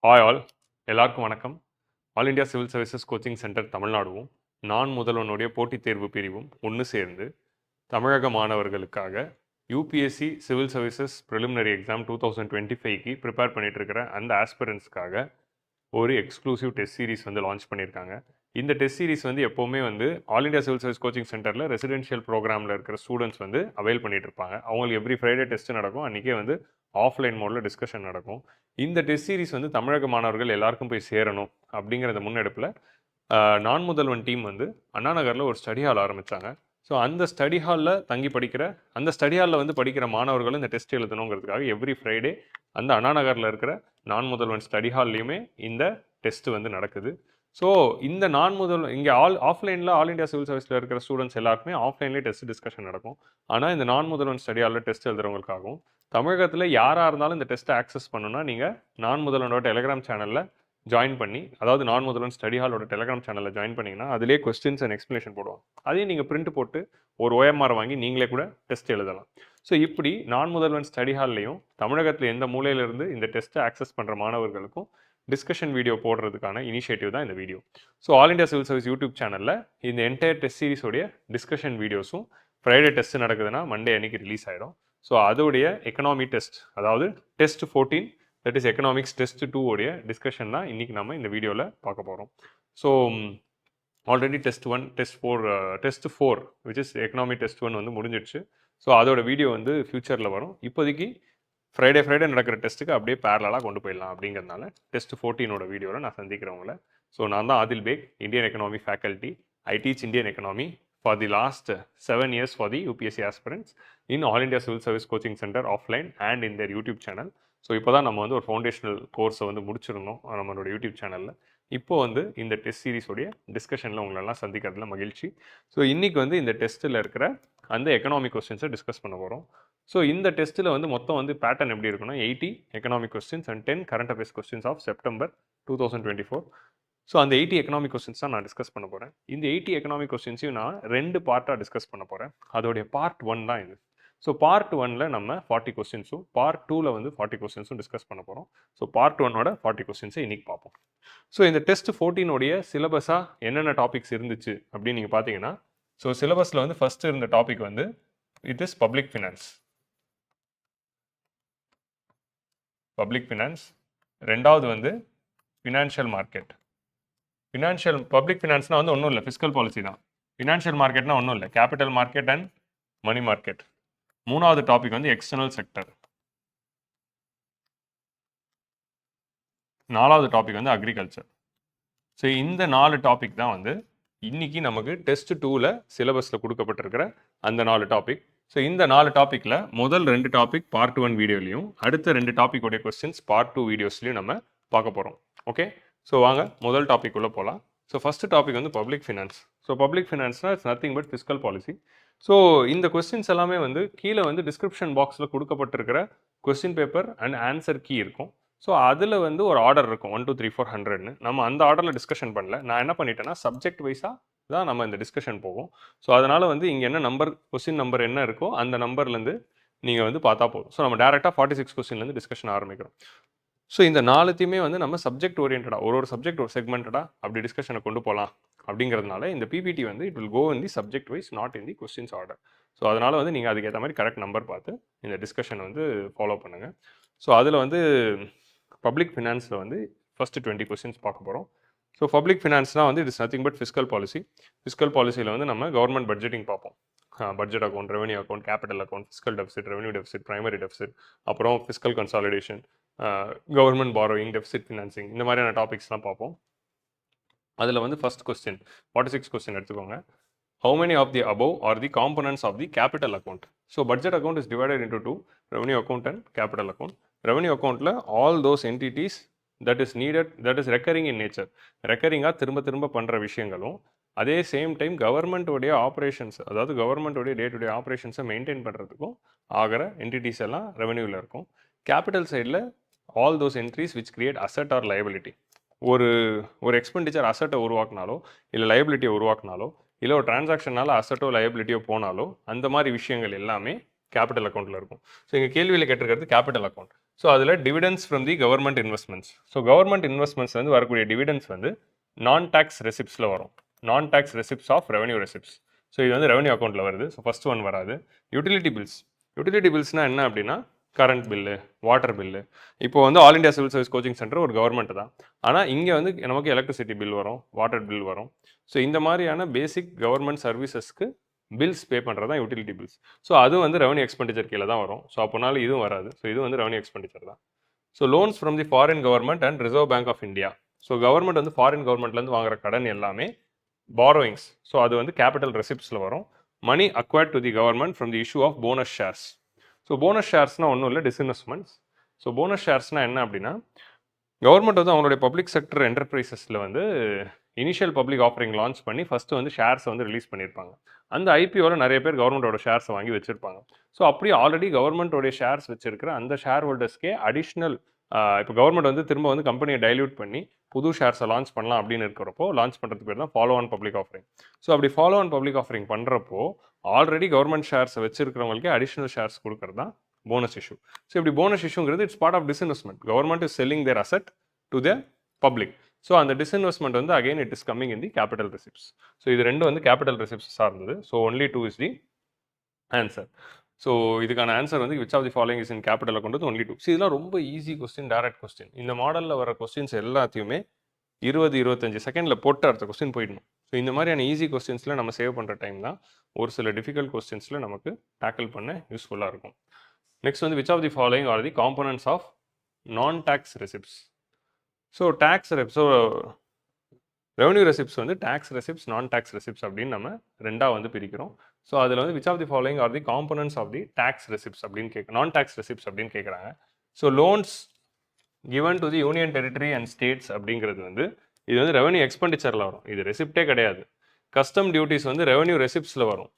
Hi all, எல்லாருக்கும் வணக்கம். All India civil services coaching centre தமிழ்நாடுவும் நான் முதல்வனுடைய போட்டித் தேர்வு பிரிவும் ஒன்று சேர்ந்து தமிழக மாணவர்களுக்காக UPSC civil services preliminary exam 2025க்கு ப்ரிப்பேர் பண்ணிட்டு இருக்கிற அந்த ஆஸ்பிரன்ஸ்க்காக ஒரு எக்ஸ்க்ளூசிவ் டெஸ்ட் சீரிஸ் வந்து லான்ச் பண்ணியிருக்காங்க. இந்த டெஸ்ட் சீரிஸ் வந்து எப்போவுமே வந்து all India civil service coaching சென்டரில் ரெசிடென்ஷியல் ப்ரோக்ராமில் இருக்கிற ஸ்டூடெண்ட்ஸ் வந்து அவைல் பண்ணிட்டு இருப்பாங்க. அவங்களுக்கு எவ்ரி ஃப்ரைடே டெஸ்ட் நடக்கும். அன்றைக்கே வந்து ஆஃப்லைன் மோடில் டிஸ்கஷன் நடக்கும். இந்த டெஸ்ட் சீரிஸ் வந்து தமிழக மாணவர்கள் எல்லாருக்கும் போய் சேரணும் அப்படிங்கிறத முன்னெடுப்பில் நான் முதல்வன் டீம் வந்து அண்ணா நகரில் ஒரு ஸ்டடி ஹால் ஆரம்பித்தாங்க. ஸோ அந்த ஸ்டடி ஹாலில் தங்கி படிக்கிற அந்த ஸ்டடி ஹாலில் வந்து படிக்கிற மாணவர்களும் இந்த டெஸ்ட் எழுதணுங்கிறதுக்காக எவ்ரி ஃப்ரைடே அந்த அண்ணா நகரில் இருக்கிற நான் முதல்வன் ஸ்டடி ஹால்லையுமே இந்த டெஸ்ட் வந்து நடக்குது. ஸோ இந்த நான் முதல்வன் இங்கே ஆஃப்லைனில் ஆல் இந்தியா சிவில் சர்வீஸில் இருக்கிற ஸ்டூடெண்ட்ஸ் எல்லாருக்குமே ஆஃப்லைன்லேயே டெஸ்ட் டிஸ்கஷன் நடக்கும். ஆனால் இந்த நான் முதல்வன் ஸ்டடி ஹாலில் டெஸ்ட் எழுதுறவங்களுக்காகவும் தமிழகத்தில் யாராக இருந்தாலும் இந்த டெஸ்ட்டை ஆக்சஸ் பண்ணணும்னா நீங்கள் நான் முதல்வனோட டெலிகிராம் சேனலில் ஜாயின் பண்ணி, அதாவது நான் முதல்வன் ஸ்டடி ஹாலோட டெலிகிராம் சேனலில் ஜாயின் பண்ணிங்கன்னா அதிலே கொஸ்டின்ஸ் அண்ட் எக்ஸ்ப்ளனேஷன் போடுவோம். அதையும் நீங்கள் பிரிண்ட் போட்டு ஒரு OMR வாங்கி நீங்களே கூட டெஸ்ட் எழுதலாம். ஸோ இப்படி நான் முதல்வன் ஸ்டடி ஹால்லையும் தமிழகத்தில் எந்த மூலையிலிருந்து இந்த டெஸ்ட்டை ஆக்சஸ் பண்ணுற மாணவர்களுக்கும் டிஸ்கஷன் வீடியோ போடுறதுக்கான இனிஷியேட்டிவ் தான் இந்த video. So all India civil service YouTube சேனலில் இந்த என்டையர் டெஸ்ட் சீரிஸோடைய டிஸ்கஷன் வீடியோஸும் ஃப்ரைடே டெஸ்ட் நடக்குதுன்னா மண்டே அன்னைக்கு ரிலீஸ் ஆகிடும். ஸோ அதோடைய எக்கனாமி டெஸ்ட், அதாவது test 14, that is economics test 2 உடைய டிஸ்கஷன் தான் இன்றைக்கி நம்ம இந்த வீடியோவில் பார்க்க போகிறோம். So already test 1, test 4 which is economy test 1 வந்து முடிஞ்சிடுச்சு. ஸோ அதோட வீடியோ வந்து ஃபியூச்சரில் வரும். இப்போதைக்கு ஃப்ரைடே நடக்கிற டெஸ்ட்டுக்கு அப்படியே பேரலாக கொண்டு போயிடலாம் அப்படிங்கிறதுனால டெஸ்ட் 14ஓட வீடியோவில் நான் சந்திக்கிறவங்கள. ஸோ நான் தான் Adil Baig, Indian economy faculty. I teach Indian economy for the last 7 years for the UPSC aspirants in All India Civil Service Coaching Center offline and in their YouTube channel. So இப்போ தான் நம்ம வந்து ஒரு foundational கோர்ஸை வந்து முடிச்சிருந்தோம் நம்மளோட யூடியூப் சேனலில். இப்போ வந்து இந்த டெஸ்ட் சீரிஸோடைய டிஸ்கஷனில் உங்களெல்லாம் சந்திக்கிறதுல மகிழ்ச்சி. ஸோ இன்றைக்கி வந்து இந்த டெஸ்ட்டில் இருக்கிற அந்த எக்கனாமிக் கொஸ்டின்ஸை டிஸ்கஸ் பண்ண போகிறோம். ஸோ இந்த டெஸ்ட்டில் வந்து மொத்தம் வந்து பேட்டர்ன் எப்படி இருக்குன்னா 80 economic questions and 10 current affairs questions of September 2024. So அந்த 80 எக்கனாமிக் கொஸ்டின்ஸ் தான் நான் டிஸ்கஸ் பண்ண போகிறேன். இந்த 80 எக்கனாமிக் கொஸ்டின்ஸையும் நான் 2 பார்ட்டாக டிஸ்கஸ் பண்ண போகிறேன். அதோடைய பார்ட் 1 தான் இது. ஸோ பார்ட் 1ல் நம்ம 40 கொஸ்டின்ஸும் பார்ட் 2ல் வந்து 40 கொஸ்டின்ஸும் டிஸ்கஸ் பண்ண போகிறோம். ஸோ பார்ட் 1ஓட 40 கொஸ்டின்ஸை இன்றைக்கி பார்ப்போம். ஸோ இந்த டெஸ்ட் 14 சிலபஸாக என்னென்ன டாபிக்ஸ் இருந்துச்சு அப்படின்னு நீங்கள் பார்த்தீங்கன்னா, ஸோ சிலபஸில் வந்து ஃபஸ்ட்டு இருந்த டாபிக் வந்து இட் இஸ் பப்ளிக் ஃபினான்ஸ். ரெண்டாவது வந்து ஃபினான்ஷியல் மார்க்கெட். பப்ளிக் ஃபினான்ஸ்னால் வந்து ஒன்றும் இல்லை, ஃபிஸ்கல் பாலிசி தான். ஃபினான்ஷியல் மார்க்கெட்னா ஒன்றும் இல்லை, capital market and money market. மூணாவது டாபிக் வந்து எக்ஸ்டர்னல் செக்டர். நாலாவது டாபிக் வந்து அக்ரிகல்ச்சர். ஸோ இந்த 4 டாபிக் தான் வந்து இன்னைக்கு நமக்கு டெஸ்ட் 2ல் சிலபஸில் கொடுக்கப்பட்டிருக்கிற அந்த 4 டாபிக். ஸோ இந்த 4 டாப்பிக்கில் முதல் 2 டாபிக் பார்ட் 1 வீடியோலையும் அடுத்த 2 டாப்பிக்கோடைய கொஸ்டின்ஸ் பார்ட் 2 வீடியோஸ்லையும் நம்ம பார்க்க போகிறோம். ஓகே, ஸோ வாங்க முதல் டாபிக் உள்ள போகலாம். ஸோ ஃபஸ்ட்டு டாபிக் வந்து பப்ளிக் ஃபினான்ஸ். ஸோ பப்ளிக் ஃபினான்ஸ்னால் it's nothing but fiscal policy. So இந்த கொஸ்டின்ஸ் எல்லாமே வந்து கீழே வந்து டிஸ்கிரிப்ஷன் பாக்ஸில் கொடுக்கப்பட்டிருக்கிற question paper and answer key இருக்கும். ஸோ அதில் வந்து ஒரு ஆர்டர் இருக்கும் 1 2 3 4 100ன்னு. நம்ம அந்த ஆர்டரில் டிஸ்கஷன் பண்ணல. நான் என்ன பண்ணிட்டேன்னா சப்ஜெக்ட் வைஸாக தான் நம்ம இந்த டிஸ்கஷன் போகும். ஸோ அதனால் வந்து இங்கே என்ன நம்பர், கொஸ்டின் நம்பர் என்ன இருக்கோ அந்த நம்பர்லேருந்து நீங்கள் வந்து பார்த்தா போதும். ஸோ நம்ம டேரெக்டாக 46 கொஸ்டின்லேருந்து டிஸ்கஷன் ஆரம்பிக்கிறோம். ஸோ இந்த 4த்தையுமே வந்து நம்ம சப்ஜெக்ட் ஓரியன்டாக ஒரு சப்ஜெக்ட் ஒரு செக்மெண்டடாக அப்படி டிஸ்கஷனை கொண்டு போகலாம் அப்படிங்கிறதுனால இந்த பிபிடி வந்து it will go in the subject wise, not in the questions order. So அதனால் வந்து நீங்கள் அதுக்கேற்ற மாதிரி கரெக்ட் நம்பர் பார்த்து இந்த டிஸ்கஷன் வந்து ஃபாலோ பண்ணுங்கள். ஸோ அதில் வந்து பப்ளிக் ஃபினான்ஸில் வந்து ஃபஸ்ட்டு 20 கொஸ்டின்ஸ் பார்க்க போகிறோம். ஸோ பப்ளிக் ஃபினான்ஸ்னால் வந்து it's nothing but fiscal policy. Fiscal பாலிசியில் வந்து நம்ம கவர்மெண்ட் பட்ஜெட்டிங் பார்ப்போம். Budget account, revenue account, capital account, fiscal deficit, revenue deficit, primary deficit, அப்புறம் fiscal consolidation, government borrowing, deficit financing, இந்த மாதிரியான டாபிக்ஸ்லாம் பார்ப்போம். அதில் வந்து ஃபஸ்ட் கொஸ்டின் 46 கொஸ்டின் எடுத்துக்கோங்க. How many of the above are the components of the capital account? So budget account is divided into 2, revenue account and capital account. Revenue account la all those entities that is needed, that is recurring in nature, ரெக்கரிங்காக திரும்ப பண்ணுற விஷயங்களும் அதே same time government உடைய operations, அதாவது government உடைய டே to day ஆப்ரேஷன்ஸை maintain பண்ணுறதுக்கும் ஆகிற entities எல்லாம் ரெவன்யூவில் இருக்கும். கேபிட்டல் சைடில் all those entries which create asset or liability. ஒரு எக்ஸ்பெண்டிச்சர் அசட்டை உருவாக்குனாலோ இல்லை லைபிலிட்டியை உருவாக்குனாலோ இல்லை ஒரு டிரான்சாக்ஷனால் அசட்டோ லைபிலிட்டியோ போனாலோ அந்த மாதிரி விஷயங்கள் எல்லாமே கேபிட்டல் அக்கௌண்ட்டில் இருக்கும். ஸோ எங்கள் கேள்வியில் கேட்டிருக்கிறது கேபிட்டல் அக்கௌண்ட். ஸோ அதில் dividends from the government investments. So government investments வந்து வரக்கூடிய டிவிடெண்ட்ஸ் வந்து நான் டேக்ஸ் ரெசிப்ட்ஸில் வரும். Non tax receipts of revenue receipts. So இது வந்து ரெவன்யூ அக்கௌண்ட்டில் வருது. ஸோ ஃபர்ஸ்ட் ஒன் வராது. Utility bills. யூட்டிலிட்டி பில்ஸ்னால் என்ன அப்படின்னா கரண்ட் பில்லு, வாட்டர் பில்லு. இப்போ வந்து all India civil service coaching centre ஒரு கவர்மெண்ட் தான். ஆனால் இங்கே வந்து நமக்கு எலக்ட்ரிசிட்டி பில் வரும், வாட்டர் பில் வரும். ஸோ இந்த மாதிரியான பேசிக் கவர்மெண்ட் சர்வீசஸ்க்கு பில்ஸ் பே பண்ணுறது தான் யூட்டிலிட்டி பில்ஸ். ஸோ அதுவும் வந்து ரெவன்யூ எக்ஸ்பெண்டிச்சர் கீழே தான் வரும். ஸோ அப்போனால இதுவும் வராது. ஸோ இது வந்து ரெவன்யூ எக்ஸ்பெண்டிச்சர் தான். So loans from the foreign government and Reserve bank of India. So government வந்து ஃபாரின் கவர்மெண்ட்லேருந்து வாங்குற கடன் எல்லாமே பாரோயிங்ஸ். ஸோ அது வந்து கேபிட்டல் ரெசிப்ட்ஸில் வரும். Money acquired to the government from the issue of bonus shares. So bonus ஷேர்ஸ்னால் ஒன்றும் இல்லை, டிஸ்இன்வெஸ்ட்மெண்ட்ஸ். ஸோ போனஸ் ஷேர்ஸ்னால் என்ன அப்படின்னா கவர்மெண்ட் வந்து அவங்களுடைய பப்ளிக் செக்டர் என்டர்பிரைசஸில் வந்து இனிஷியல் பப்ளிக் ஆஃபரிங் லான்ச் பண்ணி ஃபஸ்ட்டு வந்து ஷேர்ஸை வந்து ரிலீஸ் பண்ணியிருப்பாங்க. அந்த ஐபிஓவில் நிறைய பேர் கவர்மெண்ட்டோட ஷேர்ஸை வாங்கி வச்சுருப்பாங்க. ஸோ அப்படி ஆல்ரெடி கவர்மெண்ட்டோடைய ஷேர்ஸ் வச்சிருக்கிற அந்த ஷேர் ஹோல்டர்ஸ்க்கே அடிஷ்னல் இப்போ கவர்மெண்ட் வந்து திரும்ப வந்து கம்பெனியை டைல்யூட் பண்ணி புது ஷேர்ஸை லான்ச் பண்ணலாம் அப்படின்னு இருக்கிறப்போ லான்ச் பண்ணுறதுக்கு பேர் தான் follow on public offering. So அப்படி ஃபாலோ ஆன் பப்ளிக் ஆஃபரிங் பண்ணுறப்போ ஆல்ரெடி கவர்மெண்ட் ஷேர்ஸை வச்சிருக்கிறவங்களுக்கே அடிஷ்னல் ஷேர்ஸ் கொடுக்கறது தான் போனஸ் இஷ்யூ. ஸோ இப்படி போனஸ் இஷ்யூங்கிறது it's part of disinvestment. Government is selling their asset to the public. So அந்த டிஸ்இன்வெஸ்ட்மெண்ட் வந்து again it is coming in the capital receipts. So இது ரெண்டும் வந்து கேபிட்டல் ரெசிப்ட்ஸ் சார்ந்தது. So only 2 is the answer. So இதுக்கான answer வந்து which of the following is in capital account only 2. So இதெல்லாம் ரொம்ப ஈஸி கொஸ்டின், டைரக்ட் கொஸ்டின். இந்த மாடலில் வர கொஸ்டின்ஸ் எல்லாத்தையுமே 20-25 செகண்டில் போட்டு அடுத்த கொஸ்டின் போயிடணும். ஸோ இந்த மாதிரியான ஈஸி கொஸ்டின்ஸில் நம்ம சேவ் பண்ணுற டைம் தான் ஒரு சில டிஃபிகல்ட் கொஸ்டின்ஸில் நமக்கு டேக்கிள் பண்ண யூஸ்ஃபுல்லாக இருக்கும். நெக்ஸ்ட் வந்து which of the following are the components of non tax receipts. So tax so revenue receipts வந்து tax receipts, non tax receipts அப்படின்னு நம்ம ரெண்டாக வந்து பிரிக்கிறோம். ஸோ அதில் வந்து which of the following are the components of the tax receipts அப்படின்னு non tax receipts அப்படின்னு கேட்குறாங்க. So loans given to the union territory and states அப்படிங்கிறது வந்து இது வந்து ரெவன்யூ எக்ஸ்பெண்டிச்சரில் வரும். இது ரெசிப்டே கிடையாது. கஸ்டம் டியூட்டிஸ் வந்து ரெவன்யூ ரெசிப்ட்ஸில் வரும்.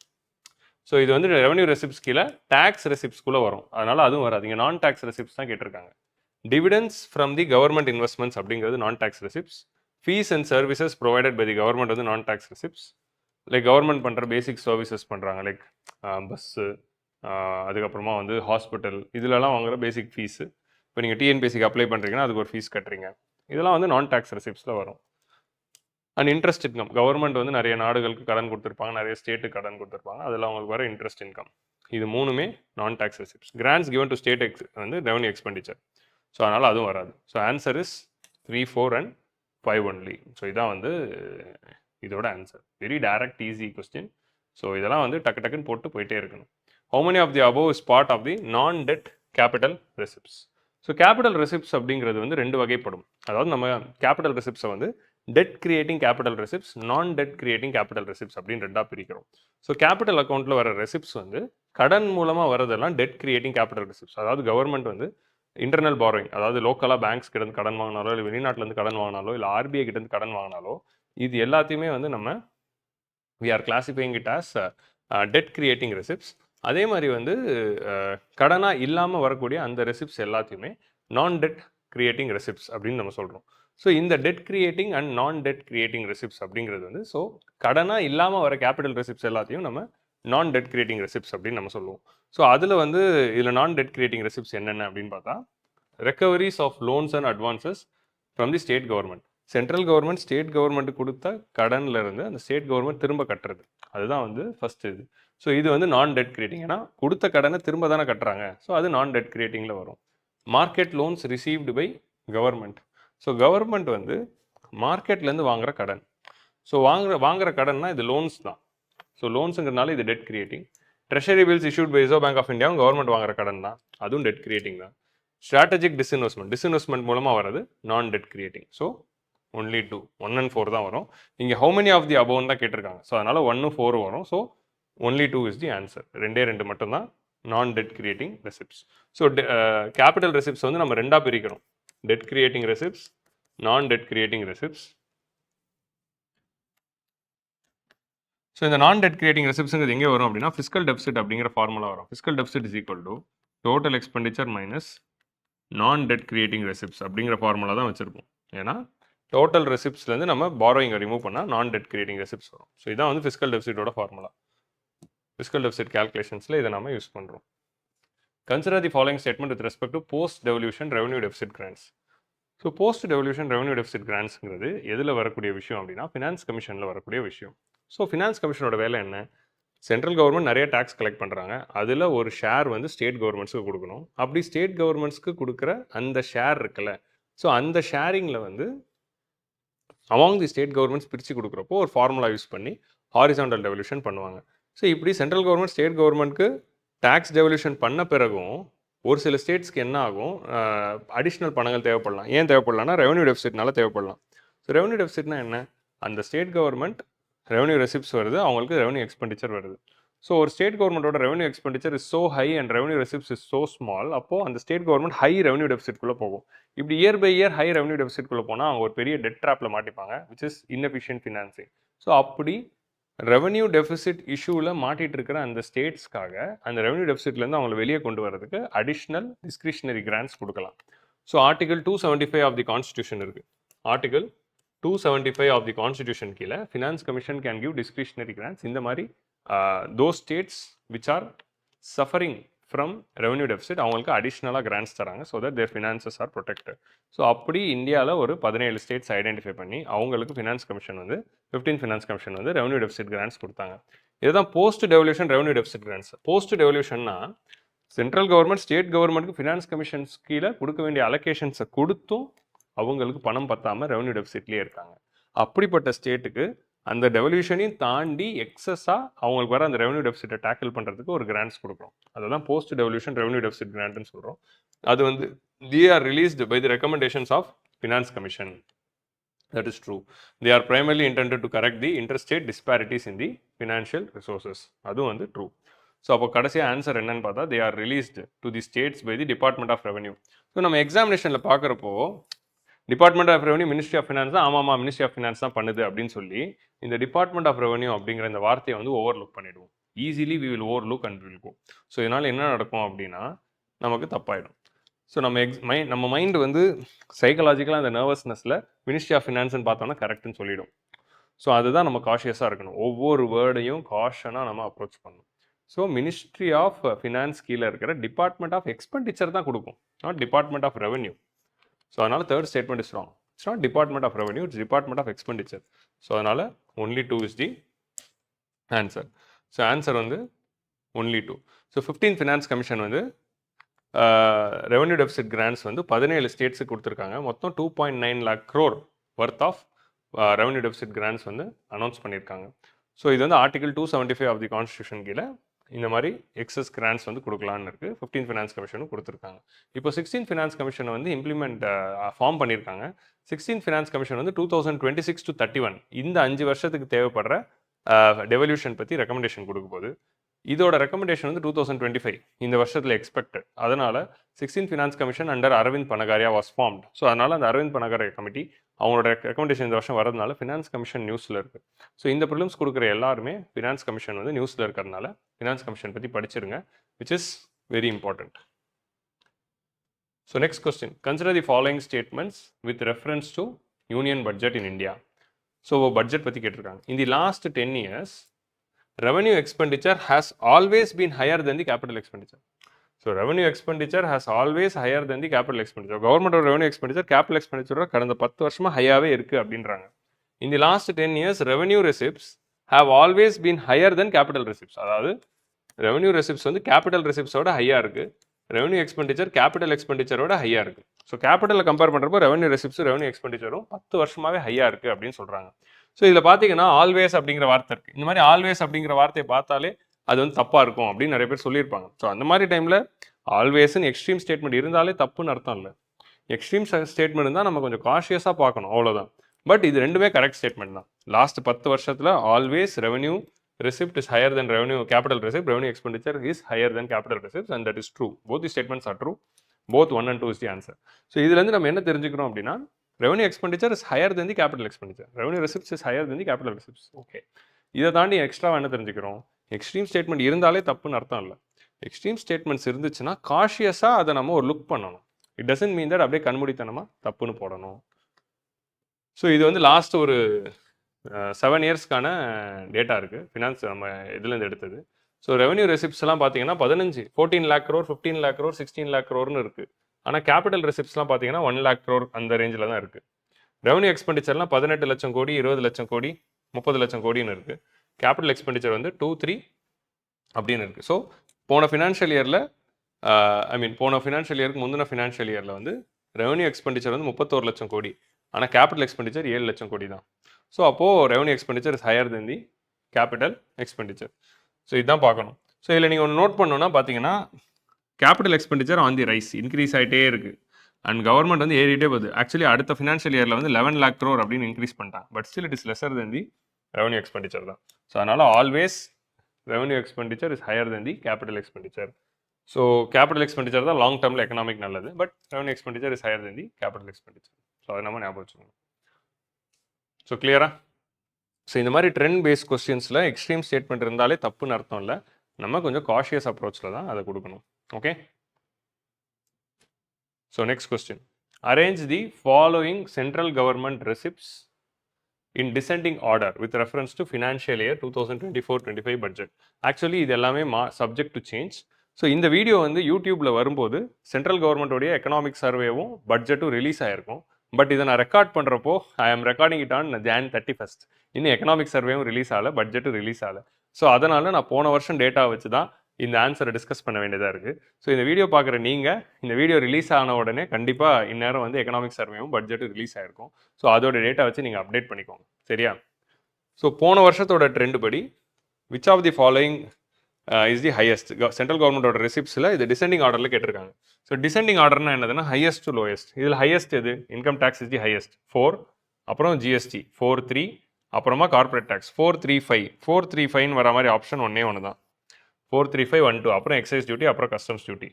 ஸோ இது வந்து ரெவன்யூ ரெசிப்ட்ஸ் கீழே டேக்ஸ் ரெசிப்ட்ஸ்குள்ளே வரும். அதனால் அதுவும் வராது. இங்கே நான் டேக்ஸ் ரெசிப்ட்ஸ் தான் கேட்டிருக்காங்க. Dividends from the government investments அப்படிங்கிறது non tax receipts. Fees and services provided by the government வந்து non tax receipts. Like government பண்ணுற பேசிக் சர்வீசஸ் பண்ணுறாங்க, லைக் பஸ்ஸு, அதுக்கப்புறமா வந்து ஹாஸ்பிட்டல், இதிலலாம் வாங்குற பேசிக் ஃபீஸு. இப்போ நீங்கள் டிஎன்பிஎஸ்சிக்கு அப்ளை பண்ணுறீங்கன்னா அதுக்கு ஒரு ஃபீஸ் கட்டுறீங்க. இதெல்லாம் வந்து நான் டேக்ஸ் ரெசிப்ட்ஸில் வரும். அண்ட் இன்ட்ரெஸ்ட் இன்கம், கவர்மெண்ட் வந்து நிறைய நாடுகளுக்கு கடன் கொடுத்துருப்பாங்க, நிறைய ஸ்டேட்டுக்கு கடன் கொடுத்துருப்பாங்க, அதில் அவங்களுக்கு வர இன்ட்ரெஸ்ட் இன்கம். இது மூணுமே non tax receipts. Grants given to state வந்து ரெவன்யூ எக்ஸ்பெண்டிச்சர். ஸோ அதனால் அதுவும் வராது. So answer is 3, 4 and 5 only. So இதான் வந்து இதோட answer. Very direct easy question. So இதெல்லாம் வந்து டக்கு டக்குன்னு போட்டு போயிட்டே இருக்கணும். How many of the above is part of the non debt capital receipts. So capital receipts அப்படிங்கிறது வந்து ரெண்டு வகைப்படும். அதாவது நம்ம கேபிட்டல் ரெசிப்ட்ஸை வந்து டெட் கிரியேட்டிங் கேபிட்டல் ரெசிப்ட்ஸ், நான் டெட் கிரியேட்டிங் கேபிட்டல் ரெசிப்ட்ஸ் அப்படின்னு ரெண்டாக பிரிக்கிறோம். ஸோ கேபிட்டல் அக்கௌண்ட்டில் வர ரெசிப்ட்ஸ் வந்து கடன் மூலமாக வரதெல்லாம் டெட் கிரியேட்டிங் கேபிட்டல் ரெசிப்ட்ஸ். அதாவது கவர்மெண்ட் வந்து இன்டர்னல் பாரோயிங், அதாவது லோக்கலாக பேங்க்ஸ் கிட்ட கடன் வாங்கினாலோ, இல்லை வெளிநாட்டிலேருந்து கடன் வாங்கினாலோ, இல்லை ஆர்பிஐ கிட்டேருந்து கடன் வாங்கினாலோ, இது எல்லாத்தையுமே வந்து நம்ம we are classifying it as debt creating receipts. அதே மாதிரி வந்து கடனாக இல்லாமல் வரக்கூடிய அந்த ரெசிப்ட்ஸ் எல்லாத்தையுமே நான் டெட் கிரியேட்டிங் ரெசிப்ட்ஸ் அப்படின்னு நம்ம சொல்கிறோம். ஸோ இந்த டெட் கிரியேட்டிங் அண்ட் நான் டெட் கிரியேட்டிங் ரெசிப்ட்ஸ் அப்படிங்கிறது வந்து ஸோ கடனாக இல்லாமல் வர கேபிட்டல் ரெசிப்ட்ஸ் எல்லாத்தையும் நம்ம நான் டெட் கிரியேட்டிங் ரெசிப்ட்ஸ் அப்படின்னு நம்ம சொல்லுவோம். ஸோ அதில் வந்து இதில் நான் டெட் கிரியேட்டிங் ரெசிப்ட்ஸ் என்னென்ன அப்படின்னு பார்த்தா, recoveries of loans and advances from the state government. Central government state government கொடுத்த கடனில் இருந்து அந்த ஸ்டேட் கவர்மெண்ட் திரும்ப கட்டுறது, அதுதான் வந்து ஃபர்ஸ்ட் இது. ஸோ இது வந்து நான் டெட் கிரியேட்டிங். ஏன்னா கொடுத்த கடனை திரும்ப தானே கட்டுறாங்க. ஸோ அது நான் டெட் கிரியேட்டிங்கில் வரும். Market loans received by government. So government வந்து மார்க்கெட்லேருந்து வாங்குற கடன். ஸோ வாங்குற கடன்னா இது லோன்ஸ் தான். ஸோ லோன்ஸுங்கிறனால இது debt creating. Treasury bills issued by reserve bank of இந்தியாவும் கவர்மெண்ட் வாங்குற கடன் தான், அதுவும் டெட் கிரியேட்டிங் தான். ஸ்ட்ராட்டஜிக் டிஸ்இன்வெஸ்ட்மெண்ட் மூலமாக வர்றது non debt creating. So only 2, 1 and 4 தான் வரும். இங்கே how many of the above தான் கேட்டிருக்காங்க. ஸோ அதனால் 1, 4 வரும். So only 2 is the answer. 2 மட்டும்தான் non debt creating receipts. So capital receipts வந்து நம்ம ரெண்டாக பிரிக்கிறோம், டெட் கிரியேட்டிங் ரெசிப்ட்ஸ், நான் டெட் கிரியேட்டிங் ரெசிப்ட்ஸ். ஸோ இந்த நான் டெட் கிரியேட்டிங் ரெசிப்ட்ஸுங்கிறது எங்கே வரும் அப்படின்னா ஃபிஸ்கல் டெபிசிட் அப்படிங்கிற ஃபார்முலா வரும். Fiscal deficit is equal to total expenditure minus நான் டெட் கிரியேட்டிங் ரெசிப்ட்ஸ் அப்படிங்கிற ஃபார்முலா தான் வச்சுருப்போம். ஏன்னா டோட்டல் ரெசிப்ட்ஸ்லேருந்து நம்ம பாரோயிங்கை ரிமூவ் பண்ணால் நான் டெட் கிரியேட்டிங் ரெசிப்ட்ஸ் வரும். ஸோ இதான் வந்து ஃபிஸ்கல் டெபிசிட்டோட ஃபார்முலா. ஃபிஸ்கல் டெபிசிட் கேல்குலேஷன்ஸில் இதை நம்ம யூஸ் பண்ணுறோம். Consider the following statement with respect to post devolution revenue deficit grants. So post devolution revenue deficit கிராண்ட்ஸ்ங்கிறது எதில் வரக்கூடிய விஷயம் அப்படின்னா ஃபினான்ஸ் கமிஷனில் வரக்கூடிய விஷயம். ஸோ ஃபினான்ஸ் கமிஷனோட வேலை என்ன? சென்ட்ரல் கவர்மெண்ட் நிறைய டேக்ஸ் கலெக்ட் பண்ணுறாங்க, அதில் ஒரு ஷேர் வந்து ஸ்டேட் கவர்மெண்ட்ஸுக்கு கொடுக்கணும். அப்படி ஸ்டேட் கவர்மெண்ட்ஸ்க்கு கொடுக்குற அந்த ஷேர் இருக்குல்ல, ஸோ அந்த ஷேரிங்கில் வந்து அமாங் தி ஸ்டேட் கவர்மெண்ட்ஸ் பிரித்து கொடுக்குறப்போ ஒரு ஃபார்முலா யூஸ் பண்ணி ஹாரிசான்டல் டெவல்யூஷன் பண்ணுவாங்க. ஸோ இப்படி சென்ட்ரல் கவர்மெண்ட் ஸ்டேட் கவர்மெண்ட்க்கு டேக்ஸ் டெவல்யூஷன் பண்ண பிறகும் ஒரு சில ஸ்டேட்ஸ்க்கு என்ன ஆகும், அடிஷ்னல் பணங்கள் தேவைப்படலாம். ஏன் தேவைப்படலாம்னா ரெவன்யூ டெபிசிட்னால தேவைப்படலாம். ஸோ ரெவன்யூ டெபிசிட்னா என்ன? அந்த ஸ்டேட் கவர்மெண்ட் ரெவன்யூ ரெசிப்ட்ஸ் வருது, அவங்களுக்கு ரெவன்யூ எக்ஸ்பெண்டிச்சர் வருது. ஸோ ஒரு ஸ்டேட் கவர்மெண்ட்டோட revenue expenditure is so high and revenue receipts is so small, அப்போது அந்த ஸ்டேட் கவர்மெண்ட் ஹை ரெவன்யூ டெபிசிட்குள்ளே போகும். இப்படி year by year high revenue டெபிசிட்குள்ளே போனால் அவங்க ஒரு பெரிய டெட் ட்ராப்பில் மாட்டிப்பாங்க, which is inefficient financing. So அப்படி ரெவன்யூ டெபிசிட் இஷ்யூவில் மாட்டிகிட்டு இருக்கிற அந்த ஸ்டேட்ஸ்க்காக அந்த ரெவன்யூ டெபிசிட்லேருந்து அவங்களை வெளியே கொண்டு வரதுக்கு அடிஷ்னல் டிஸ்கிரிஷனரி கிராண்ட்ஸ் கொடுக்கலாம். So article 275 of the constitution இருக்குது. ஆர்டிகல் 275 ஆஃப் தி கான்ஸ்டியூஷன் கீழே finance commission can give discretionary grants. இந்த மாதிரி those states which are suffering from revenue deficit அவங்களுக்கு அடிஷ்னலாக கிராண்ட்ஸ் தராங்க, so that their finances are protected. So அப்படி இந்தியாவில் ஒரு 17 ஸ்டேட்ஸ் ஐடென்டிஃபை பண்ணி அவங்களுக்கு ஃபினான்ஸ் கமிஷன் வந்து 15 ஃபினான்ஸ் கமிஷன் வந்து ரெவன்யூ டெபிசிட் கிராண்ட்ஸ் கொடுத்தாங்க. இதுதான் post devolution revenue deficit grants. Post டெவல்யூஷன்னா சென்ட்ரல் கவர்மெண்ட் ஸ்டேட் கவர்மெண்ட்டுக்கு ஃபினான்ஸ் கமிஷன்ஸ் கீழே கொடுக்க வேண்டிய அலோகேஷன்ஸை கொடுத்தும் அவங்களுக்கு பணம் பத்தாமல் ரெவன்யூ டெபிசிட்லேயே இருக்காங்க. அப்படிப்பட்ட ஸ்டேட்டுக்கு அந்த டெவல்யூஷனையும் தாண்டி எக்ஸஸாக அவங்களுக்கு வர அந்த ரெவன்யூ டெபிசிட்டை டேக்கிள் பண்ணுறதுக்கு ஒரு கிராண்ட்ஸ் கொடுக்குறோம். அதுதான் போஸ்ட் டெவல்யூஷன் ரெவன்யூ டெபிசிட் கிராண்ட்னு சொல்கிறோம். அது வந்து they are released by the recommendations of Finance Commission. That is true. They are primarily intended to correct the interstate disparities in the financial resources. அதுவும் வந்து true. So அப்போ கடைசியாக answer என்னன்னு பார்த்தா they are released to the states by the Department of Revenue. So நம்ம எக்ஸாமினேஷனில் பார்க்குறப்போ department of revenue ministry of finance தான், ஆமாம் மினிஸ்ட்ரி ஆஃப் ஃபினான்ஸ் தான் பண்ணுது அப்படின்னு சொல்லி இந்த டிபார்ட்மெண்ட் ஆஃப் ரெவன்யூ அப்படிங்கிற இந்த வார்த்தையை வந்து ஓவர்லுக் பண்ணிடுவோம். Easily we will overlook and will go. So இதனால் என்ன நடக்கும் அப்படின்னா நமக்கு தப்பாயிடும். ஸோ நம்ம மைண்டு வந்து சைக்கலாஜிக்கலாக அந்த நர்வஸ்னஸில் மினிஸ்ட்ரி ஆஃப் ஃபினான்ஸ்னு பார்த்தோன்னா கரெக்டுன்னு சொல்லிடும். ஸோ அதுதான் நம்ம காஷியஸாக இருக்கணும். ஒவ்வொரு வேர்டையும் காஷனாக நம்ம அப்ரோச் பண்ணணும். ஸோ மினிஸ்ட்ரி ஆஃப் ஃபினான்ஸ் கீழே இருக்கிற டிபார்ட்மெண்ட் ஆஃப் எக்ஸ்பெண்டிச்சர் தான் கொடுக்கும், not department of revenue. So அதனால் third statement is wrong. It's not department of revenue, it's department of expenditure. So அதனால் only 2 is the answer. So answer வந்து only 2. So 15 finance commission வந்து revenue deficit grants வந்து 17 ஸ்டேட்ஸுக்கு கொடுத்துருக்காங்க. மொத்தம் 2.9 lakh crore worth of revenue deficit grants வந்து announce பண்ணியிருக்காங்க. So இது வந்து ஆர்டிகல் 275 ஆஃப் தி கான்ஸ்டியூஷன் கீழே இந்த மாதிரி எக்ஸஸ் கிராண்ட்ஸ் வந்து கொடுக்கலான்னு இருக்குது. 15 ஃபினான்ஸ் கமிஷனும் கொடுத்துருக்காங்க. இப்போ 16 ஃபினான்ஸ் கமிஷனை வந்து இம்ப்ளிமெண்ட் ஃபார்ம் பண்ணியிருக்காங்க. 16 ஃபினான்ஸ் கமிஷன் வந்து 2026 to 31 இந்த 5 வருஷத்துக்கு தேவைப்படுற டெவல்யூஷன் பற்றி ரெக்கமெண்டேஷன் கொடுக்க போகுது. இதோட ரெக்கமெண்டேஷன் வந்து 2025 இந்த வருஷத்தில் எக்ஸ்பெக்டட். அதனால் 16 finance commission under Arvind Panagariya was formed. So அதனால் அந்த அரவிந்த் பனகாரியா கமிட்டி அவங்களோட ரெக்கமெண்டேஷன் இந்த வருஷம் வரதுனால ஃபினான்ஸ் கமிஷன் நியூஸில் இருக்குது. ஸோ இந்த ப்ரிலிம்ஸ் கொடுக்குற எல்லாருமே ஃபினான்ஸ் கமிஷன் வந்து நியூஸில் இருக்கிறதுனால ஃபினான்ஸ் கமிஷன் பற்றி படிச்சிருங்க, which is very important. So next question, consider the following statements with reference to union budget in India. So budget பற்றி கேட்டிருக்காங்க. In the last 10 years revenue expenditure has always been higher than the capital expenditure. So revenue expenditure has always higher than the capital expenditure. Government of revenue expenditure capital expenditure கடந்த 10 வருஷமா ஹையாவே இருக்கு அப்படின்றாங்க. In the last 10 years revenue receipts have always been higher than capital receipts. அதாவது revenue receipts வந்து capital receipts ஓட ஹையா இருக்கு, revenue expenditure capital expenditure ஓட ஹையா இருக்கு. ஸோ கேபிட்டலில் கம்பேர் பண்ணுறப்போ ரெவன்யூ ரெசிப்ஸும் ரெவன்யூ எக்ஸ்பெண்டிச்சரும் 10 வருஷமாவே ஹையா இருக்குது அப்படின்னு சொல்கிறாங்க. ஸோ இதில் பார்த்தீங்கன்னா ஆல்வேஸ் அப்படிங்கிற வார்த்தை இருக்குது. இந்த மாதிரி ஆல்வேஸ் அப்படிங்கிற வார்த்தையை பார்த்தாலே அது வந்து தப்பாக இருக்கும் அப்படின்னு நிறைய பேர் சொல்லியிருப்பாங்க. ஸோ அந்த மாதிரி டைமில் ஆல்வேஸ்ன்னு எக்ஸ்ட்ரீம் ஸ்டேட்மெண்ட் இருந்தாலே தப்புன்னு அர்த்தம் இல்லை. எக்ஸ்ட்ரீம் ஸ்டேட்மெண்ட் இருந்தால் நம்ம கொஞ்சம் காஷியஸாக பார்க்கணும், அவ்வளோதான். பட் இது ரெண்டுமே கரெக்ட் ஸ்டேட்மெண்ட் தான். லாஸ்ட் 10 வருஷத்தில் always revenue receipt is higher than revenue capital receipt, revenue expenditure is higher than capital receipts, and that is true. Both the statements are true. Both 1 and 2 is the answer. So இதிலிருந்து நம்ம என்ன தெரிஞ்சுக்கிறோம் அப்படின்னா revenue expenditure is higher than the capital expenditure, revenue receipts is higher than the capital receipts. Okay, இதை தாண்டி extra என்ன தெரிஞ்சுக்கிறோம், extreme statement இருந்தாலே தப்புன்னு அர்த்தம் இல்லை. எக்ஸ்ட்ரீம் ஸ்டேட்மெண்ட்ஸ் இருந்துச்சுன்னா காஷியஸாக அதை நம்ம ஒரு லுக் பண்ணணும். இட் டசன்ட் மீன் தட் அப்படியே கண்மூடித்தனமாக தப்புன்னு போடணும். ஸோ இது வந்து லாஸ்ட் ஒரு 7 இயர்ஸ்க்கான டேட்டா இருக்குது, ஃபினான்ஸ் நம்ம இதுலேருந்து எடுத்தது. ஸோ ரெவன்யூ ரெசிப்ட்ஸ்லாம் பார்த்தீங்கன்னா 14 lakh crore 15 lakh crore 16 lakh crore இருக்குது. ஆனால் கேபிட்டல் ரெசிப்ட்ஸ்லாம் பார்த்தீங்கன்னா 1 lakh crore அந்த ரேஞ்சில் தான் இருக்குது. ரெவன்யூ எக்ஸ்பெண்டிச்சர்லாம் 18 லட்சம் கோடி 20 லட்சம் கோடி 30 லட்சம் கோடின்னு இருக்குது. கேபிட்டல் எக்ஸ்பெண்டிச்சர் வந்து 2-3 அப்படின்னு இருக்குது. ஸோ போன ஃபினான்ஷியல் இயரில் போன ஃபினான்ஷியல் இயருக்கு முந்தின ஃபினான்ஷியல் இயரில் வந்து ரெவன்யூ எக்ஸ்பெண்டிச்சர் வந்து 31 லட்சம் கோடி, ஆனால் கேபிட்டல் எக்ஸ்பெண்டிச்சர் 7 லட்சம் கோடி தான். ஸோ அப்போது revenue expenditure is higher than the capital expenditure. So இதுதான் பார்க்கணும். ஸோ இதில் நீங்கள் ஒன்று நோட் பண்ணணும்னா பார்த்தீங்கன்னா capital expenditure on the rice increase ஆகிட்டே இருக்குது அண்ட் கவர்மெண்ட் வந்து ஏறிட்டே போகுது. ஆக்சுவலி அடுத்த ஃபினான்ஷியல் இயரில் வந்து 11 lakh crore அப்படின்னு இன்க்ரீஸ் பண்ணிட்டாங்க. But still it is lesser than the revenue expenditure தான். ஸோ அதனால் always revenue expenditure is higher than the capital expenditure. So capital expenditure தான் லாங் டர்மில் எக்கனாமிக் நல்லது, but revenue expenditure is higher than the capital expenditure. So அதை நம்ம ஞாபகம் வச்சுக்கணும். So கிளியரா? ஸோ இந்த மாதிரி ட்ரெண்ட் பேஸ்ட் கொஸ்டின்ஸில் எக்ஸ்ட்ரீம் ஸ்டேட்மெண்ட் இருந்தாலே தப்புன்னு அர்த்தம் இல்லை, நம்ம கொஞ்சம் காஷியஸ் அப்ரோச்சில் தான் அதை கொடுக்கணும். Okay. So next question, arrange the following central government receipts in descending order with reference to financial year 2024-25 budget. Actually இது எல்லாமே சப்ஜெக்ட் டு சேஞ்ச். ஸோ இந்த வீடியோ வந்து யூடியூப்பில் வரும்போது சென்ட்ரல் கவர்மெண்ட்டோடைய எக்கனாமிக் சர்வேவும் பட்ஜெட்டும் ரிலீஸ் ஆகிருக்கும். பட் இதை நான் ரெக்கார்ட் பண்ணுறப்போ ஐ ஆம் recording it on Jan 31st. இன்னும் எக்கனாமிக் சர்வேவும் ரிலீஸ் ஆகலை, பட்ஜெட்டும் ரிலீஸ் ஆகலை. ஸோ அதனால் நான் போன வருஷம் டேட்டா வச்சு தான் இந்த ஆன்சரை டிஸ்கஸ் பண்ண வேண்டியதாக இருக்குது. ஸோ இந்த வீடியோ பார்க்குற நீங்கள் இந்த வீடியோ ரிலீஸ் ஆன உடனே கண்டிப்பாக இந்நேரம் வந்து எக்கனாமிக் சர்வேவும் பட்ஜெட்டும் ரிலீஸ் ஆகிருக்கும். ஸோ அதோட டேட்டா வச்சு நீங்கள் அப்டேட் பண்ணிக்கோங்க, சரியா? ஸோ போன வருஷத்தோட ட்ரெண்ட் படி which of the following is the highest central கவர்மெண்டோட ரெசிப்ட்ஸில் இது டிசெண்டிங் ஆர்டரில் கேட்டிருக்காங்க. ஸோ டிசெண்டிங் ஆர்டர்னா என்னதுன்னா ஹையஸ்ட் டு லோயஸ்ட். இதில் ஹையஸ்ட் எது? Income tax is the highest 4, அப்புறம் ஜிஎஸ்டி 4-3, அப்புறமா கார்பரேட் டேக்ஸ் 4-3-5. 4-3-5 வர மாதிரி ஆப்ஷன் ஒன்றே ஒன்று தான், 4-3-5-1-2, அப்புறம் எக்ஸைஸ் டியூட்டி, அப்புறம் customs duty.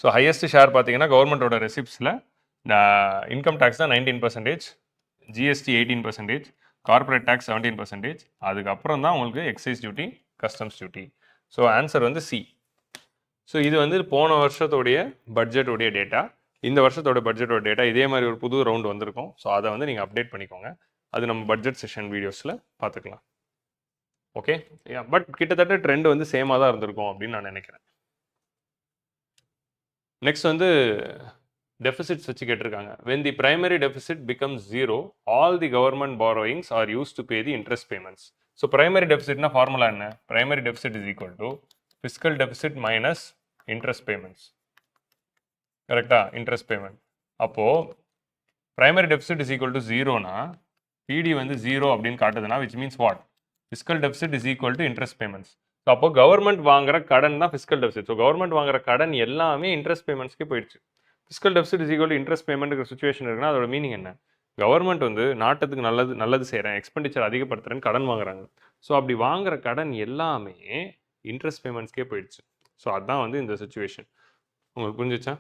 So highest share பார்த்தீங்கன்னா கவர்மெண்டோட ரெசிப்ட்ஸில் இன்கம் டேக்ஸ் தான் 19%, ஜிஎஸ்டி 18%, கார்பரேட் டேக்ஸ் 17%, அதுக்கப்புறம் தான் உங்களுக்கு excise duty, customs duty. So answer வந்து சி. ஸோ இது வந்து போன வருஷத்தோடைய பட்ஜெட்டோடைய டேட்டா. இந்த வருஷத்தோட பட்ஜெட்டோட டேட்டா இதே மாதிரி ஒரு புது ரவுண்ட் வந்திருக்கும். ஸோ அதை வந்து நீங்கள் அப்டேட் பண்ணிக்கோங்க. அது நம்ம பட்ஜெட் செஷன் வீடியோஸில் பார்த்துக்கலாம். ஓகே, பட் கிட்டத்தட்ட ட்ரெண்ட் வந்து சேமாக தான் இருந்திருக்கும் அப்படின்னு நான் நினைக்கிறேன். நெக்ஸ்ட் வந்து டெபிசிட்ஸ் வச்சு கேட்டிருக்காங்க. when the primary deficit becomes 0 all the government borrowings are used to pay the interest payments. So primary deficitனா ஃபார்முலா என்ன? primary deficit is equal to fiscal deficit minus interest payments. கரெக்டா? Interest payment. அப்போது primary deficit is equal to 0னா பிடி வந்து 0 அப்படின்னு காட்டுதுன்னா which means what? fiscal deficit is equal to interest payments. So அப்போ government வாங்குற கடன் தான் ஃபிஸ்கல் டெபிசிட். ஸோ கவர்மெண்ட் வாங்குற கடன் எல்லாமே இன்ட்ரெஸ்ட் பேமெண்ட்ஸ்க்கே போயிடுச்சு. Fiscal deficit is equal to interest பேமெண்ட்டுக்கு சுச்சுவேஷன் இருக்குன்னா அதோட மீனிங் என்ன? கவர்மெண்ட் வந்து நாட்டுக்கு நல்லது செய்கிறேன், எக்ஸ்பெண்டிச்சர் அதிகப்படுத்துறேன்னு கடன் வாங்குறாங்க. ஸோ அப்படி வாங்குற கடன் எல்லாமே இன்ட்ரெஸ்ட் பேமெண்ட்ஸ்க்கே போயிடுச்சு. ஸோ அதுதான் வந்து இந்த சுச்சுவேஷன். உங்களுக்கு புரிஞ்சிச்சா?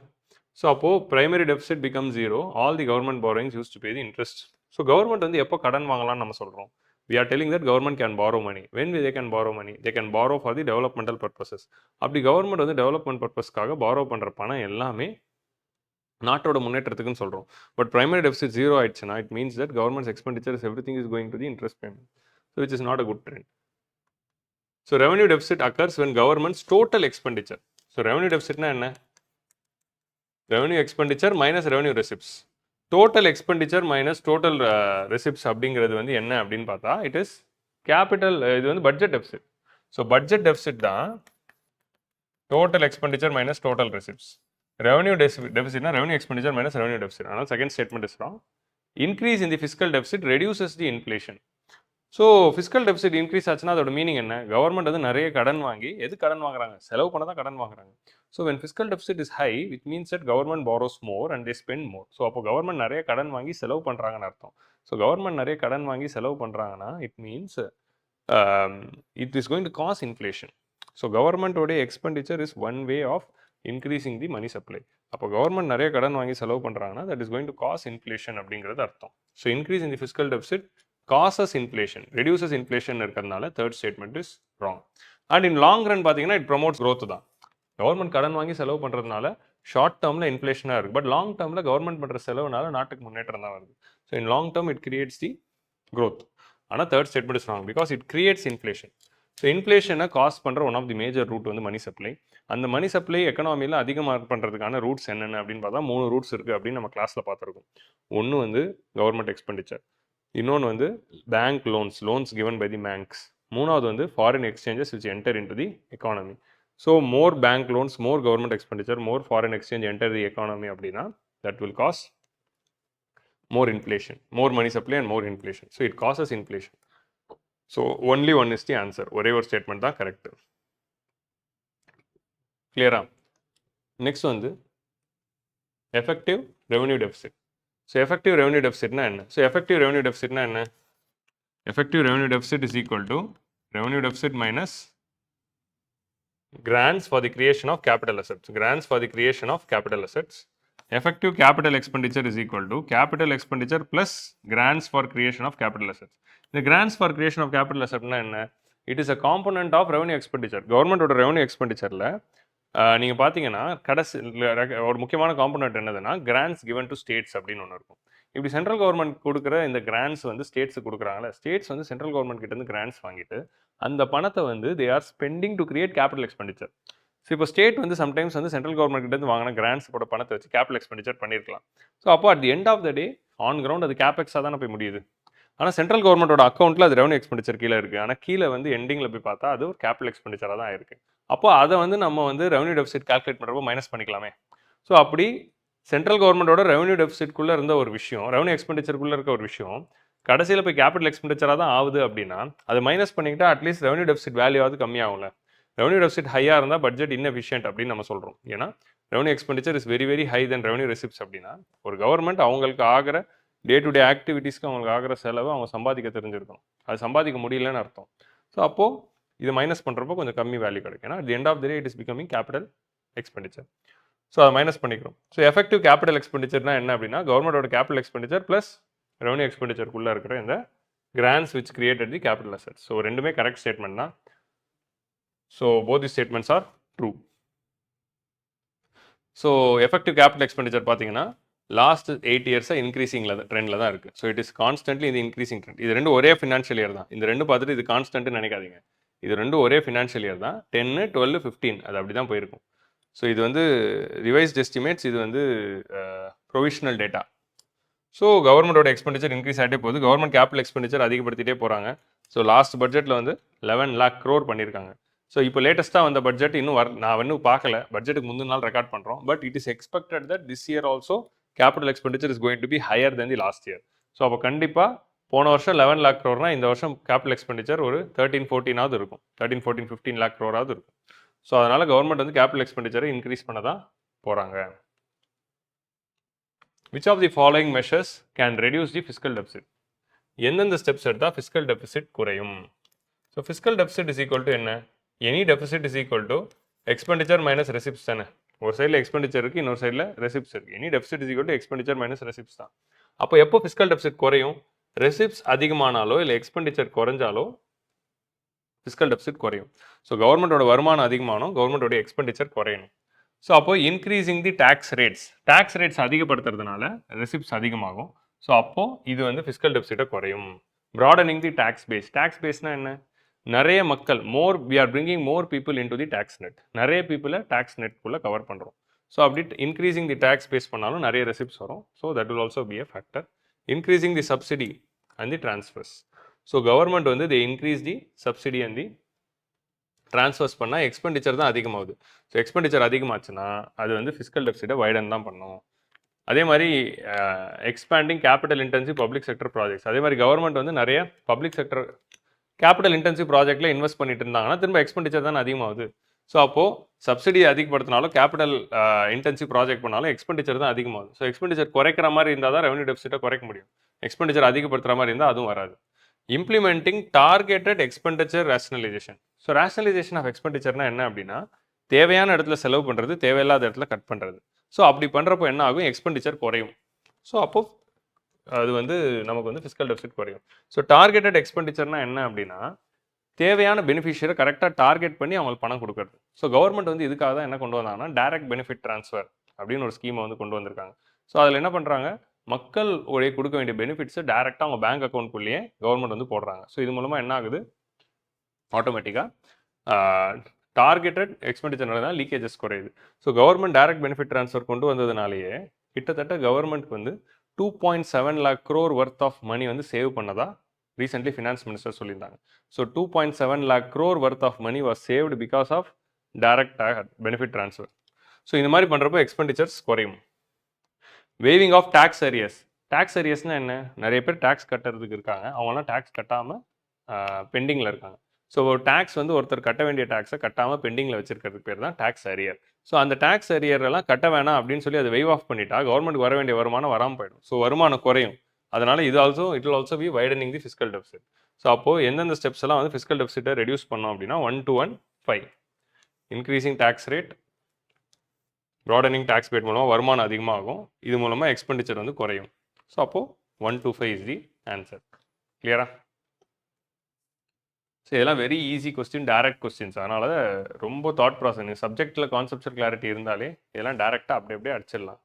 ஸோ அப்போது primary deficit become 0 all the government borrowings used to pay the interest. So government வந்து எப்போ கடன் வாங்கலாம்னு நம்ம சொல்கிறோம்? we are telling that government can borrow money. when they can borrow money? they can borrow for the developmental purposes. அப்படி government வந்து development பர்பஸ்க்காக borrow பண்ணுற பணம் எல்லாமே நாட்டோட முன்னேற்றத்துக்குன்னு சொல்கிறோம். பட் பிரைமரி டெபிசிட் 0 ஆயிடுச்சுன்னா it means that governments expenditures everything is going to the interest payment. So which is not a good trend. So revenue deficit occurs when government's total expenditure. So revenue டெபிசிட்னா என்ன? Revenue expenditure minus revenue receipts. Total expenditure minus total receipts அப்படிங்கிறது வந்து என்ன அப்படின்னு பார்த்தா it is capital, இது வந்து budget deficit. So budget deficit தான் total expenditure minus total receipts. Revenue டெபிசிட்னா revenue expenditure minus revenue deficit. அதனால் second statement is wrong. Increase in the fiscal deficit reduces the inflation. So fiscal deficit increase ஆச்சுன்னா அதோட meaning என்ன? Government வந்து நிறைய கடன் வாங்கி எது கடன் வாங்குறாங்க? செலவு பண்ண தான் கடன் வாங்குறாங்க. So when fiscal deficit is high it means that government borrows more and they spend more. So அப்போ கவர்மெண்ட் நிறைய கடன் வாங்கி செலவு பண்ணுறாங்கன்னு அர்த்தம். ஸோ கவர்மெண்ட் நிறைய கடன் வாங்கி செலவு பண்ணுறாங்கன்னா it means it is going to cause inflation. So கவர்மெண்ட்டோடைய expenditure is one way of increasing the money supply. அப்போ கவர்மெண்ட் நிறைய கடன் வாங்கி செலவு பண்ணுறாங்கன்னா that is going to cause inflation அப்படிங்கிறது அர்த்தம். So increase in the fiscal deficit causes inflation, reduces inflation இருக்கிறதுனால third statement is wrong. And in long run பார்த்தீங்கன்னா இட் ப்ரொமோட்ஸ் growth தான். கவர்மெண்ட் கடன் வாங்கி செலவு பண்ணுறதுனால ஷார்ட் டேர்மில் இன்ஃப்ளேஷனாக இருக்குது, பட் லாங் டேர்மில் கவர்மெண்ட் பண்ணுற செலவுனால நாட்டுக்கு முன்னேற்றம் தான் வருது. So in long term it creates the growth. ஆனால் third statement is wrong because it creates inflation. So இன்ஃப்ளேஷனை காஸ் பண்ணுற one of the major root வந்து மணி சப்ளை. அந்த மணி சப்ளை எக்கனாமியில் அதிகமாக பண்ணுறதுக்கான ரூட்ஸ் என்னென்ன அப்படின்னு பார்த்தா 3 ரூட்ஸ் இருக்குது அப்படின்னு நம்ம கிளாஸில் பார்த்துருக்கோம். ஒன்று வந்து கவர்மெண்ட் எக்ஸ்பெண்டிச்சர், இன்னொன்று வந்து bank loans given by the banks, மூணாவது வந்து foreign exchanges which enter in to the economy. So more bank loans, more government expenditure, more foreign exchange enter the economy அப்படின்னா that will cause more inflation, more money supply and more inflation. So it causes inflation. So only one is the answer. ஒரே ஒரு statement தான் correct. கிளியரா? Next வந்து effective revenue deficit. So effective revenue டெபிசிட்னா என்ன? So effective revenue டெபிசிட்னா என்ன? Effective revenue deficit is equal to revenue deficit minus grants for the creation of capital assets. Grants for the creation of capital assets. Effective capital expenditure is equal to capital expenditure plus grants for creation of capital assets. The grants for creation of capital assets என்ன? It is a component of revenue expenditure. கவர்மெண்டோட revenue எக்ஸ்பெண்டிச்சரில் நீங்கள் பார்த்தீங்கன்னா ஒரு முக்கியமான component என்னதுன்னா grants given to states அப்படின்னு ஒன்று இருக்கும். இப்படி சென்ட்ரல் கவர்மெண்ட் கொடுக்குற இந்த கிராண்ட்ஸ் வந்து ஸ்டேட்ஸுக்கு கொடுக்குறாங்களே, ஸ்டேட்ஸ் வந்து சென்ட்ரல் கவர்மெண்ட் கிட்டேருந்து கிராண்ட்ஸ் வாங்கிட்டு அந்த பணத்தை வந்து they are spending to create capital expenditure. So இப்போ ஸ்டேட் வந்து சம்டைம்ஸ் வந்து சென்ட்ரல் கவர்மெண்ட் கிட்டேருந்து வாங்கின கிராண்ட்ஸோட பணத்தை வச்சு கேபிட்டல் எக்ஸ்பெண்டிச்சர் பண்ணியிருக்கலாம். ஸோ அப்போ at the end of the day on ground அது கேபெக்ஸாக தானே போய் முடியுது. ஆனால் சென்ட்ரல் கவர்மெண்டோட அக்கௌண்ட்டில் அது ரெவன்யூ எக்ஸ்பெண்டிச்சர் கீழே இருக்குது. ஆனால் கீழே வந்து எண்டிங்கில் போய் பார்த்தா அது ஒரு கேபிட்டல் எக்ஸ்பெண்டிச்சராக தான் இருக்குது. அப்போ அதை வந்து நம்ம வந்து ரெவன்யூ டெபிசிட் கால்குலேட் பண்ணுறப்போ மைனஸ் பண்ணிக்கலாமே. ஸோ அப்படி சென்ட்ரல் கவர்மெண்டோட ரெவன்யூ டெபிசிட்குள்ளே இருந்த ஒரு விஷயம், ரெவன்யூ எக்ஸ்பெண்டிச்சருக்குள்ளே இருக்க ஒரு விஷயம் கடைசியில் போய் கேபிட்டல் எக்ஸ்பெண்டிச்சராக தான் ஆகுது அப்படின்னா அதை மைனஸ் பண்ணிக்கிட்டா அட்லீஸ்ட் ரெவன்யூ டெபிசிட் வேல்யூவாவது கம்மியாகும்ல. ரெவன்யூ டெபிசிட் ஹையாக இருந்தால் பட்ஜெட் இன்எஃபிஷியன்ட் அப்படின்னு நம்ம சொல்கிறோம். ஏன்னா revenue expenditure is very very high then revenue receipts அப்படின்னா ஒரு கவர்மெண்ட் அவங்களுக்கு ஆகிற டே டு டே ஆக்டிவிட்டீஸ்க்கு அவங்களுக்கு ஆகிற செலவு அவங்க சம்பாதிக்க தெரிஞ்சிருக்கணும். அது சம்பாதிக்க முடியலன்னு அர்த்தம். ஸோ அப்போது இது மைனஸ் பண்ணுறப்போ கொஞ்சம் கம்மி வேல்யூ கிடைக்கும். ஏன்னா the end of the day it is becoming capital expenditure. So அதை மைனஸ் பண்ணிக்கிறோம். ஸோ எஃபெக்டிவ் கேபிட்டல் எக்ஸ்பெண்டிச்சர்னா என்ன அப்படின்னா கவர்மெண்டோட கேபிட்டல் எக்ஸ்பெண்டிச்சர் ப்ளஸ் ரெவன்யூ எக்ஸ்பெண்டிச்சருக்குள்ளே இருக்கிற இந்த grants which created the capital assets. So ரெண்டுமே கரெக்ட் ஸ்டேட்மெண்ட் தான். So both the statements are true. So effective capital expenditure பார்த்தீங்கன்னா லாஸ்ட் 8 இயர்ஸாக இன்க்ரீசிங்கில் ட்ரெண்டில் தான் இருக்குது. ஸோ இட் இஸ் கான்ஸ்டன்ட்லி இந்த இன்க்ரீசிங் ட்ரெண்ட். இது ரெண்டு ஒரே ஃபினான்ஷியல் இயர் தான். இந்த ரெண்டு பார்த்துட்டு இது கான்ஸ்டன்ட்னு நினைக்காதீங்க. இது ரெண்டும் ஒரே ஃபினான்ஷியல் இயர் தான். 10, 12, 15 அது அப்படி தான் போயிருக்கும். ஸோ இது வந்து ரிவைஸ்ட் எஸ்டிமேட்ஸ், இது வந்து ப்ரொவிஷனல் டேட்டா. ஸோ கவர்மெண்டோட எக்ஸ்பெண்டிச்சர் இன்க்ரீஸ் ஆகிட்டே போகுது. கவர்மெண்ட் கேபிட்டல் எக்ஸ்பெண்டிச்சர் அதிகப்படுத்திட்டே போகிறாங்க. ஸோ லாஸ்ட் பட்ஜெட்டில் வந்து 11 lakh crore பண்ணியிருக்காங்க. ஸோ இப்போ லேட்டஸ்ட்டாக வந்த பட்ஜெட் இன்னும் நான் இன்னும் பார்க்கல, பட்ஜெட்டுக்கு முந்தின நாள் ரெக்கார்ட் பண்ணுறோம். But it is expected that this year also capital expenditure is going to be higher than the last year. So அப்போ கண்டிப்பாக போன வருஷம் 11 lakh crore இந்த வருஷம் கேபிட்டல் எக்ஸ்பெண்டிச்சர் ஒரு 13-14 இருக்கும். 13-15 lakh crore இருக்கும். ஸோ அதனால் கவர்மெண்ட் வந்து கேபிட்டல் எக்ஸ்பெண்டிச்சரை இன்க்ரீஸ் பண்ண தான் போகிறாங்க. Which of the following measures can reduce the fiscal deficit? எந்தெந்த ஸ்டெப்ஸ் எடுத்தால் ஃபிஸ்கல் டெபிசிட் குறையும்? So fiscal deficit is equal to என்ன? Any deficit is equal to expenditure minus receipts தானே. ஒரு சைடில் எக்ஸ்பெண்டிச்சர் இருக்குது, இன்னொரு சைடில் ரெசிப்ட்ஸ் இருக்குது. Any deficit is equal to expenditure minus receipts தான். அப்போ எப்போ ஃபிஸ்கல் டெபிசிட் குறையும்? ரெசிப்ட்ஸ் அதிகமானாலோ இல்லை எக்ஸ்பெண்டிச்சர் குறைஞ்சாலோ ஃபிஸ்கல் டெபிசிட் குறையும். ஸோ கவர்மெண்டோட வருமானம் அதிகமானோம், கவர்மெண்டோட எக்ஸ்பெண்டிச்சர் குறையணும். ஸோ அப்போ இன்க்ரீசிங் தி டேக்ஸ் ரேட்ஸ் அதிகப்படுத்துறதுனால ரெசிப்ட்ஸ் அதிகமாகும். ஸோ அப்போது இது வந்து ஃபிஸ்கல் டெபிசிட்டை குறையும். ப்ராடனிங் தி டேக்ஸ் பேஸ்னால் என்ன? நிறைய மக்கள் we are bringing more people in to the tax net. நிறைய பீப்புளை டேக்ஸ் நெட்குள்ளே கவர் பண்ணுறோம். ஸோ அப்படி இன்க்ரீசிங் தி டேக்ஸ் பேஸ் பண்ணாலும் நிறைய ரெசிப்ட்ஸ் வரும். So that will also be a factor. Increasing the subsidy and the transfers. So government வந்து they increase the subsidy and the transfers பண்ணால் எக்ஸ்பெண்டிச்சர் தான் அதிகமாகுது. ஸோ எக்ஸ்பெண்டிச்சர் அதிகமாச்சுன்னா அது வந்து ஃபிஸ்கல் டெபிசிட்டை வைடன் தான் பண்ணும். அதே மாதிரி expanding capital intensive public sector projects. அதே மாதிரி கவர்மெண்ட் வந்து நிறைய பப்ளிக் செக்டர் கேபிட்டல் இன்டென்சிவ் ப்ராஜெக்ட்டில் இன்வெஸ்ட் பண்ணிட்டு இருந்தாங்கன்னா திரும்ப எக்ஸ்பெண்டிச்சர் தான் அதிகமாகுது. ஸோ அப்போது சப்சிடி அதிகப்படுத்தினாலும் கேபிட்டல் இன்டென்சிவ் ப்ராஜெக்ட் பண்ணாலும் எக்ஸ்பெண்டிச்சர் தான் அதிகமாகுது. ஸோ எக்ஸ்பெண்டிச்சர் குறைக்கிற மாதிரி இருந்தால் தான் ரெவன்யூ டெபிசிட்டை குறைக்க முடியும். எக்ஸ்பெண்டிச்சர் அதிகப்படுத்துகிற மாதிரி இருந்தால் அதுவும் வராது. Implementing targeted expenditure rationalisation. So rationalisation of எக்ஸ்பெண்டிச்சர்னா என்ன அப்படின்னா தேவையான இடத்துல செலவு பண்ணுறது, தேவையில்லாத இடத்துல கட் பண்ணுறது. ஸோ அப்படி பண்ணுறப்போ என்ன ஆகும்? எக்ஸ்பெண்டிச்சர் குறையும். ஸோ அப்போது அது வந்து நமக்கு வந்து ஃபிஸ்கல் டெபிசிட் குறையும். ஸோ டார்கெட்டட் எக்ஸ்பெண்டிச்சர்னா என்ன அப்படின்னா தேவையான பெனிஃபிஷியரை கரெக்டாக டார்கெட் பண்ணி அவங்களுக்கு பணம் கொடுக்குறது. ஸோ கவர்மெண்ட் வந்து இதுக்காக தான் என்ன கொண்டு வந்தாங்கன்னா டைரக்ட் பெனிஃபிட் ட்ரான்ஸ்ஃபர் அப்படின்னு ஒரு ஸ்கீமை வந்து கொண்டு வந்திருக்காங்க. ஸோ அதில் என்ன பண்ணுறாங்க? மக்கள் உடைய கொடுக்க வேண்டிய பெனிஃபிட்ஸை டேரெக்டாக அவங்க பேங்க் அக்கௌண்ட்குள்ளேயே கவர்மெண்ட் வந்து போடுறாங்க. ஸோ இது மூலமாக என்ன ஆகுது? ஆட்டோமேட்டிக்காக டார்கெட்டட் எக்ஸ்பெண்டிச்சர்னால தான் லீக்கேஜஸ் குறையுது. So government direct benefit transfer கொண்டு வந்ததுனாலேயே கிட்டத்தட்ட கவர்மெண்ட்க்கு வந்து 2.7 lakh crore worth of money வந்து சேவ் பண்ணதா ரீசென்ட்லி ஃபினான்ஸ் மினிஸ்டர் சொல்லியிருந்தாங்க. So 2.7 lakh crore worth of money was saved because of direct benefit transfer. So இந்த மாதிரி பண்ணுறப்போ எக்ஸ்பெண்டிச்சர்ஸ் குறையும். Waiving of tax arrears. Tax அரியர்ஸ்னால் என்ன? நிறைய பேர் டேக்ஸ் கட்டுறதுக்கு இருக்காங்க, அவங்களாம் டேக்ஸ் கட்டாமல் பெண்டிங்கில் இருக்காங்க. ஸோ டேக்ஸ் வந்து ஒருத்தர் கட்ட வேண்டிய டேக்ஸை கட்டாமல் பெண்டிங்கில் வச்சிருக்கிறதுக்கு பேர் தான் டேக்ஸ் அரியர். ஸோ அந்த டேக்ஸ் அரியரெல்லாம் கட்ட வேணாம் அப்படின்னு சொல்லி அதை வெய்வ் ஆஃப் பண்ணிட்டா கவர்மெண்ட்டுக்கு வர வேண்டிய வருமானம் வராமல் போயிடும். ஸோ வருமானம் குறையும். அதனால் இது it will also be widening the fiscal deficit. So அப்போது எந்தெந்த ஸ்டெப்ஸ் எல்லாம் வந்து ஃபிஸ்கல் டெபிசிட்டை ரெடியூஸ் பண்ணோம் அப்படின்னா 1 to 1 5 increasing tax rate, broadening tax base மூலமாக வருமானம் அதிகமாகும், இது மூலமாக எக்ஸ்பெண்டிச்சர் வந்து குறையும். ஸோ அப்போது 1 to 5 இஸ் தி ஆன்சர். கிளியரா? ஸோ இதெல்லாம் very easy question, direct questions. அதனால ரொம்ப தாட் ப்ராசஸ், சப்ஜெக்டில் கான்செப்சுவல் கிளாரிட்டி இருந்தாலே இதெல்லாம் டேரெக்டாக அப்படியே அடிச்சிடலாம்.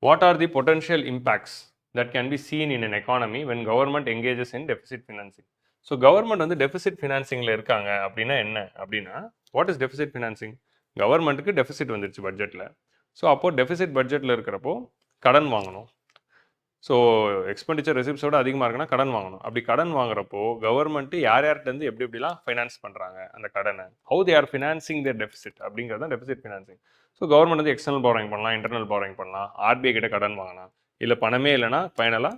What are the potential impacts that can be seen in an economy when government எங்கேஜஸ் in deficit financing? So government வந்து டெபிசிட் ஃபினான்சிங்கில் இருக்காங்க அப்படின்னா என்ன அப்படின்னா, வாட் இஸ் டெபிசிட் ஃபினான்சிங்? கவர்மெண்ட்டுக்கு டெபிசிட் வந்துருச்சு பட்ஜெட்டில். ஸோ அப்போது டெபிசிட் பட்ஜெட்டில் இருக்கிறப்போ கடன் வாங்கணும். ஸோ எக்ஸ்பெண்டிச்சர் ரெசிப்ட்ஸோட அதிகமாக இருக்குன்னா கடன் வாங்கணும். அப்படி கடன் வாங்குறப்போ கவர்மெண்ட்டு யார்கிட்டேருந்து எப்படிலாம் ஃபைனான்ஸ் பண்ணுறாங்க அந்த கடனை, how they are financing their deficit அப்படிங்கிறது தான் டெபிசிட் ஃபினான்சிங். ஸோ கவர்மெண்ட் வந்து எக்ஸ்டர்னல் பாரோயிங் பண்ணலாம், இன்டர்னல் பாரோயிங் பண்ணலாம், ஆர்பிஐ கிட்ட கடன் வாங்கலாம், இல்லை பணமே இல்லைனா ஃபைனலாக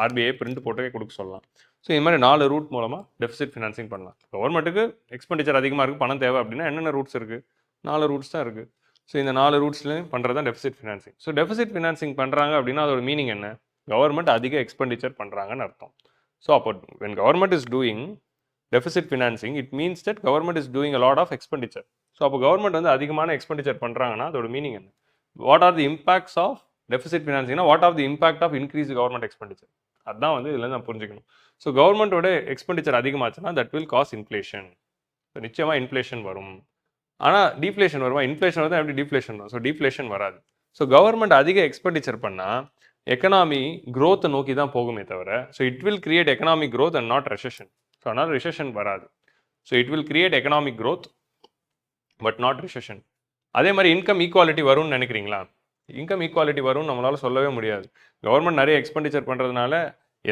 ஆர்பிஐ பிரிண்ட் போட்டு கொடுக்க சொல்லலாம். ஸோ இது மாதிரி 4 ரூட் மூலமாக டெபிசிட் ஃபினான்சிங் பண்ணலாம். கவர்மெண்ட்டுக்கு எக்ஸ்பெண்டிச்சர் அதிகமாக இருக்குது, பணம் தேவை அப்படின்னா என்னென்ன ரூட்ஸ் இருக்குது? 4 ரூட்ஸ் தான் இருக்குது. ஸோ இந்த 4 ரூட்ஸ்லையும் பண்ணுறது தான் deficit financing. So deficit financing பண்ணுறாங்க அப்படின்னா அதோட மீனிங் என்ன? கவர்மெண்ட் அதிக எக்ஸ்பெண்டிச்சர் பண்ணுறாங்கன்னு அர்த்தம். ஸோ அப்போ when government is doing deficit financing, it means that government is doing a lot of expenditure. So அப்போ கவர்மெண்ட் வந்து அதிகமான எக்ஸ்பெண்டிச்சர் பண்ணுறாங்கன்னா அதோட மீனிங் என்ன? What are the impacts of deficit ஃபினான்சிங்னா what are the impact of increase government expenditure? அதுதான் வந்து இதில் நான் புரிஞ்சுக்கணும். ஸோ கவர்மெண்ட்டோட எக்ஸ்பெண்டிச்சர் அதிகமாச்சுன்னா that will cause inflation. So நிச்சயமாக இன்ஃப்ளேஷன் வரும். ஆனால் டீஃப்ளேஷன் வருமா? இன்ஃப்ளேஷன் வருது, எப்படி டீஃப்ளேஷன் வரும்? ஸோ டீஃப்ளேஷன் வராது. ஸோ கவர்மெண்ட் அதிக எக்ஸ்பெண்டிச்சர் பண்ணால் எக்கனாமி க்ரோத்தை நோக்கி தான் போகுமே தவிர, so it will create economic growth and not recession. So அதனால் ரெசெஷன் வராது. So it will create economic growth but not recession. அதே மாதிரி இன்கம் ஈக்குவாலிட்டி வரும்னு நினைக்கிறீங்களா? இன்கம் ஈக்குவாலிட்டி வரும்னு நம்மளால் சொல்லவே முடியாது. கவர்மெண்ட் நிறைய எக்ஸ்பெண்டிச்சர் பண்ணுறதுனால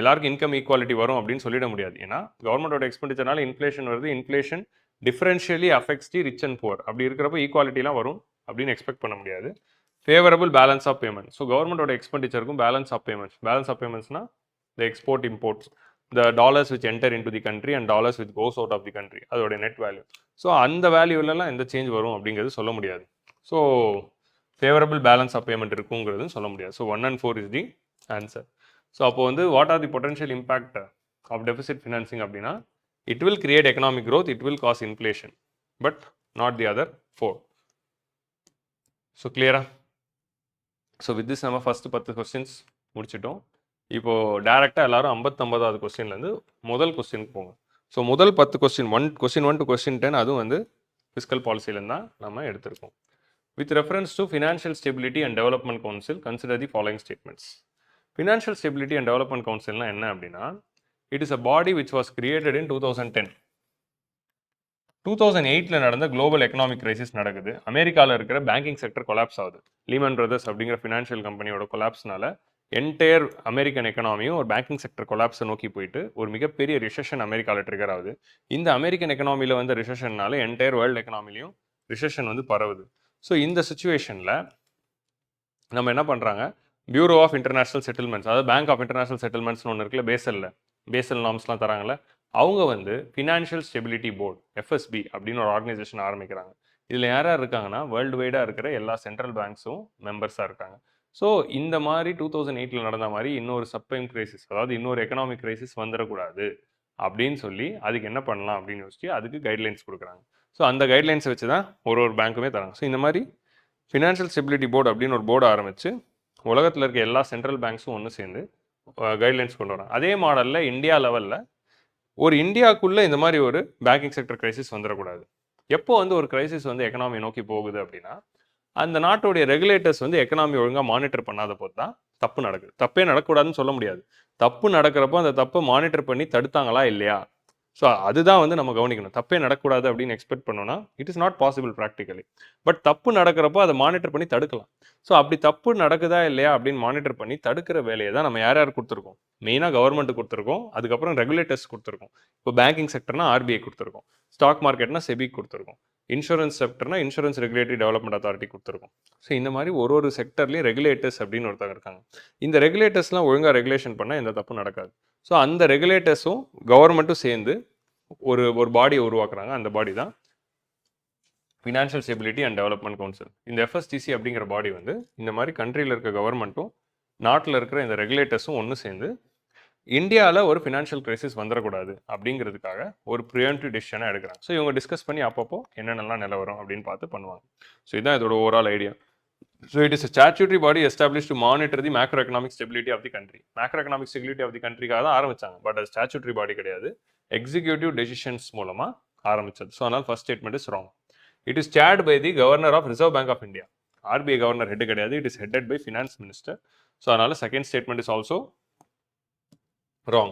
எல்லாருக்கும் இன்கம் ஈக்குவாலிட்டி வரும் அப்படின்னு சொல்லிட முடியாது. ஏன்னா கவர்மெண்டோட எக்ஸ்பெண்டிச்சர்னால இன்ஃப்ளேஷன் வருது, inflation differentially affects the rich and poor. அப்படி இருக்கிறப்போ ஈக்குவாலிட்டிலாம் வரும் அப்படின்னு எக்ஸ்பெக்ட் பண்ண முடியாது. Favourable balance of payment. So கவர்மெண்டோட எக்ஸ்பெண்டிச்சருக்கும் balance of payments. Balance of பேமெண்ட்ஸ்னா the export imports, the dollars which enter in to the country and dollars which goes out of the country, அதோட நெட் வேல்யூ. ஸோ அந்த வேல்யூலலாம் எந்த change வரும் அப்படிங்கிறது சொல்ல முடியாது. So favourable balance of payment இருக்குங்கிறது சொல்ல முடியாது. So 1 and 4 is the answer. So அப்போ வந்து what are the potential impact of deficit financing அப்படின்னா, it will create economic growth, it will cause inflation, but not the other 4. So கிளியரா? So with this நம்ம first 10 questions முடிச்சிட்டோம். இப்போது டேரெக்டாக எல்லாரும் 59வது கொஸ்டின்லேருந்து முதல் கொஸ்டினுக்கு போங்க. ஸோ முதல் 10 கொஸ்டின் கொஸ்டின் 1 to கொஸ்டின் 10 அதுவும் வந்து ஃபிஸ்கல் பாலிசியிலேருந்து தான் நம்ம எடுத்திருக்கோம். With reference to financial stability and development council consider the following statements. Financial stability and development கவுன்சில்னா என்ன அப்படின்னா, it is a body which was created in 2010. 2008 நடந்த குளோபல் எக்கனாமிக் கிரைசிஸ் நடக்குது. அமெரிக்காவில் இருக்கிற பேங்கிங் செக்டர் கொலாப்ஸ் ஆகுது. லீமன் பிரதர்ஸ் அப்படிங்கிற financial கம்பெனியோட கொலாப்ஸ்னால என்டையர் அமெரிக்கன் எக்கனாமியும் ஒரு பேங்கிங் செக்டர் கொலாப்ஸை நோக்கி போயிட்டு ஒரு மிகப்பெரிய ரிசெஷன் அமெரிக்காவில் ட்ரிகர் ஆகுது. இந்த அமெரிக்கன் எக்கனாமியில் வந்த ரிசெஷன்னால என்டையர் வேர்ல்டு எக்கனாமிலையும் ரிசெஷன் வந்து பரவுது. ஸோ இந்த சுச்சுவேஷனில் நம்ம என்ன பண்ணுறாங்க, பியூரோ ஆஃப் இன்டர்நேஷனல் செட்டில்மெண்ட்ஸ், அதாவது பேங்க் ஆஃப் இன்டர்நேஷனல் செட்டில்மெண்ட்ஸ்னு ஒன்று இருக்குல்ல, பேசல் நார்ம்ஸ்லாம் தராங்களே, அவங்க வந்து ஃபினான்ஷியல் ஸ்டெபிலிட்டி போர்டு எஃப்எஸ்பி அப்படின்னு ஒரு ஆர்கனைசேஷன் ஆரம்பிக்கிறாங்க. இதில் யாராக இருக்காங்கன்னா வேர்ல்டு வைடாக இருக்கிற எல்லா சென்ட்ரல் பேங்க்ஸும் மெம்பர்ஸாக இருக்காங்க. ஸோ இந்த மாதிரி 2008 நடந்த மாதிரி இன்னொரு சப்ளைம் கிரைசிஸ், அதாவது இன்னொரு எக்கனாமிக் கிரைசிஸ் வந்துடக்கூடாது அப்படின்னு சொல்லி அதுக்கு என்ன பண்ணலாம் அப்படின்னு யோசிச்சு அதுக்கு கைட்லைன்ஸ் கொடுக்குறாங்க. ஸோ அந்த கைட்லைன்ஸை வச்சு தான் ஒரு பேங்க்குமே தராங்க. ஸோ இந்த மாதிரி ஃபினான்ஷியல் ஸ்டெபிலிட்டி போர்டு அப்படின்னு ஒரு போர்டு ஆரம்பித்து உலகத்தில் இருக்க எல்லா சென்ட்ரல் பேங்க்ஸும் ஒன்று சேர்ந்து கைட்லைன்ஸ் கொண்டு வராங்க. அதே மாடலில் இந்தியா லெவலில் ஒரு இந்தியாவுக்குள்ளே இந்த மாதிரி ஒரு பேங்கிங் செக்டர் கிரைசிஸ் வந்துடக்கூடாது. எப்போ வந்து ஒரு கிரைசிஸ் வந்து எக்கனாமி நோக்கி போகுது அப்படின்னா, அந்த நாட்டுடைய ரெகுலேட்டர்ஸ் வந்து எக்கனாமி ஒழுங்காக மானிட்டர் பண்ணாத போது தான் தப்பு நடக்குது. தப்பே நடக்கக்கூடாதுன்னு சொல்ல முடியாது. தப்பு நடக்கிறப்போ அந்த தப்பை மானிட்டர் பண்ணி தடுத்தாங்களா இல்லையா, ஸோ அதுதான் வந்து நம்ம கவனிக்கணும். தப்பே நடக்கக்கூடாது அப்படின்னு எக்ஸ்பெக்ட் பண்ணோம்னா it is not possible practically. But தப்பு நடக்கிறப்போ அதை மானிட்டர் பண்ணி தடுக்கலாம். ஸோ அப்படி தப்பு நடக்குதா இல்லையா அப்படின்னு மானிட்டர் பண்ணி தடுக்கிற வேலையை தான் நம்ம யார் யார் கொடுத்துருக்கோம். மெயினாக கவர்மெண்ட் கொடுத்துருக்கோம், அதுக்கப்புறம் ரெகுலேட்டர்ஸ் கொடுத்துருக்கோம். இப்போ பேங்கிங் செக்டர்னா ஆர்பிஐ கொடுத்துருக்கோம், ஸ்டாக் மார்க்கெட்னா செபி கொடுத்துருக்கோம், இன்சூரன்ஸ் செக்டர்னா இன்சூரன்ஸ் ரெகுலேட்டரி டெவலப்மெண்ட் அத்தாரிட்டி கொடுத்துருக்கோம். ஸோ இந்த மாதிரி ஒரு செக்டர்லேயும் ரெகுலேட்டர்ஸ் அப்படின்னு ஒருத்தங்க இருக்காங்க. இந்த ரெகுலேட்டர்ஸ்லாம் ஒழுங்காக ரெகுலேஷன் பண்ணால் எந்த தப்பு நடக்காது. ஸோ அந்த ரெகுலேட்டர்ஸும் கவர்மெண்ட்டும் சேர்ந்து ஒரு பாடியை உருவாக்குறாங்க. அந்த பாடி தான் financial stability and development council. இந்த எஃப்எஸ்டிசி அப்படிங்கிற பாடி வந்து இந்த மாதிரி கண்ட்ரியில் இருக்க கவர்மெண்ட்டும் நாட்டில் இருக்கிற இந்த ரெகுலேட்டர்ஸும் ஒன்று சேர்ந்து இந்தியாவில் ஒரு ஃபினான்ஷியல் கிரைசிஸ் வந்துடக்கூடாது அப்படிங்கிறதுக்காக ஒரு ப்ரிவென்டிவ் டிசிஷனை எடுக்கிறாங்க. ஸோ இவங்க டிஸ்கஸ் பண்ணி அப்பப்போ என்னென்னலாம் நிலவரம் அப்படின்னு பார்த்து பண்ணுவாங்க. ஸோ இதுதான் இதோட overall idea. So it is a statutory body established to monitor the macroeconomic stability of the country. Macroeconomic stability of the countryக்காக தான் ஆரம்பிச்சாங்க. பட் அது ஸ்டாச்சுட்டரி பாடி கிடையாது, எக்ஸிக்யூட்டிவ் டெசிஷன்ஸ் மூலமாக ஆரம்பிச்சது. ஸோ அதனால் first statement is wrong. It is chaired by the governor of Reserve bank of India. RBI governor head கிடையாது, it is headed by finance minister. So அதனால் second statement is also wrong.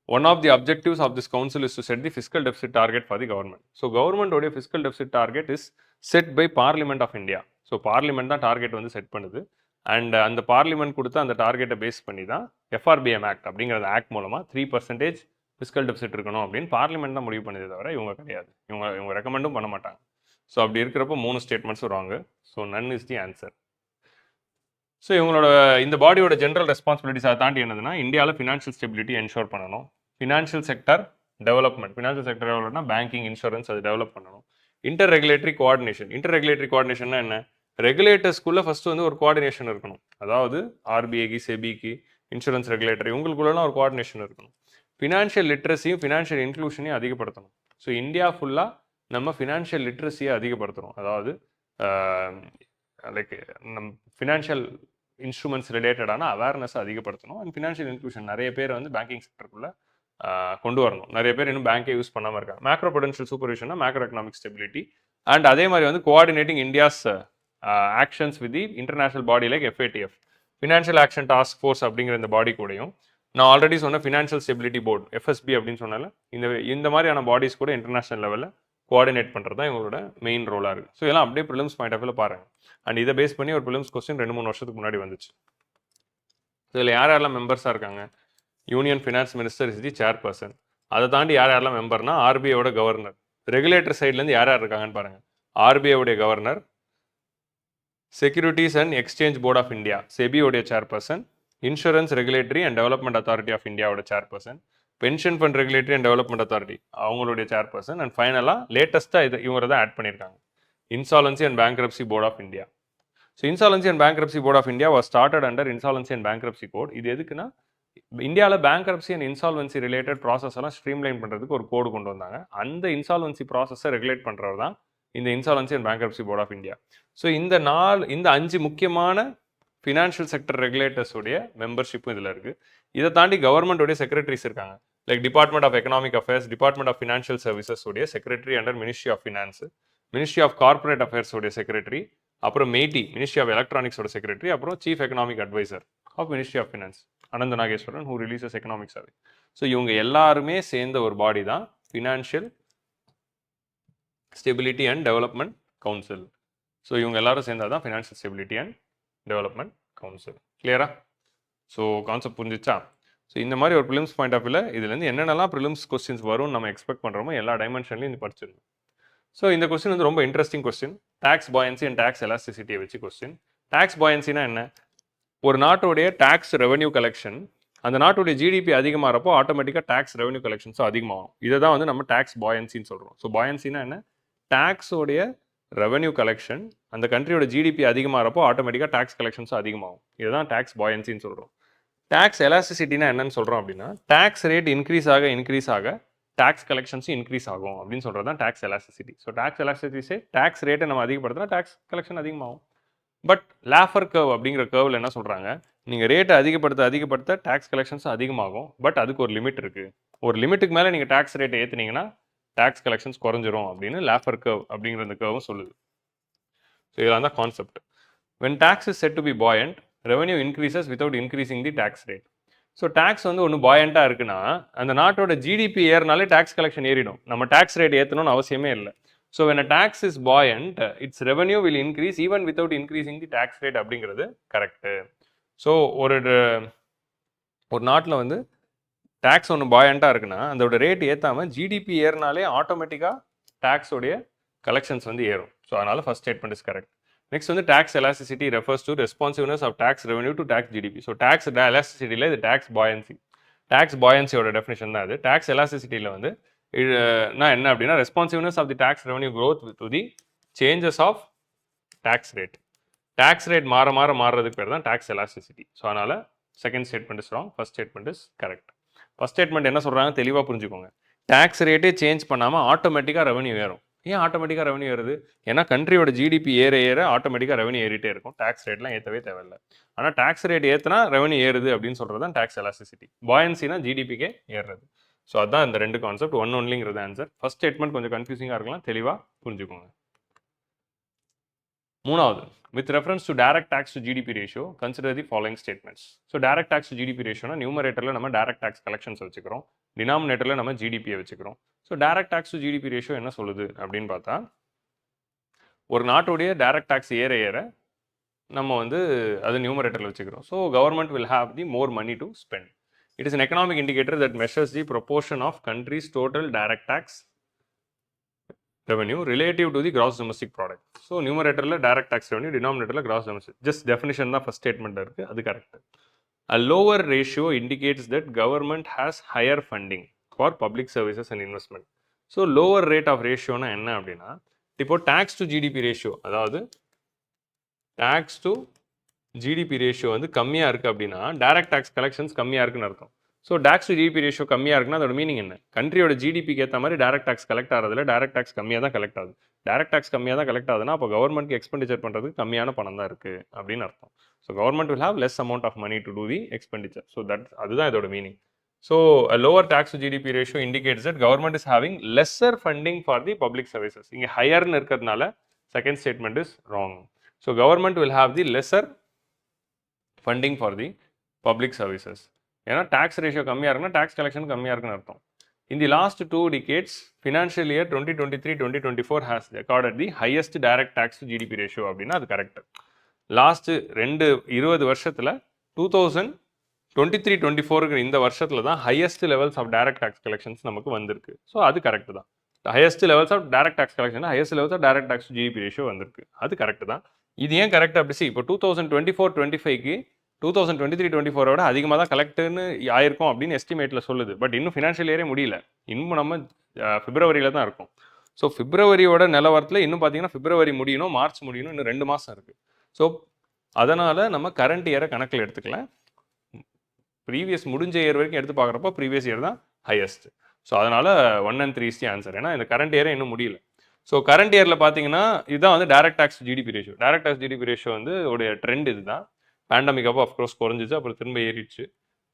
One of the objectives of this council is to set the fiscal deficit target for the government. So government உடைய fiscal deficit target is set by Parliament of India. So Parliament தான் target வந்து set பண்ணுது. And அந்த parliament கொடுத்த அந்த டார்கெட்டை base பண்ணி தான் எஃப்ஆர்பிஎம் ஆக்ட் அப்படிங்கிற ஆக்ட் மூலமாக 3% ஃபிஸ்கல் டெபிசிட் இருக்கணும் அப்படின்னு பார்லிமெண்ட் தான் முடிவு பண்ணதே தவிர இவங்க கிடையாது. இவங்க ரெக்கமெண்டும் பண்ண மாட்டாங்க. ஸோ அப்படி இருக்கிறப்போ 3 ஸ்டேட்மெண்ட்ஸும் wrong. So none is the answer. So இவங்களோட இந்த பாடியோட ஜென்ரல் ரெஸ்பான்சிபிலிட்டிஸ் அதை தாண்டி என்னதுன்னா இந்தியாவில் ஃபினான்ஷியல் ஸ்டெபிலிட்டி என்ஷோர் பண்ணணும், financial sector development, financial sector டெவலப்மெண்ட்னா பேங்கிங், இன்சூரன்ஸ் அது டெவலப் பண்ணணும். இன்டர் ரெகுலேட்டரி கோஆர்டினேஷன்னா என்ன? ரெகுலேட்டர்ஸ்குள்ளே ஃபஸ்ட்டு வந்து ஒரு கோஆர்டினேஷன் இருக்கணும். அதாவது ஆர்பிஐக்கு, செபிக்கு, இன்சூரன்ஸ் ரெகுலேட்டரி உங்களுக்குள்ளலாம் ஒரு கோஆர்டினேஷன் இருக்கணும். ஃபினான்ஷியல் லிட்ரஸியும் ஃபினான்ஷியல் இன்க்ளூஷனையும் அதிகப்படுத்தணும். ஸோ இந்தியா ஃபுல்லாக நம்ம ஃபினான்ஷியல் லிட்ரஸியை அதிகப்படுத்தணும். அதாவது லைக் நம் ஃபினான்ஷியல் இன்ஸ்ட்ருமெண்ட்ஸ் ரிலேட்டடான அவேர்னஸை அதிகப்படுத்தணும். அண்ட் ஃபினான்ஷியல் இன்க்ளூஷன் நிறைய பேர் வந்து பேங்கிங் செக்டருக்குள்ளே கொண்டு வரணும். நிறைய பேர் இன்னும் பேங்கே யூஸ் பண்ணாமல் இருக்காங்க. மேக்ரோ பொடென்ஷியல் சூப்பர்விஷன்னா மேக்ரோ எக்கனாமிக் ஸ்டெபிலிட்டி. அண்ட் அதே மாதிரி வந்து coordinating India's actions with the international body like FATF, financial action task force அப்படிங்கிற இந்த பாடி கூடயும் நான் ஆல்ரெடி சொன்ன ஃபினான்ஷியல் ஸ்டெபிலிட்டி போர்டு எஃப்எஸ்பி அப்படின்னு சொன்னால இந்த மாதிரியான பாடிஸ் கூட இன்டர்நேஷனல் லெவலில் கோஆர்டினேட் பண்ணுறது தான் இவங்களோட மெயின் ரோலாக இருக்குது. ஸோ இதெல்லாம் அப்படியே ப்ரிலிம்ஸ் பாயிண்ட் ஆஃப் வியூவில் பாருங்கள். அண்ட் இதை பேஸ் பண்ணி ஒரு ப்ரிலிம்ஸ் கொஸ்டின் 2-3 வருஷத்துக்கு முன்னாடி வந்துச்சு. இதில் யாரெல்லாம் மெம்பர்ஸாக இருக்காங்க? Union finance minister is the chairperson. அதை தாண்டி யாரெல்லாம் மெம்பர்னா ஆர்பிஐயோட கவர்னர். ரெகுலேட்டர் சைட்லேருந்து யார் இருக்காங்கன்னு பாருங்கள். ஆர்பிஐயோடைய governor, securities and exchange board of India செபியோடைய chairperson, insurance regulatory and development authority of இந்தியாவோட chairperson, pension fund regulatory and development authority அவங்களுடைய சேர்பர்சன், அண்ட் ஃபைனலாக லேட்டஸ்ட்டாக இவங்க தான் ஆட் பண்ணியிருக்காங்க insolvency and bankruptcy board of India. So insolvency and bankruptcy board of India was started under insolvency and bankruptcy code. இது எதுக்குன்னா இந்தியாவில் bankruptcy and insolvency related process எல்லாம் ஸ்ட்ரீம்லைன் பண்ணுறதுக்கு ஒரு கோடு கொண்டு வந்தாங்க. அந்த இன்சால்வன்சி ப்ராசஸை ரெகுலேட் பண்ணுறது தான் இந்த insolvency and bankruptcy board of India. So இந்த 5 முக்கியமான ஃபினான்ஷியல் செக்டர் ரெகுலேட்டர்ஸுடைய மெம்பர்ஷிப்பும் இதில் இருக்குது. இதை தாண்டி கவர்மெண்ட்டோடைய செக்ரட்டரிஸ் இருக்காங்க. Like department of economic affairs, department of financial services உடைய secretary under ministry of finance, ministry of corporate affairs உடைய செக்ரட்டரி, அப்புறம் மெய்டி மினிஸ்ட்ரி ஆஃப் எலக்ட்ரானிக்ஸோட செக்ரட்டரி, அப்புறம் chief economic advisor of ministry of finance Anantha Nageswaran who releases economic survey. So இவங்க எல்லாருமே சேர்ந்த ஒரு body தான் financial stability and development council. So இவங்க எல்லாரும் சேர்ந்தா தான் financial stability and development council. கிளியரா? ஸோ கான்செப்ட் புரிஞ்சிச்சா? ஸோ இந்த மாதிரி ஒரு ப்ரிலிம்ஸ் பாயிண்ட் ஆஃப் வியூவில் இதுலேருந்து என்னென்னலாம் ப்ரிலிம்ஸ் கொஸ்டின்ஸ் வரும்னு நம்ம எக்ஸ்பெக்ட் பண்ணுறோமோ எல்லா டைமென்ஷன்லையும் இது படிச்சிடணும். ஸோ இந்த கொஸ்டின் வந்து ரொம்ப interesting question. Tax buoyancy and tax எலாஸ்டிசிட்டியை வச்சு கொஸ்டின். டேக்ஸ் பாயன்சினா என்ன? ஒரு நாட்டுடைய டேக்ஸ் ரெவன்யூ கலெக்ஷன் அந்த நாட்டுடைய ஜிடிபி அதிகமாகிறப்போ ஆட்டோமேட்டிக்காக டேக்ஸ் ரெவன்யூ கலெக்ஷன்ஸும் அதிகமாகும். இதை தான் வந்து நம்ம டேக்ஸ் பாயன்சின்னு சொல்கிறோம். ஸோ பாயன்சினா என்ன? டேக்ஸோடைய ரெவன்யூ கலெக்ஷன் அந்த கண்ட்ரியோட ஜிடிபி அதிகமாகிறப்போ ஆட்டோமேட்டிக்காக டேக்ஸ் கலெக்ஷன்ஸும் அதிகமாகும். இதுதான் டேக்ஸ் பாயன்சின்னு சொல்கிறோம். டேக்ஸ் எலாஸ்டிசிட்டினா என்னன்னு சொல்கிறோம் அப்படின்னா டேக்ஸ் ரேட் இன்க்ரீஸ் ஆக டேக்ஸ் கலெக்ஷன்ஸும் இன்க்ரீஸ் ஆகும் அப்படின்னு சொல்கிறது தான் tax elasticity. So tax elasticity tax ரேட்டை நம்ம அதிகப்படுத்தினா டேக்ஸ் கலெக்ஷன் அதிகமாகும். பட் லாஃபர் கர்வ் அப்படிங்கிற கர்வில் என்ன சொல்கிறாங்க? நீங்கள் ரேட்டை அதிகப்படுத்த டேக்ஸ் கலெக்ஷன்ஸ் அதிகமாகும். பட் அதுக்கு ஒரு லிமிட் இருக்குது. ஒரு லிமிட்டுக்கு மேலே நீங்கள் டேக்ஸ் ரேட்டை ஏற்றுனீங்கன்னா டேக்ஸ் கலெக்ஷன்ஸ் குறைஞ்சிரும் அப்படின்னு லாஃபர் கர்வ் அப்படிங்கிற அந்த கர்வும் சொல்லுது. ஸோ இதெல்லாம் தான் concept. When tax is said to be buoyant, revenue increases without increasing the tax rate. So tax வந்து ஒன்று பாயண்ட்டாக இருக்குன்னா அந்த நாட்டோட ஜிடிபி ஏறினாலே டேக்ஸ் கலெக்ஷன் ஏறிடும். நம்ம டேக்ஸ் ரேட் ஏற்றணும்னு அவசியமே இல்லை. So when a tax is buoyant, its revenue will increase even without increasing the tax rate அப்படிங்கிறது கரெக்டு. ஸோ ஒரு நாட்டில் வந்து டேக்ஸ் ஒன்று பாயண்ட்டாக இருக்குன்னா அதோட ரேட் ஏற்றாமல் ஜிடிபி ஏறினாலே ஆட்டோமேட்டிக்காக டேக்ஸோடைய கலெக்ஷன்ஸ் வந்து ஏறும். ஸோ அதனால் first statement is correct. Next வந்து tax elasticity refers to responsiveness of tax revenue to tax GDP. So tax எலாஸ்டிசிட்டியில் இது டேக்ஸ் பாயன்சி. டேக்ஸ் பாயன்சியோட டெஃபினேஷன் தான் அது. டேக்ஸ் எலாஸ்டிசிட்டியில் வந்து நான் என்ன அப்படின்னா responsiveness of the tax revenue growth to the changes of tax rate. Tax rate மாறுறதுக்கு பேர் தான் டேக்ஸ் எலாஸ்டிசிட்டி. ஸோ அதனால் second statement is wrong, first statement is correct. First statement என்ன சொல்கிறாங்க தெளிவாக புரிஞ்சுக்கோங்க. டேக்ஸ் ரேட்டே சேஞ்ச் பண்ணாமல் ஆட்டோமேட்டிக்காக ரெவன்யூ ஏறும். ஏன் ஆட்டோமேட்டிக்காக ரெவன்யூ ஏறுது? ஏன்னா கண்ட்ரியோட ஜிடிபி ஏற ஆட்டோமேட்டிக்காக ரெவன்யூ ஏறிட்டே இருக்கும். டேக்ஸ் ரேட்லாம் ஏற்றவே தேவையில்லை. ஆனால் டேக்ஸ் ரேட் ஏற்றினா ரெவன்யூ ஏறுது அப்படின்னு சொல்கிறது தான் டேக்ஸ் எலாஸ்டிசிட்டி. பாயன்சினா ஜிடிபிக்கே ஏறுறது. ஸோ அதுதான் இந்த ரெண்டு கான்செப்ட். ஒன் ஒன்லிங்கிறது ஆன்சர். ஃபர்ஸ்ட் ஸ்டேட்மெண்ட் கொஞ்சம் கன்ஃபியூசிங்காக இருக்கலாம், தெளிவாக புரிஞ்சுக்கோங்க. மூணாவது, with reference to direct tax to GDP ratio, consider the following statements. So direct tax to GDP ratio na numeratorல நம்ம direct tax collections வச்சுக்கிறோம், denominatorல நம்ம GDP வச்சுக்கிறோம். So direct tax to GDP ratio என்ன சொல்லுது அப்படின்னு பார்த்தா, ஒரு நாட்டுடைய direct tax ஏற நம்ம வந்து அது நியூமரேட்டரில் வச்சுக்கிறோம். So government will have the more money to spend. It is an economic indicator that measures the proportion of country's total direct tax revenue relative to the gross domestic product. So numeratorல direct tax revenue, denominatorல gross domestic. Just definition தான் first statement இருக்கு, அது correct. A lower ratio indicates that government has higher funding for public services and investment. So lower rate of ratio னா என்ன அப்படின்னா, இப்போ tax to GDP ratio, அதாவது tax to GDP ratio வந்து கம்மியாக இருக்குது அப்படின்னா direct tax collections கம்மியாக இருக்குன்னு அர்த்தம். So tax to GDP ratio கம்மியாக இருக்குன்னா அதோட மீனிங் என்ன? கண்ட்ரியோட ஜிடிபிக்கு ஏற்ற மாதிரி டேரக்ட் டேக்ஸ் கலெக்ட் ஆகிறதுல டேரக்ட் டேக்ஸ் கம்மியாக தான் கலெக்ட் ஆகுது. டேரக்ட் டேக்ஸ் கம்மியாக தான் கலெக்ட் ஆகுதுன்னா அப்போ கவர்மெண்ட்க்கு எக்ஸ்பெண்டிச்சர் பண்ணுறதுக்கு கம்மியான பணம் தான் இருக்குது அப்படின்னு அர்த்தம். So government will have less amount of money to do the expenditure. So அதுதான் இதோட meaning. So lower tax to GDP ratio indicates that government is having lesser funding for the public services. இங்கே ஹையர்னு இருக்கிறதுனால second statement is wrong. So government will have the lesser funding for the public services. ஏன்னா tax ratio கம்மியாக இருக்குன்னா tax collection கம்மியாக இருக்குன்னு அர்த்தம். In the last 2 decades, financial year 2023-2024 has recorded the highest direct tax to GDP ratio அப்படின்னா அது correct. Last 20 வருஷத்தில் 2023-24 இந்த வருஷத்தில் தான் highest levels of direct tax collections நமக்கு வந்திருக்கு. ஸோ அது கரெக்ட் தான். Highest levels of direct tax collection highest levels of direct tax GDP ratio வந்திருக்கு. அது கரெக்ட் தான். இது ஏன் கரெக்ட் அப்படி? இப்போ 2024-25க்கு 2023-24 அதிகமாக தான் கலெக்ட்னு ஆயிருக்கும் அப்படின்னு எஸ்டிமேட்டில் சொல்லுது. பட் இன்னும் ஃபினான்ஷியல் இயரே முடியல. இன்னும் நம்ம பிப்ரவரியில் தான் இருக்கும். ஸோ பிப்ரவரியோட நிலவரத்தில் இன்னும் பார்த்தீங்கன்னா பிப்ரவரி முடியணும், மார்ச் முடியணும், இன்னும் 2 மாதம் இருக்குது. ஸோ அதனால் நம்ம கரண்ட் இயரை கணக்கில் எடுத்துக்கல. ப்ரீவியஸ் முடிஞ்ச இயர் வரைக்கும் எடுத்து பார்க்குறப்போ ப்ரீவியஸ் இயர் தான் ஹையஸ்ட். ஸோ அதனால் 1 and 3 is the ஆன்சர். ஏன்னா இந்த கரண்ட் இயரே இன்னும் முடியல. ஸோ கரண்ட் இயரில் பார்த்தீங்கன்னா இதுதான் வந்து direct tax GDP ratio. Direct tax GDP ratio வந்து உடைய ட்ரெண்ட் இதுதான். பேண்டமிக் அப்போ அஃப்கோர்ஸ் குறைஞ்சிச்சு, அப்புறம் திரும்ப ஏறிடுச்சு.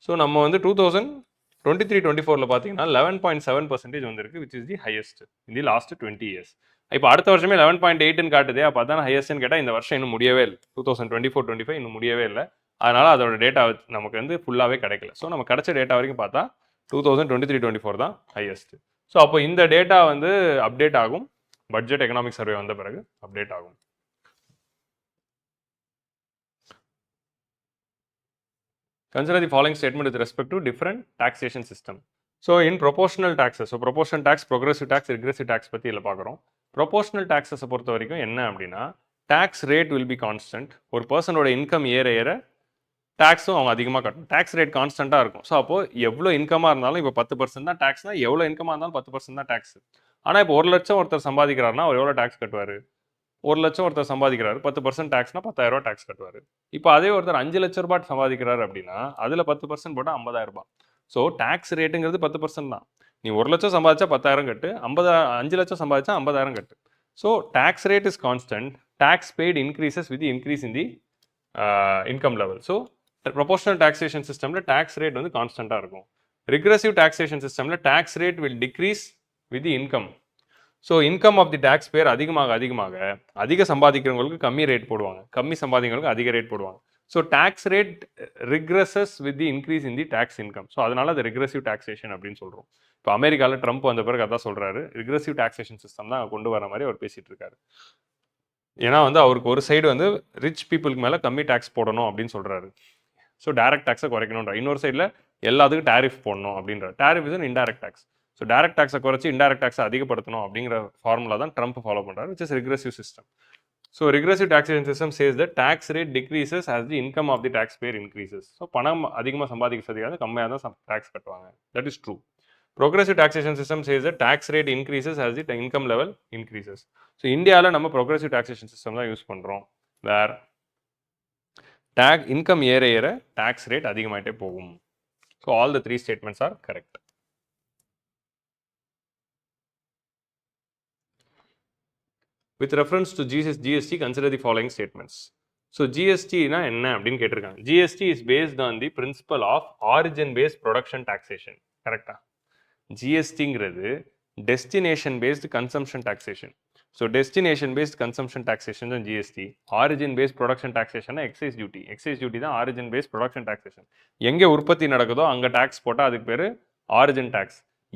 ஸோ நம்ம வந்து 2023-24 பார்த்தீங்கன்னா 11.7% வந்திருக்கு, which is the highest in the last 20 years. இப்போ அடுத்த வருஷமே 11.8ன்னு காட்டுதே, அப்போ அதான் ஹையஸ்ட்னு கேட்டால் இந்த வருஷம் இன்னும் முடியவே இல்லை. 2024-25 இன்னும் முடியவே இல்லை. அதனால் அதோட டேட்டா நமக்கு வந்து ஃபுல்லாகவே கிடைக்கல. ஸோ நம்ம கிடைச்ச டேட்டா வரைக்கும் பார்த்தா 2023-24 தான் ஹையஸ்ட். ஸோ அப்போ இந்த டேட்டா வந்து அப்டேட் ஆகும், பட்ஜெட் எக்கனாமிக் சர்வே வந்த பிறகு அப்டேட் ஆகும். Consider the following statement with respect to different taxation system. So in proportional taxes, so proportional tax, progressive tax, regressive tax பற்றி இதில் பார்க்குறோம். proportional taxes பொறுத்த வரைக்கும் என்ன அப்படின்னா tax rate will be constant. ஒரு பர்சனோட இன்கம் ஏற டேக்ஸும் அவங்க அதிகமாக கட்டணும். டேக்ஸ் ரேட் கான்ஸ்டண்ட்டாக இருக்கும். ஸோ அப்போது எவ்வளோ இன்கமாக இருந்தாலும் இப்போ 10% தான் டேக்ஸ்னால் எவ்வளோ இன்கமாக இருந்தாலும் 10% தான் டேக்ஸ். ஆனால் இப்போ 1 லட்சம் ஒருத்தர் சம்பாதிக்கிறாருன்னா அவர் எவ்வளோ டேக்ஸ் கட்டுவார்? 1 லட்சம் ஒருத்தர் சம்பாதிக்கிறாரு, 10% டேக்ஸ்னா 10,000 ரூபா டேக்ஸ் கட்டுவார். இப்போ அதே ஒருத்தர் 5 லட்ச ரூபாய் சம்பாதிக்கிறாரு அப்படின்னா அதில் 10% போட்டால் 50,000 ரூபாய். ஸோ டேக்ஸ் ரேட்டுங்கிறது 10% தான். நீ 1 லட்சம் சம்பாதிச்சா 10,000 கட்டு, 5 லட்சம் சம்பாதிச்சா 50,000 கட்டு. So tax rate is constant. Tax paid increases with increase in the income level. So proportional taxation சிஸ்டமில் டேக்ஸ் ரேட் வந்து கான்ஸ்டண்ட்டாக இருக்கும். ரிக்ரெசிவ் டாக்ஸேஷன் சிஸ்டமில் tax rate will decrease with the income. So income of the tax payer அதிகமாக அதிக சம்பாதிக்கிறவங்களுக்கு கம்மி rate போடுவாங்க, கம்மி சம்பாதிக்கிறவங்களுக்கு அதிக ரேட் போடுவாங்க. So tax rate regresses with the increase in the tax income. So அதனால அது ரிக்ரெசிவ் டாக்ஸேஷன் அப்படின்னு சொல்கிறோம். இப்போ அமெரிக்காவில் ட்ரம்ப் வந்த பிறகு அதான் சொல்கிறாரு, ரிக்ரெசிவ் டாக்ஸேஷன் சிஸ்டம் தான் கொண்டு வர மாதிரி அவர் பேசிகிட்டு இருக்காரு. ஏன்னா வந்து அவருக்கு ஒரு சைடு வந்து ரிச் பீப்புளுக்கு மேலே கம்மி டேக்ஸ் போடணும் அப்படின்னு சொல்கிறாரு. ஸோ டைரக்ட் டேக்ஸை குறைக்கணுன்ற, இன்னொரு சைடில் எல்லாத்துக்கும் டேரிஃப் போடணும் அப்படின்ற. Tariff is indirect tax. So direct டேக்ஸை குறைச்சி இன்டைரக்ட் டேக்ஸை அதிகப்படுத்தணும் அப்படிங்கிற ஃபார்முலா தான் ட்ரம்ப் ஃபாலோ பண்ணுறாரு, which is regressive system. So regressive taxation system says that tax rate decreases as the income of the taxpayer increases. So பணம் அதிகமாக சம்பாதிக்கிறது கம்மியாக தான் டேக்ஸ் கட்டுவாங்க. That is true. Progressive taxation system says that tax rate increases as the income level increases. So இந்தியாவில் நம்ம progressive taxation system தான் use பண்ணுறோம். வேர் இன்கம் ஏற ஏற டேக்ஸ் ரேட் அதிகமாகிட்டே போகும். So all the 3 statements are correct. With reference to GST, consider the following statements. So GST na enna அப்படினு கேட்டிருக்காங்க. GST is based on the principle of origin based production taxation. கரெக்டா? GSTங்கிறது destination based consumption taxation. So destination based consumption taxation தான் GST. Origin based production taxation excise duty. Excise duty தான் origin based production taxation. எங்கே உற்பத்தி நடக்குதோ அங்கே tax போட்டால் அதுக்கு பேர் origin tax.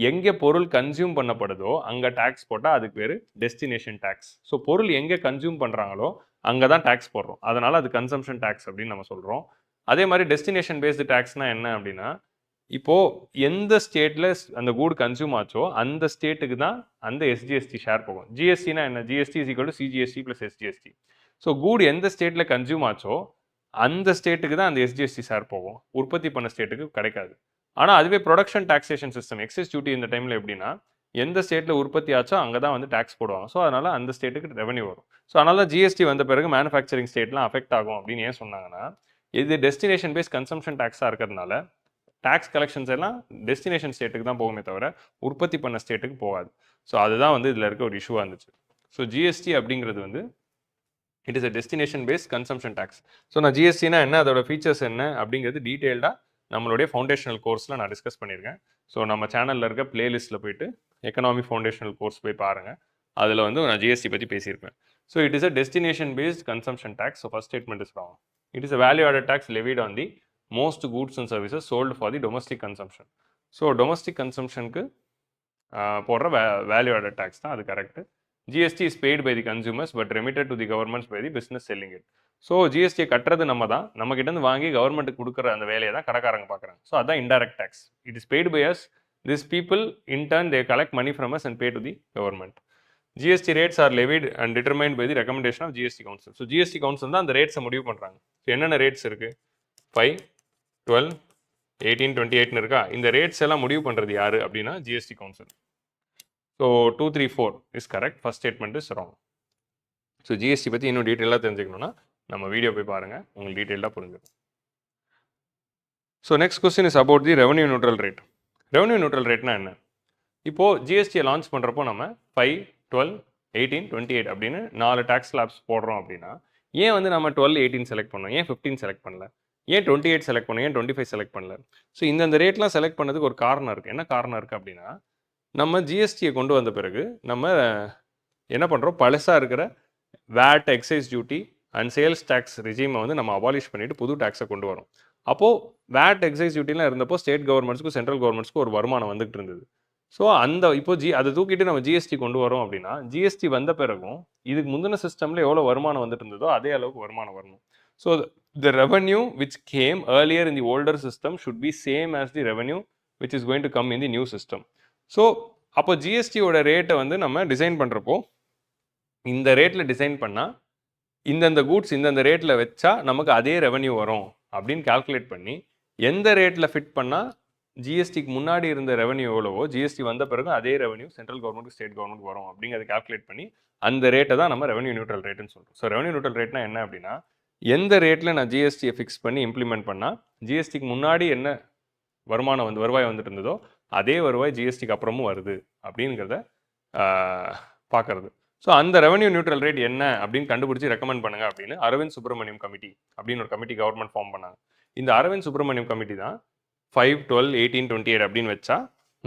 எங்கே பொருள் கன்சியூம் பண்ணப்படுதோ அங்கே டேக்ஸ் போட்டால் அதுக்கு பேர் டெஸ்டினேஷன் டேக்ஸ். ஸோ பொருள் எங்கே கன்சியூம் பண்ணுறாங்களோ அங்கே தான் டேக்ஸ் போடுறோம், அதனால் அது கன்சம்ஷன் டேக்ஸ் அப்படின்னு நம்ம சொல்கிறோம். அதே மாதிரி டெஸ்டினேஷன் பேஸ்டு டேக்ஸ்னால் என்ன அப்படின்னா, இப்போது எந்த ஸ்டேட்டில் அந்த கூடு கன்சியூம் ஆச்சோ அந்த ஸ்டேட்டுக்கு தான் அந்த எஸ்ஜிஎஸ்டி ஷேர் போகும். ஜிஎஸ்டினா என்ன? GST is equal to CGST plus SGST. So கூடு எந்த ஸ்டேட்டில் கன்சியூம் ஆச்சோ அந்த ஸ்டேட்டுக்கு தான் அந்த எஸ்ஜிஎஸ்டி ஷேர் போகும், உற்பத்தி பண்ண ஸ்டேட்டுக்கு கிடைக்காது. ஆனால் அதுவே production taxation system, excise duty இந்த டைமில் எப்படின்னா, எந்த ஸ்டேட்டில் உற்பத்தி ஆச்சோ அங்கே தான் வந்து டேக்ஸ் போடுவாங்க. ஸோ அதனால் அந்த ஸ்டேட்டுக்கு ரெவன்யூ வரும். ஸோ அதனால தான் ஜிஎஸ்டி வந்த பிறகு மேனுஃபேக்சரிங் ஸ்டேட்லாம் அஃபெக்ட் ஆகும் அப்படின்னு ஏன் சொன்னாங்கன்னா, இது டெஸ்டினேஷன் பேஸ்ட் கன்சம்ஷன் டேக்ஸாக இருக்கிறதுனால டேக்ஸ் கலெக்ஷன்ஸ் எல்லாம் டெஸ்டினேஷன் ஸ்டேட்டுக்கு தான் போகுமே தவிர உற்பத்தி பண்ண ஸ்டேட்டுக்கு போகாது. ஸோ அதுதான் வந்து இதில் இருக்க ஒரு இஷ்யூவாக இருந்துச்சு. ஸோ ஜிஎஸ்டி அப்படிங்கிறது வந்து it is a destination based consumption tax. So நான் ஜிஎஸ்டினா என்ன, அதோட ஃபீச்சர்ஸ் என்ன அப்படிங்கிறது டீட்டெயில்டாக நம்மளுடைய ஃபவுண்டேஷனல் கோர்ஸில் நான் டிஸ்கஸ் பண்ணியிருக்கேன். ஸோ நம்ம சேனலில் இருக்க பிளேலிஸ்ட்டில் போயிட்டு எக்கனாமி ஃபவுண்டேஷனல் கோர்ஸ் போய் பாருங்கள், அதில் வந்து நான் ஜிஎஸ்டி பற்றி பேசியிருப்பேன். So it is a destination based consumption tax. So first statement is wrong. It is a value added tax levied on the most goods and services sold for the domestic consumption. So domestic கன்சம்ஷனுக்கு போடுற value added tax தான் அது correct. GST is paid by the consumers but remitted to the governments by the business selling it. So ஜிஎஸ்டியை கட்டுறது நம்ம தான், நம்ம கிட்டேருந்து வாங்கி கவர்மெண்ட்டுக்கு கொடுக்குற அந்த வேலையை தான் கடைக்காரங்க பார்க்குறாங்க. ஸோ அதான் indirect tax. It is paid by us. This people in turn they collect money from us and pay to the government. GST rates are levied and determined by the recommendation of GST council. So GST council தான் அந்த ரேட்ஸை முடிவு பண்ணுறாங்க. So என்னென்ன rates இருக்குது? 5, 12, 18, 28 இருக்கா? இந்த rates எல்லாம் முடிவு பண்ணுறது யார் அப்படின்னா GST council. So 2, 3, 4 is correct. First statement is wrong. So GST பற்றி இன்னும் டீட்டெயிலாக தெரிஞ்சுக்கணுன்னா நம்ம வீடியோ போய் பாருங்கள், உங்களுக்கு டீட்டெயிலாக புரிஞ்சுக்கும். So next question is about the revenue neutral rate. Revenue neutral ரேட்னா என்ன? இப்போது ஜிஎஸ்டியை லான்ச் பண்ணுறப்போ நம்ம 5, 12, 18, 28 அப்படின்னு 4 டேக்ஸ் ஸ்லாப்ஸ் போடுறோம் அப்படின்னா, ஏன் வந்து நம்ம 12, 18 செலக்ட் பண்ணோம், ஏன் 15 செலக்ட் பண்ணல, ஏன் 28 செலக்ட் பண்ணோம், ஏன் 25 செலக்ட் பண்ணல? ஸோ இந்த ரேட்லாம் செலக்ட் பண்ணதுக்கு ஒரு காரணம் இருக்குது. என்ன காரணம் இருக்குது அப்படின்னா, நம்ம ஜிஎஸ்டியை கொண்டு வந்த பிறகு நம்ம என்ன பண்ணுறோம், பழசாக இருக்கிற VAT, excise duty and sales tax ரிஜீமை வந்து நம்ம அபாலிஷ் பண்ணிவிட்டு புது டேக்ஸை கொண்டு வரோம். அப்போது வேட், எக்ஸைஸ் டியூட்டிலாம் இருந்தப்போ ஸ்டேட் கவர்மெண்ட்ஸ்க்கும் சென்ட்ரல் கவர்மெண்ட்ஸ்க்கும் ஒரு வருமானம் வந்துகிட்டு இருந்தது. ஸோ இப்போ அதை தூக்கிட்டு நம்ம ஜிஎஸ்டி கொண்டு வரோம் அப்படின்னா, ஜிஎஸ்டி வந்த பிறகும் இதுக்கு முந்தின சிஸ்டமில் எவ்வளோ வருமானம் வந்துட்டு இருந்ததோ அதே அளவுக்கு வருமானம் வரணும். So the revenue which game earlier in the older system should be same as the revenue which is going to come in the new system. So அப்போ ஜிஎஸ்டியோட ரேட்டை வந்து நம்ம டிசைன் பண்ணுறப்போ இந்த ரேட்டில் டிசைன் பண்ணால் இந்தந்த கூட்ஸ் இந்தந்த ரேட்டில் வச்சா நமக்கு அதே ரெவன்யூ வரும் அப்படின்னு கால்குலேட் பண்ணி, எந்த ரேட்டில் ஃபிட் பண்ணால் ஜிஎஸ்டிக்கு முன்னாடி இருந்த ரெவன்யூ எவ்வளவோ ஜிஎஸ்டி வந்த பிறகு அதே revenue central government, state government வரும் அப்படிங்கிறத கால்குலேட் பண்ணி அந்த ரேட்டை தான் நம்ம ரெவன்யூ நியூட்ரல் ரேட்டுன்னு சொல்கிறோம். ஸோ ரெவன்யூ நியூட்ரல் ரேட்னா என்ன அப்படின்னா, எந்த ரேட்டில் நான் ஜிஎஸ்டியை ஃபிக்ஸ் பண்ணி இம்ப்ளிமெண்ட் பண்ணால் ஜிஎஸ்டிக்கு முன்னாடி என்ன வருமானம் வருவாய் வந்துட்டு இருந்ததோ அதே வருவாய் ஜிஎஸ்டிக்கு அப்புறமும் வருது அப்படிங்கிறத பார்க்கறது. ஸோ அந்த ரெவன்யூ நியூட்ரல் ரேட் என்ன அப்படின்னு கண்டுபிடிச்சி ரெக்கமெண்ட் பண்ணுங்க அப்படின்னு அரவிந்த் சுப்ரமணியம் கமிட்டி அப்படின்னு ஒரு கமிட்டி கவர்மெண்ட் ஃபார்ம் பண்ணாங்க. இந்த அரவிந்த் சுப்ரமணியம் கமிட்டி தான் 5, 12, 18, 28 அப்படின்னு வச்சா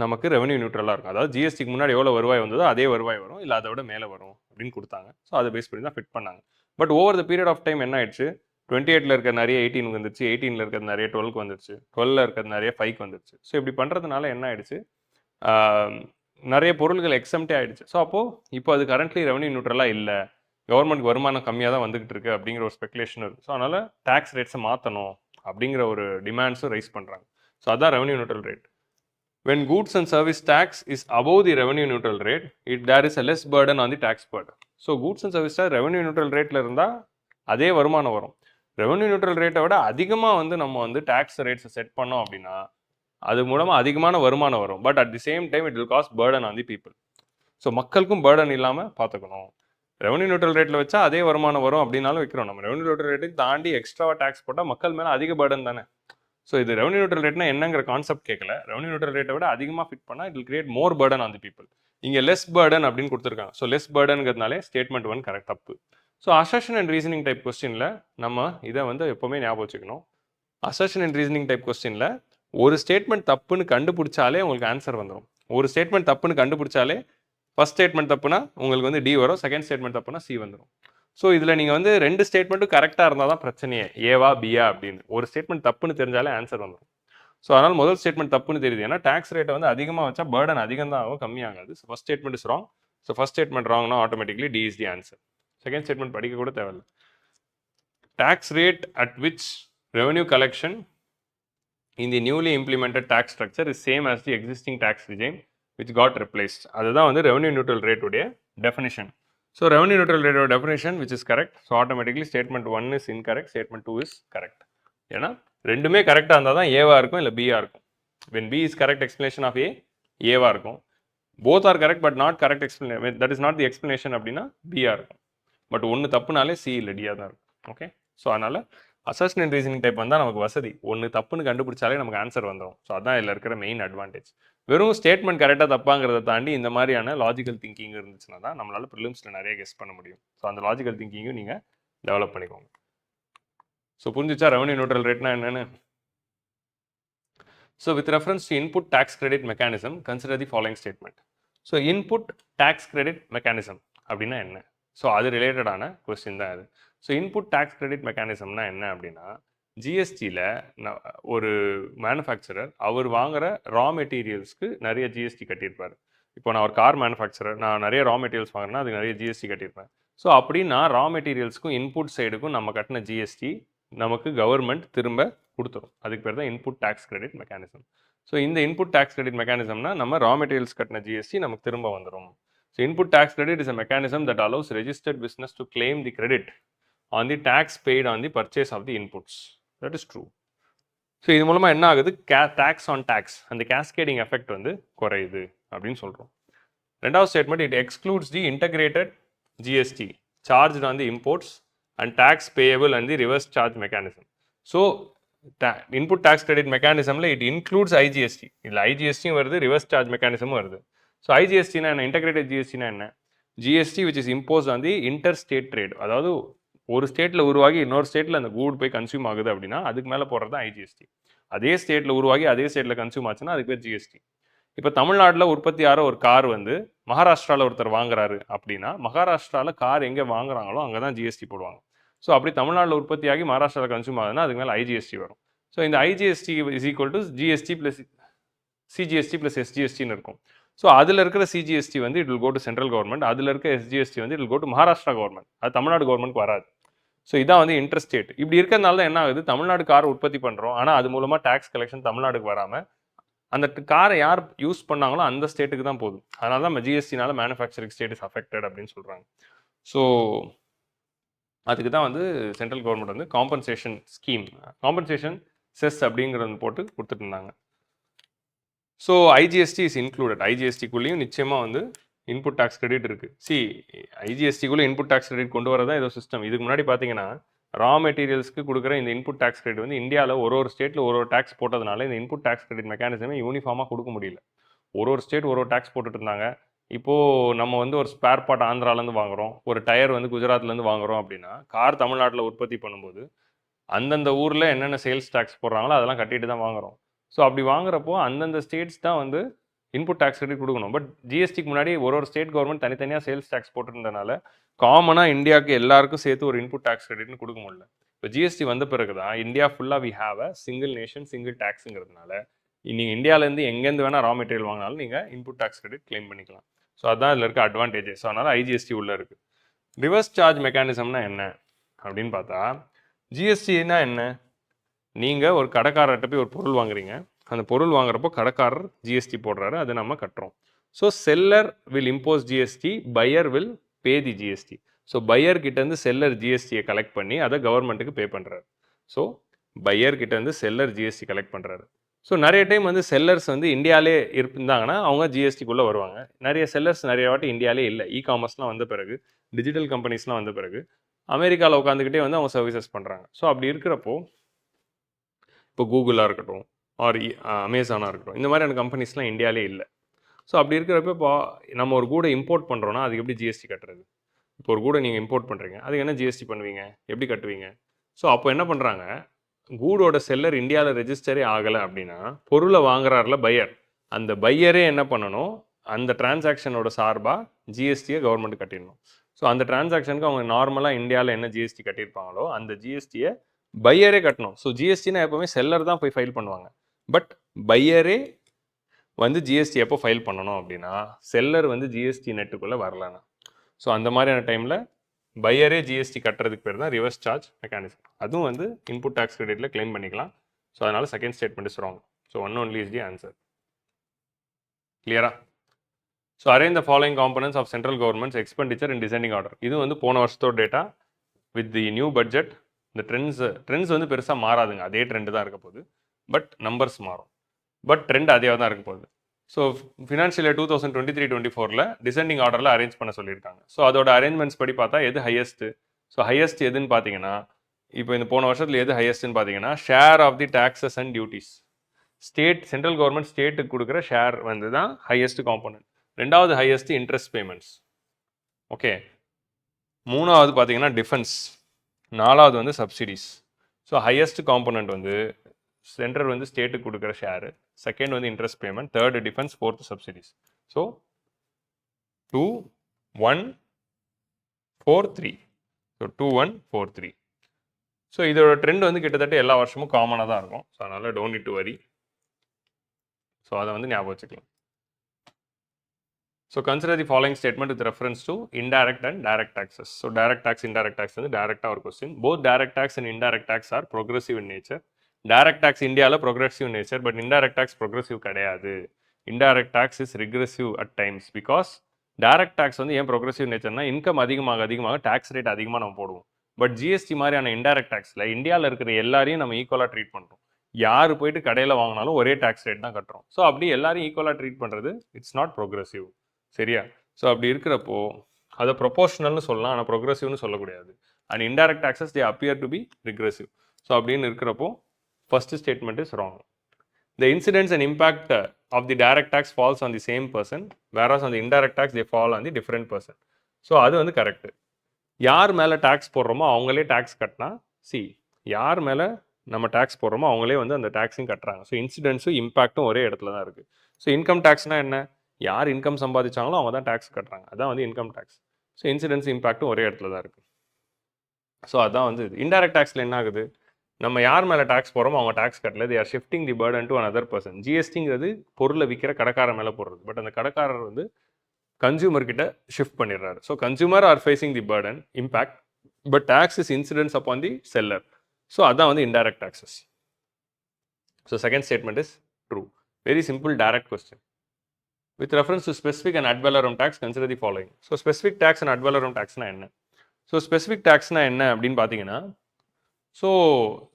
நமக்கு ரெவன்யூ நியூட்ரலாக இருக்கும். அதாவது ஜிஎஸ்டிக்கு முன்னாடி எவ்வளோ வருவாய் வந்ததோ அதே வருவாய் வரும், இல்லை அதை விட மேலே வரும் அப்படின்னு கொடுத்தாங்க. ஸோ அதை பேஸ் பண்ணி தான் ஃபிட் பண்ணாங்க. But over the period of time என்ன ஆயிடுச்சு, 28ல் இருக்க நிறைய 18 வந்துருச்சு, 18ல் இருக்கிறது நிறைய 12க்கு வந்துருச்சு, 12ல் இருக்கிறது நிறைய 5க்கு வந்துருச்சு. ஸோ இப்படி பண்ணுறதுனால என்ன ஆயிடுச்சு, நிறைய பொருள்கள் எக்ஸம்ப்டே ஆயிடுச்சு. ஸோ அப்போது இப்போ அது கரண்ட்லி ரெவன்யூ நியூட்ரலாக இல்லை, கவர்மெண்ட் வருமானம் கம்மியாக தான் வந்துகிட்டு இருக்கு அப்படிங்கிற ஒரு ஸ்பெகுலேஷன் இருக்குது. ஸோ அதனால் டேக்ஸ் ரேட்ஸை மாற்றணும் அப்படிங்கிற ஒரு டிமாண்ட்ஸும் ரைஸ் பண்ணுறாங்க. ஸோ அதான் revenue neutral rate. When goods and service tax is above the revenue neutral rate, there is a less burden on the tax burden. So goods and service tax revenue neutral rateல இருந்தால் அதே வருமானம் வரும். Revenue neutral ரேட்டை விட அதிகமாக வந்து நம்ம வந்து டேக்ஸ் ரேட்ஸை செட் பண்ணோம் அப்படின்னா அது மூலமாக அதிகமான வருமானம் வரும். But at the same time it will cost burden on the people. So மக்களுக்கும் பேர்டன் இல்லாமல் பார்த்துக்கணும். ரெவன்யூ நியூட்ரல் ரேட்டில் வச்சா அதே வருமானம் வரும் அப்படின்னாலும் வைக்கிறோம். நம்ம ரெவன்யூ நியூட்ரல் ரேட்டுக்கு தாண்டி எக்ஸ்ட்ராவாக டேக்ஸ் போட்டால் மக்கள் மேலே அதிக பேர்டன் தானே. ஸோ இது ரெவன்யூ நியூட்ரல் ரேட்னா என்னங்கிற கான்செப்ட் கேட்கல. ரெவன்யூ நியூட்ரல் ரேட்டை விட அதிகமாக ஃபிட் பண்ணால் it will create more burden on the people. இங்கே லெஸ் பேர்டன் அப்படின்னு கொடுத்துருக்காங்க. ஸோ லெஸ் பேர்டனுங்கிறதுனாலே ஸ்டேட்மெண்ட் 1 கரெக்ட் தப்பு. So assertion and reasoning type கொஸ்டினில் நம்ம இதை வந்து எப்போவுமே ஞாபகம் வச்சுக்கணும். அசர்ஷன் அண்ட் ரீசனிங் டைப் கொஸ்டினில் ஒரு ஸ்டேட்மெண்ட் தப்புன்னு கண்டுபிடிச்சாலே உங்களுக்கு ஆன்சர் வந்துடும். ஒரு ஸ்டேட்மெண்ட் தப்புன்னு கண்டுபிடிச்சாலே ஃபர்ஸ்ட் ஸ்டேட்மெண்ட் தப்புனா உங்களுக்கு வந்து டி வரும், செகண்ட் ஸ்டேட்மெண்ட் தப்புனா சி வந்துடும். ஸோ இதில் நீங்கள் வந்து 2 ஸ்டேட்மெண்ட்டும் கரெக்டாக இருந்தால் தான் பிரச்சனையே, ஏவா பியா அப்படின்னு. ஒரு ஸ்டேட்மெண்ட் தப்புன்னு தெரிஞ்சாலே ஆன்சர் வந்துடும். ஸோ அதனால் முதல் ஸ்டேட்மெண்ட் தப்புன்னு தெரியுது. ஏன்னா டேக்ஸ் ரேட்டை வந்து அதிகமாக வச்சா பேர்டன் அதிகம் தான் ஆகும், கம்மியாகாது. So first statement is wrong. So first statement ராங்னா automatically D is the answer. Second statement படிக்க கூட தேவையில்லை. Tax rate at which revenue collection in the newly implemented tax structure is same as the existing tax regime which got replaced. அதுதான் வந்து revenue neutral rate உடைய definition. So revenue neutral ரேட்டோட definition which is correct. So automatically statement 1 is incorrect, statement 2 is correct. ஏன்னா ரெண்டுமே கரெக்டாக இருந்தால் தான் ஏவா இருக்கும் இல்லை பியா இருக்கும். when B is correct explanation of A, ஏவா இருக்கும். both are correct but not correct explanation, that is not the explanation அப்படின்னா பியா இருக்கும். பட் ஒன்று தப்புனாலே சி இல்லை டியா தான் இருக்கும். ஓகே, ஸோ அதனால் அசர்ஷன் அண்ட் ரீசனிங் டைப் வந்தால் நமக்கு வசதி. ஒன்று தப்புன்னு கண்டுபிடிச்சாலே நமக்கு ஆன்சர் வந்துடும். ஸோ அதான் இதில் இருக்கிற மெயின் அட்வான்டேஜ். வெறும் ஸ்டேட்மெண்ட் கரெக்டாக தப்பாங்கிறத தாண்டி இந்த மாதிரியான லாஜிக்கல் திங்கிங் இருந்துச்சுன்னா தான் நம்மளால் ப்ரிலிம்ஸில் நிறைய கெஸ் பண்ண முடியும். ஸோ அந்த லாஜிக்கல் திங்கிங்கும் நீங்கள் டெவலப் பண்ணிக்கோங்க. ஸோ புரிஞ்சிச்சா ரெவன்யூ நியூட்ரல் ரேட்னா என்னன்னு? So with reference to input tax credit mechanism consider the following statement. So input tax credit mechanism அப்படின்னா என்ன? ஸோ அது ரிலேட்டடான கொஸ்டின் தான் அது. ஸோ இன்புட் டேக்ஸ் கிரெடிட் மெக்கானிசம்னா என்ன அப்படின்னா, ஜிஎஸ்டியில் ஒரு மேனுஃபேக்சரர் அவர் வாங்குகிற ரா மெட்டீரியல்ஸ்க்கு நிறைய ஜிஎஸ்டி கட்டியிருப்பார். இப்போ நான் ஒரு கார் மேனுஃபேக்சரர், நான் நிறைய ரா மெட்டீரியல்ஸ் வாங்கினா அதுக்கு நிறைய ஜிஎஸ்டி கட்டியிருப்பேன். ஸோ அப்படின்னா ரா மெட்டீரியல்ஸ்க்கும் இன்புட் சைடுக்கும் நம்ம கட்டின ஜிஎஸ்டி நமக்கு கவர்மெண்ட் திரும்ப கொடுத்துரும். அதுக்கு பேர் தான் input tax credit mechanism. So இந்த இன்புட் டேக்ஸ் கிரெடிட் மெக்கானிசம்னா நம்ம ரா மெட்டீரியல்ஸ் கட்டின ஜிஎஸ்டி நமக்கு திரும்ப வந்துடும். So input tax credit is a mechanism that allows registered business to claim the credit on the tax paid on the purchase of the inputs. That is true. So இது மூலமா என்ன ஆகுது, tax on tax அந்த cascading effect வந்து குறையுது அப்படின்னு சொல்றோம். ரெண்டாவது statement, it excludes the integrated GST charged on the imports and tax payable and the reverse charge mechanism. So input tax credit mechanismல it includes IGST. இதில் IGST வருது, reverse charge mechanism வருது. So ஐஜிஎஸ்டினா என்ன, integrated ஜிஎஸ்டினா என்ன? GST which is impose on the inter state trade. அதாவது ஒரு ஸ்டேட்டில் உருவாகி இன்னொரு ஸ்டேட்டில் அந்த கூட் போய் கன்சியூம் ஆகுது அப்படின்னா அதுக்கு மேலே போடுறது தான் ஐஜிஎஸ்டி. அதே ஸ்டேட்டில் உருவாகி அதே ஸ்டேட்டில் கன்சியூம் ஆச்சுன்னா அதுக்கு பேர் ஜிஎஸ்டி. இப்போ தமிழ்நாட்டில் உற்பத்தி ஆகிற ஒரு கார் வந்து மகாராஷ்டிராவில் ஒருத்தர் வாங்குறாரு அப்படின்னா மகாராஷ்டிராவில் கார் எங்கே வாங்குறாங்களோ அங்கே தான் ஜிஎஸ்டி போடுவாங்க. ஸோ அப்படி தமிழ்நாட்டில் உற்பத்தி ஆகி மகாராஷ்டிராவில் கன்சியூம் ஆகுதுன்னா அதுக்கு மேலே ஐஜிஎஸ்டி வரும். ஸோ இந்த IGST is equal to GST plus CGST plus எஸ்ஜிஎஸ்டின்னு இருக்கும். ஸோ அதில் இருக்கிற சிஜிஎஸ்டி வந்து it will go to central government, அதில் இருக்க எஸ்ஜிஎஸ்டி வந்து it will go to Maharashtra government. அது தமிழ்நாடு கவர்மெண்ட்க்கு வராது. ஸோ இதான் வந்து இன்டர் ஸ்டேட். இப்படி இருக்கிறதுனால தான் என்ன ஆகுது, தமிழ்நாடு கார் உற்பத்தி பண்ணுறோம், ஆனால் அது மூலமாக டேக்ஸ் கலெக்ஷன் தமிழ்நாடுக்கு வராமல் அந்த காரை யார் யூஸ் பண்ணாங்களோ அந்த ஸ்டேட்டுக்கு தான் போகுது. அதனால தான் ஜிஎஸ்டினால மேனுஃபேக்சரிங் ஸ்டேட் இஸ் அஃபெக்டட் அப்படின்னு சொல்கிறாங்க. ஸோ அதுக்கு தான் வந்து சென்ட்ரல் கவர்மெண்ட் வந்து காம்பன்சேஷன் ஸ்கீம், காம்பன்சேஷன் செஸ் அப்படிங்கிறது போட்டு கொடுத்துட்டு இருந்தாங்க. So IGST is included. ஐஜிஎஸ்டிக்குள்ளேயும் நிச்சயமாக வந்து இன்புட் டேக்ஸ் கிரெடிட் இருக்குது. ஐஜிஎஸ்டிக்குள்ளே இன்புட் டேக்ஸ் கிரெடிட் கொண்டு வரதான் ஏதோ சிஸ்டம். இதுக்கு முன்னாடி பார்த்தீங்கன்னா ரா மெட்டீரியல்ஸ்க்கு கொடுக்குற இந்த இன்புட் டேக்ஸ் கிரெடிட் வந்து இந்தியாவில் ஒரு ஸ்டேட்டில் ஒரு டேக்ஸ் போட்டதுனால இந்த இன்புட் டேக்ஸ் கிரெடிட் மெக்கானிசமே யூனிஃபார்மாக கொடுக்க முடியல. ஒரு ஸ்டேட் ஒரு டேக்ஸ் போட்டுட்டு இருந்தாங்க. இப்போது நம்ம வந்து ஒரு ஸ்பேர் பார்ட் ஆந்திராலேருந்து வாங்குகிறோம், ஒரு டயர் வந்து குஜராத்லேருந்து வாங்குகிறோம் அப்படின்னா கார் தமிழ்நாட்டில் உற்பத்தி பண்ணும்போது அந்தந்த ஊரில் என்னென்ன சேல்ஸ் டேக்ஸ் போடுறாங்களோ அதெல்லாம் கட்டிட்டு தான் வாங்குகிறோம். ஸோ அப்படி வாங்குறப்போ அந்தந்த ஸ்டேட்ஸ் தான் வந்து இன்புட் டேக்ஸ் கிரெடிட் கொடுக்கணும். பட் ஜிஎஸ்டிக்கு முன்னாடி ஒரு ஸ்டேட் கவர்மெண்ட் தனித்தனியாக சேல்ஸ் டேக்ஸ் போட்டுருந்தனால காமனாக இந்தியாவுக்கு எல்லாருக்கும் சேர்த்து ஒரு இன்புட் டேக்ஸ் கிரெடிட்னு கொடுக்க முடியல. இப்போ ஜிஎஸ்டி வந்த பிறகு தான் இந்தியா ஃபுல்லாக we have a single nation single டேக்ஸுங்கிறதுனால நீங்கள் இந்தியாவிலேருந்து எங்கேருந்து வேணால் ரா மெட்டீரியல் வாங்கினாலும் நீங்கள் இன்புட் டேக்ஸ் கிரெடிட் கிளைம் பண்ணிக்கலாம். ஸோ அதான் இதில் இருக்க அட்வான்டேஜஸ். ஸோ அதனால் ஐஜிஎஸ்டி உள்ளே இருக்குது. ரிவர்ஸ் சார்ஜ் மெக்கானிசம்னா என்ன அப்படின்னு பார்த்தா, ஜிஎஸ்டினா என்ன? நீங்கள் ஒரு கடைக்காரர்கிட்ட போய் ஒரு பொருள் வாங்குறீங்க. அந்த பொருள் வாங்குறப்போ கடைக்காரர் ஜிஎஸ்டி போடுறாரு, அது நம்ம கட்டுறோம். So seller will impose GST, buyer will pay the GST. So buyer கிட்டேருந்து செல்லர் ஜிஎஸ்டியை கலெக்ட் பண்ணி அதை கவர்மெண்ட்டுக்கு பே பண்ணுறாரு. ஸோ பையர் கிட்டேருந்து செல்லர் ஜிஎஸ்டி கலெக்ட் பண்ணுறாரு. ஸோ நிறைய டைம் வந்து செல்லர்ஸ் வந்து இந்தியாவிலே இருந்தாங்கன்னா அவங்க ஜிஎஸ்டிக்குள்ளே வருவாங்க. நிறைய செல்லர்ஸ் நிறைய வாட்டி இந்தியாவிலே இல்லை. காமர்ஸ்லாம் வந்த பிறகு, டிஜிட்டல் கம்பெனிஸ்லாம் வந்த பிறகு அமெரிக்காவில் உட்காந்துக்கிட்டே வந்து அவங்க சர்வீசஸ் பண்ணுறாங்க. ஸோ அப்படி இருக்கிறப்போ இப்போ கூகுளாக இருக்கட்டும், ஆர் அமேசானாக இருக்கட்டும், இந்த மாதிரியான கம்பெனிஸ்லாம் இந்தியாவிலே இல்லை. ஸோ அப்படி இருக்கிறப்ப இப்போ நம்ம ஒரு கூடை இம்போர்ட் பண்ணுறோன்னா அதுக்கு எப்படி ஜிஎஸ்டி கட்டுறது? இப்போ ஒரு கூடை நீங்கள் இம்போர்ட் பண்ணுறீங்க, அதுக்கு என்ன ஜிஎஸ்டி பண்ணுவீங்க? எப்படி கட்டுவீங்க? ஸோ அப்போ என்ன பண்ணுறாங்க, கூடோட செல்லர் இந்தியாவில் ரெஜிஸ்டரே ஆகலை அப்படின்னா பொருளை வாங்குறாருல பையர், அந்த பையரே என்ன பண்ணணும், அந்த டிரான்சாக்ஷனோட சார்பாக ஜிஎஸ்டியை கவர்மெண்ட் கட்டிடணும். ஸோ அந்த டிரான்சாக்ஷனுக்கு அவங்க நார்மலாக இந்தியாவில் என்ன ஜிஎஸ்டி கட்டியிருப்பாங்களோ அந்த ஜிஎஸ்டியை பையரே கட்டணும். ஸோ ஜிஎஸ்டினா எப்போவுமே செல்லர் தான் போய் ஃபைல் பண்ணுவாங்க. பட் பையரே வந்து ஜிஎஸ்டி எப்போ ஃபைல் பண்ணணும் அப்படின்னா செல்லர் வந்து ஜிஎஸ்டி நெட்டுக்குள்ளே வரலன்னா. ஸோ அந்த மாதிரியான டைமில் பையரே ஜிஎஸ்டி கட்டுறதுக்கு பேர் தான் ரிவர்ஸ் சார்ஜ் மெக்கானிசம். அதுவும் வந்து இன்புட் டேக்ஸ் கிரெடிட்டில் கிளைம் பண்ணிக்கலாம். ஸோ அதனால் second statement is wrong. So one only is the answer. கிளியரா? So arrange the following components of central government's expenditure in designing order. இது வந்து போன வருஷத்தோட data. With the new budget இந்த trends வந்து பெருசாக மாறாதுங்க, அதே ட்ரெண்டு தான் இருக்க போகுது. பட் நம்பர்ஸ் மாறும், பட் ட்ரெண்ட் அதே தான் இருக்க போகுது. ஸோ ஃபினான்ஷியல் இயர் 2023-24 டிசெண்டிங் ஆர்டரில் அரேஞ்ச் பண்ண சொல்லியிருக்காங்க. ஸோ அதோட அரேஞ்ச்மெண்ட்ஸ் படி பார்த்தா எது ஹையஸ்ட்டு? ஸோ ஹையஸ்ட் எதுன்னு பார்த்தீங்கன்னா, இப்போ இந்த போன வருஷத்தில் எது ஹையஸ்ட்னு பார்த்தீங்கன்னா share of the taxes and duties. Central government ஸ்டேட்டுக்கு கொடுக்குற ஷேர் வந்து தான் ஹையஸ்ட் காம்பனன்ட். ரெண்டாவது ஹையஸ்ட் இன்ட்ரெஸ்ட் பேமெண்ட்ஸ். ஓகே, மூணாவது பார்த்தீங்கன்னா டிஃபென்ஸ், நாலாவது வந்து சப்சிடிஸ். ஸோ ஹையஸ்ட் காம்பனன்ட் வந்து சென்ட்ரல் வந்து ஸ்டேட்டுக்கு கொடுக்குற ஷேரு, செகண்ட் வந்து interest payment, third defence, fourth subsidies. So 2, 1, 4, 3. So 2, 1, 4, 3. So இதோட ட்ரெண்ட் வந்து கிட்டத்தட்ட எல்லா வருஷமும் காமனாக தான் இருக்கும். ஸோ அதனால் டோன்ட் நீட் டு வரி. ஸோ அதை வந்து ஞாபகம் வச்சுக்கலாம். So consider the following statement with reference to indirect and direct taxes. So direct tax indirect tax வந்து டைரக்டாக ஒரு question. Both direct tax and indirect tax are progressive in nature. Direct tax இந்தியாவில் progressive nature, but indirect tax progressive கிடையாது. Indirect tax is regressive at times. Because direct tax வந்து ஏன் progressive நேச்சர்னா income அதிகமாக tax rate அதிகமாக நம்ம போடுவோம். But GST மாதிரியான இன்டைரக்ட் டாக்ஸில் இந்தியாவில் இருக்கிற எல்லாரையும் நம்ம ஈக்குவலாக ட்ரீட் பண்ணுறோம். யார் போயிட்டு கடையில் வாங்கினாலும் ஒரே டாக்ஸ் ரேட் தான் கட்டுறோம். ஸோ அப்படி எல்லாரையும் ஈக்குவலாக ட்ரீட் பண்ணுறது இட்ஸ் நாட் ப்ரோக்ரெசிவ். சரியா? ஸோ அப்படி இருக்கிறப்போ அதை ப்ரொபோஷனல்னு சொல்லலாம், ஆனால் ப்ரோக்ரெசிவ்னு சொல்லக்கூடாது. And indirect taxes they appear to be regressive. So அப்படின்னு இருக்கிறப்போ first statement is wrong. The incidence and impact of the direct tax falls on the same person, whereas on the indirect tax they fall on the different person. So அது வந்து correct. யார் மேலே tax போடுறோமோ அவங்களே tax கட்டினா, யார் மேலே நம்ம டேக்ஸ் போடுறோமோ அவங்களே வந்து அந்த டேக்ஸையும் கட்டுறாங்க. ஸோ இன்சிடென்ஸும் இம்பாக்டும் ஒரே இடத்துல தான் இருக்குது. ஸோ இன்கம் டேக்ஸ்னால் என்ன? யார் இன்கம் சம்பாதிச்சாங்களோ அவங்க தான் டேக்ஸ் கட்டுறாங்க, அதான் வந்து இன்கம் டேக்ஸ். ஸோ இன்சிடென்ஸ் இம்பாக்டும் ஒரே இடத்துல தான் இருக்குது. ஸோ அதான் வந்து இது. இன்டைரக்ட் டேக்ஸில் என்ன ஆகுது, நம்ம யார் மேலே டேக்ஸ் போகிறோமோ அவங்க டேக்ஸ் கட்டல, they are shifting the burden to another person. ஜிஎஸ்டிங்கிறது பொருளை விற்கிற கடைக்காரர் மேலே போடுறது, பட் அந்த கடைக்காரர் வந்து கன்சியூமர் கிட்ட ஷிஃப்ட் பண்ணிடுறாரு. So consumer are facing the burden impact, but tax is incidence upon the seller. So அதான் வந்து indirect taxes. So second statement is true. Very simple direct question. With reference to specific and ad valorem tax consider the following. So specific tax and ad valorem டேக்ஸ்னா என்ன? So specific டேக்ஸ்னா என்ன அப்படின்னு பார்த்தீங்கன்னா, so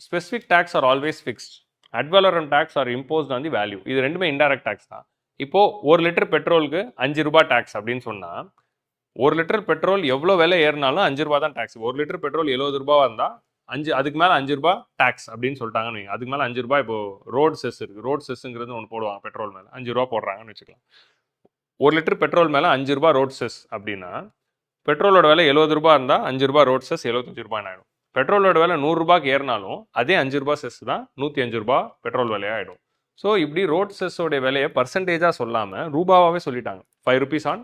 specific tax are always fixed, ad valorem tax are imposed on the value. இது ரெண்டுமே indirect tax தான். இப்போது 1 லிட்டர் பெட்ரோலுக்கு 5 ரூபாய் டேக்ஸ் அப்படின்னு சொன்னால், 1 லிட்டர் பெட்ரோல் எவ்வளோ விலை ஏறினாலும் 5 ரூபா தான் டேக்ஸ். 1 லிட்டர் பெட்ரோல் 70 ரூபாவாக இருந்தால் அதுக்கு மேலே 5 ரூபா டேக்ஸ் அப்படின்னு சொல்லிட்டாங்கன்னு வைங்க. அதுக்கு மேலே 5 ரூபாய். இப்போது ரோட் செஸ் இருக்குது, ரோட் செஸ்ஸுங்கிறது ஒன்று போடுவாங்க, பெட்ரோல் மேலே 5 ரூபா போடுறாங்கன்னு வச்சுக்கலாம். 1 லிட்டர் பெட்ரோல் மேலே 5 ரூபா ரோட் செஸ் அப்படின்னா, பெட்ரோலோட விலை 70 ரூபா இருந்தால் 5 ரூபா ரோட் செஸ் 75 ரூபான்னு ஆகிடும். பெட்ரோலோட விலை 100 ரூபாய்க்கு ஏறினாலும் அதே 5 ரூபா செஸ் தான் 105 ரூபா பெட்ரோல் விலையாகிடும். ஸோ இப்படி ரோட் செஸ்ஸோடைய விலையை பர்சன்டேஜாக சொல்லாமல் ரூபாவாகவே சொல்லிட்டாங்க, 5 rupees ஆன்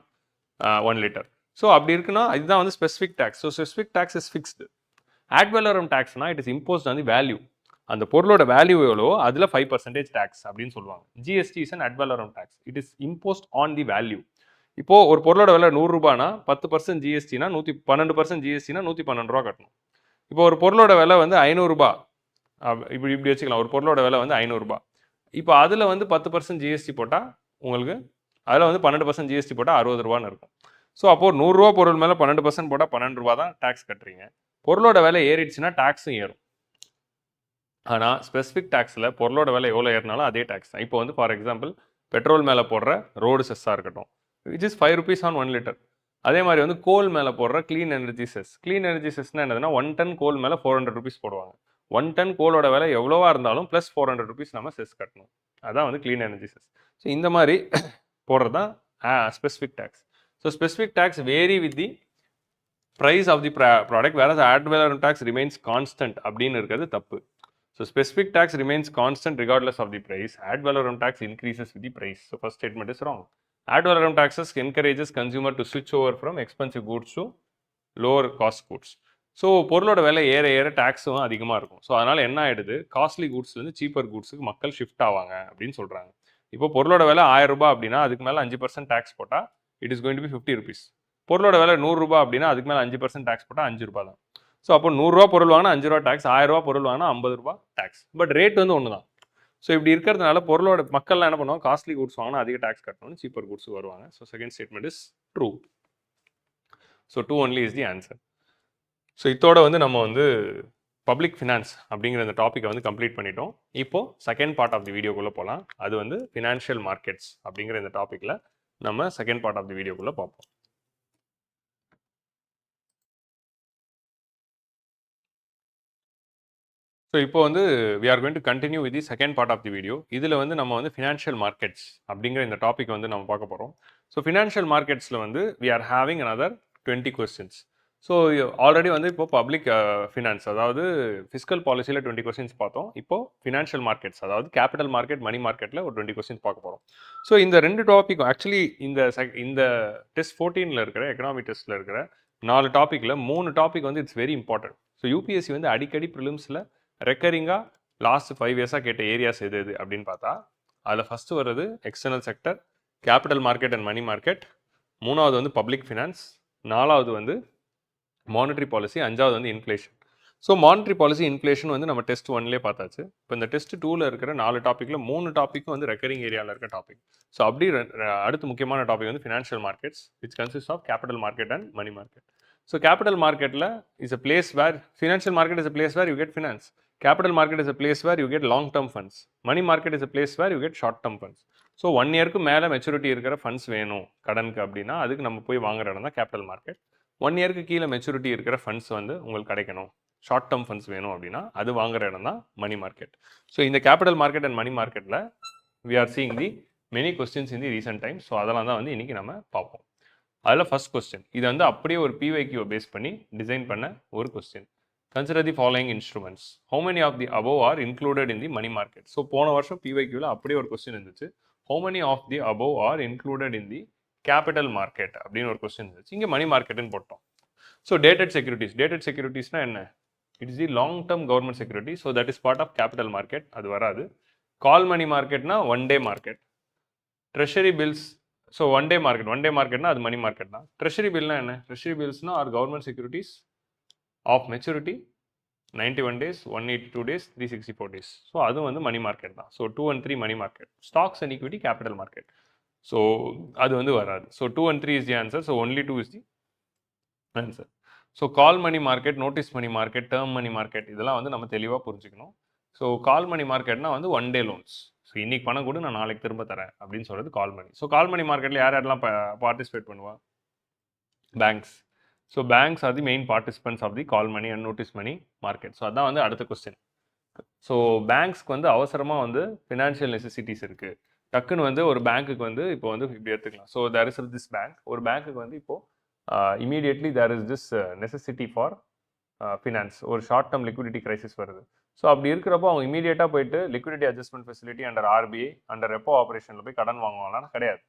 1 லிட்டர். ஸோ அப்படி இருக்குன்னா இதுதான் வந்து specific tax. So specific tax is fixed. Ad valorem டேக்ஸ்னா it is imposed on the value. அந்த பொருளோட வேல்யூ எவ்வளோ அதில் 5% டேக்ஸ் அப்படின்னு சொல்லுவாங்க. GST is an ad valorem tax. It is imposed on the value. இப்போ ஒரு பொருளோட விலை 100 ரூபானா 10% ஜிஎஸ்டினா 12% ஜிஎஸ்டினா 112 ரூபா கட்டணும். இப்போ ஒரு பொருளோட விலை வந்து 500 ரூபாய், இப்படி வச்சுக்கலாம். ஒரு பொருளோட விலை வந்து 500 ரூபாய். இப்போ அதில் வந்து 10% ஜிஎஸ்டி போட்டால் உங்களுக்கு அதில் வந்து 12% ஜிஎஸ்டி போட்டால் 60 ரூபான்னு இருக்கும். ஸோ அப்போது 100 ரூபா பொருள் மேலே 12% போட்டால் 12 ரூபா தான் டேக்ஸ் கட்டுறீங்க. பொருளோட விலை ஏறிடுச்சுன்னா டேக்ஸும் ஏறும். ஆனால் ஸ்பெசிஃபிக் டேக்ஸில் பொருளோட விலை எவ்வளோ ஏறினாலும் அதே டேக்ஸ் தான். இப்போ வந்து ஃபார் எக்ஸாம்பிள் பெட்ரோல் மேலே போடுற ரோடு செஸ்ஸாக இருக்கட்டும், which is 5 rupees on 1 liter. அதே மாதிரி வந்து கோல் மேலே போடுற clean energy cess. Clean energy செஸ்னால் என்னதுன்னா 1 ton கோல் மேலே 400 rupees போடுவாங்க. 1 ton கோலோட விலை எவ்வளோவா இருந்தாலும் ப்ளஸ் 400 rupees நம்ம செஸ் கட்டணும். அதான் வந்து க்ளீன் எனர்ஜி செஸ். ஸோ இந்த மாதிரி போடுறது தான் specific tax. So specific tax vary with the price of the product, வேற ad valorem tax remains constant அப்படின்னு இருக்கிறது தப்பு. So specific tax remains constant regardless of the price. Ad valorem tax increases with the price. So first statement is wrong. Ad valorem taxes encourages consumer to switch over from expensive goods to lower cost goods. So பொருளோட விலை ஏற ஏற டேக்ஸும் அதிகமாக இருக்கும். So அதனால் என்ன ஆகிடுது, costly கூட்ஸ்லேருந்து cheaper கூட்ஸுக்கு மக்கள் ஷிஃப்ட் ஆவாங்க அப்படின்னு சொல்கிறாங்க. இப்போ பொருளோட விலை 1000 ரூபாய் அப்படின்னா அதுக்கு மேலே 5% டேக்ஸ் போட்டால் it is going to be 50 rupees. பொருளோட விலை 100 ரூபாய் அப்படின்னா அதுக்கு மேலே 5% டேக்ஸ் போட்டால் 5 ரூபாய் தான். ஸோ அப்போ 100 ரூபா பொருள் வாங்கினா 5 ரூபா டேக்ஸ், 1000 ரூபா பொருள் வாங்கினா 50 ரூபா டேக்ஸ். பட் ரேட் வந்து ஒன்று தான். ஸோ இப்படி இருக்கிறதுனால பொருளோட மக்கள்லாம் என்ன பண்ணுவாங்க, காஸ்ட்லி கூட்ஸ் வாங்கினா அதிக டேக்ஸ் கட்டணும், சீப்பர் கூட்ஸ் வருவாங்க. So second statement is true. So 2 only is the answer. So இதோட வந்து நம்ம வந்து பப்ளிக் ஃபினான்ஸ் அப்படிங்கிற இந்த டாப்பிக்கை வந்து கம்ப்ளீட் பண்ணிட்டோம். இப்போது செகண்ட் பார்ட் ஆஃப் தி வீடியோக்குள்ளே போகலாம். அது வந்து ஃபினான்ஷியல் மார்க்கெட்ஸ் அப்படிங்கிற இந்த டாப்பிக்கில் நம்ம செகண்ட் பார்ட் ஆஃப் தி வீடியோக்குள்ளே பார்ப்போம். ஸோ இப்போ வந்து we are going to continue with the second part of the video. இதில் வந்து நம்ம வந்து ஃபினான்ஷியல் மார்க்கெட்ஸ் அப்படிங்கிற இந்த டாபிக் வந்து நம்ம பார்க்க போகிறோம். ஸோ ஃபினான்ஷியல் மார்க்கெட்ஸில் வந்து we are having another 20 questions. So already வந்து இப்போ பப்ளிக் ஃபினான்ஸ் அதாவது ஃபிஸ்கல் பாலிசியில் 20 questions பார்த்தோம். இப்போது ஃபினான்ஷியல் மார்க்கெட்ஸ் அதாவது கேபிட்டல் மார்க்கெட், மணி மார்க்கெட்டில் ஒரு 20 questions பார்க்க போகிறோம். ஸோ இந்த ரெண்டு டாபிக் ஆக்சுவலி இந்த டெஸ்ட் 14ல் இருக்கிற எக்கனாமிக் டெஸ்ட்டில் இருக்கிற 4 டாப்பிக்கில் 3 டாபிக் வந்து it's very important. So UPSC வந்து அடிக்கடி ப்ரிலிம்ஸில் ரெக்கரிங்காக லாஸ்ட் 5 இயர்ஸாக கேட்ட ஏரியாஸ் எது அப்படின்னு பார்த்தா அதில் ஃபஸ்ட்டு வர்றது external sector, capital market and money market, 3வது வந்து பப்ளிக் ஃபினான்ஸ், 4வது வந்து மானிட்டரி பாலிசி, 5வது வந்து inflation. So monetary policy, inflation வந்து நம்ம டெஸ்ட் 1லே பார்த்தாச்சு. இப்போ இந்த டெஸ்ட் 2ல் இருக்கிற 4 டாப்பிக்கில் 3 டாப்பிக்கும் வந்து ரெக்கரிங் ஏரியாவில் இருக்க டாபிக். ஸோ அப்படி அடுத்து முக்கியமான டாபிக் வந்து financial markets which consist of capital market and money market. So capital மார்க்கெட்டில் is a place where financial market is a place where you get finance. Capital market is a place where you get long-term funds. Money market is a place where you get short-term funds. So 1 yearக்கு மேலே maturity இருக்கிற funds வேணும் கடனுக்கு அப்படின்னா அதுக்கு நம்ம போய் வாங்குற இடம் தான் கேபிட்டல் மார்க்கெட். 1 yearக்கு கீழே மெச்சூரிட்டி இருக்கிற ஃபண்ட்ஸ் வந்து உங்களுக்கு கிடைக்கணும், ஷார்ட் டேர்ம் ஃபண்ட்ஸ் வேணும் அப்படின்னா அது வாங்குற இடம் தான் மணி மார்க்கெட். ஸோ இந்த கேபிட்டல் மார்க்கெட் அண்ட் மணி மார்க்கெட்டில் we are seeing the many questions in the recent time. So அதெல்லாம் தான் வந்து இன்றைக்கி நம்ம பார்ப்போம். அதில் ஃபர்ஸ்ட் கொஸ்டின், இது வந்து அப்படியே ஒரு பிவைக்யூவை பேஸ் பண்ணி டிசைன் பண்ண ஒரு question. Consider the following instruments. How many of the above are included in the money market? So போன வருஷம் PYQல அப்படியே ஒரு கொஸ்டின் இருந்துச்சு. How many of the above are included in the capital market அப்படின்னு ஒரு கொஸ்டின் இருந்துச்சு. இங்கே மணி மார்க்கெட்னு போட்டோம். ஸோ டேட்டட் செக்யூரிட்டிஸ், டேட்டட் செக்யூரிட்டிஸ்னா என்ன? It's the long term government security. So that is part of capital market, அது வராது. கால் மணி மார்க்கெட்னா 1 day market. Treasury bills, so 1 day மார்க்கெட்னா அது மணி மார்க்கெட் தான். ட்ரெஷரி பில்னா என்ன? ட்ரெஷரி பில்ஸ்னா are government securities of maturity 91 days, 182 days, 364 days. So அது வந்து மணி மார்க்கெட் தான். So 2 and 3 money market. Stocks and equity capital market. So அது வந்து வராது. So 2 and 3 is the answer. So only 2 is the answer. So call money market, notice money market, term money market இதெல்லாம் வந்து நம்ம தெளிவாக புரிஞ்சுக்கணும். So call money மார்க்கெட்னா வந்து 1 day loans. So இன்றைக்கி பணம் கூட நான் நாளைக்கு திரும்ப தரேன் அப்படின்னு சொல்கிறது கால் மணி. ஸோ கால் மணி மார்க்கெட்டில் யாரெல்லாம் பார்ட்டிசிபேட் பண்ணுவா? Banks. So banks are the main participants of the call money and notice money market. So அதான் வந்து அடுத்த கொஸ்டின். ஸோ பேங்க்ஸ்க்கு வந்து அவசரமாக வந்து ஃபினான்ஷியல் நெசசிட்டிஸ் இருக்குது. டக்குன்னு வந்து ஒரு பேங்க்குக்கு வந்து இப்போ வந்து இப்படி எடுத்துக்கலாம். So there is this bank, ஒரு பேங்க்குக்கு வந்து இப்போது immediately there is this necessity for finance, ஒரு ஷார்ட் டேர்ம் லிக்விடிட்டி கிரைசிஸ் வருது. ஸோ அப்படி இருக்கிறப்போ அவங்க இமீடியட்டாக போயிட்டு liquidity adjustment facility under RBI under repo ஆப்ரேஷனில் போய் கடன் வாங்குவாங்கன்னா கிடையாது.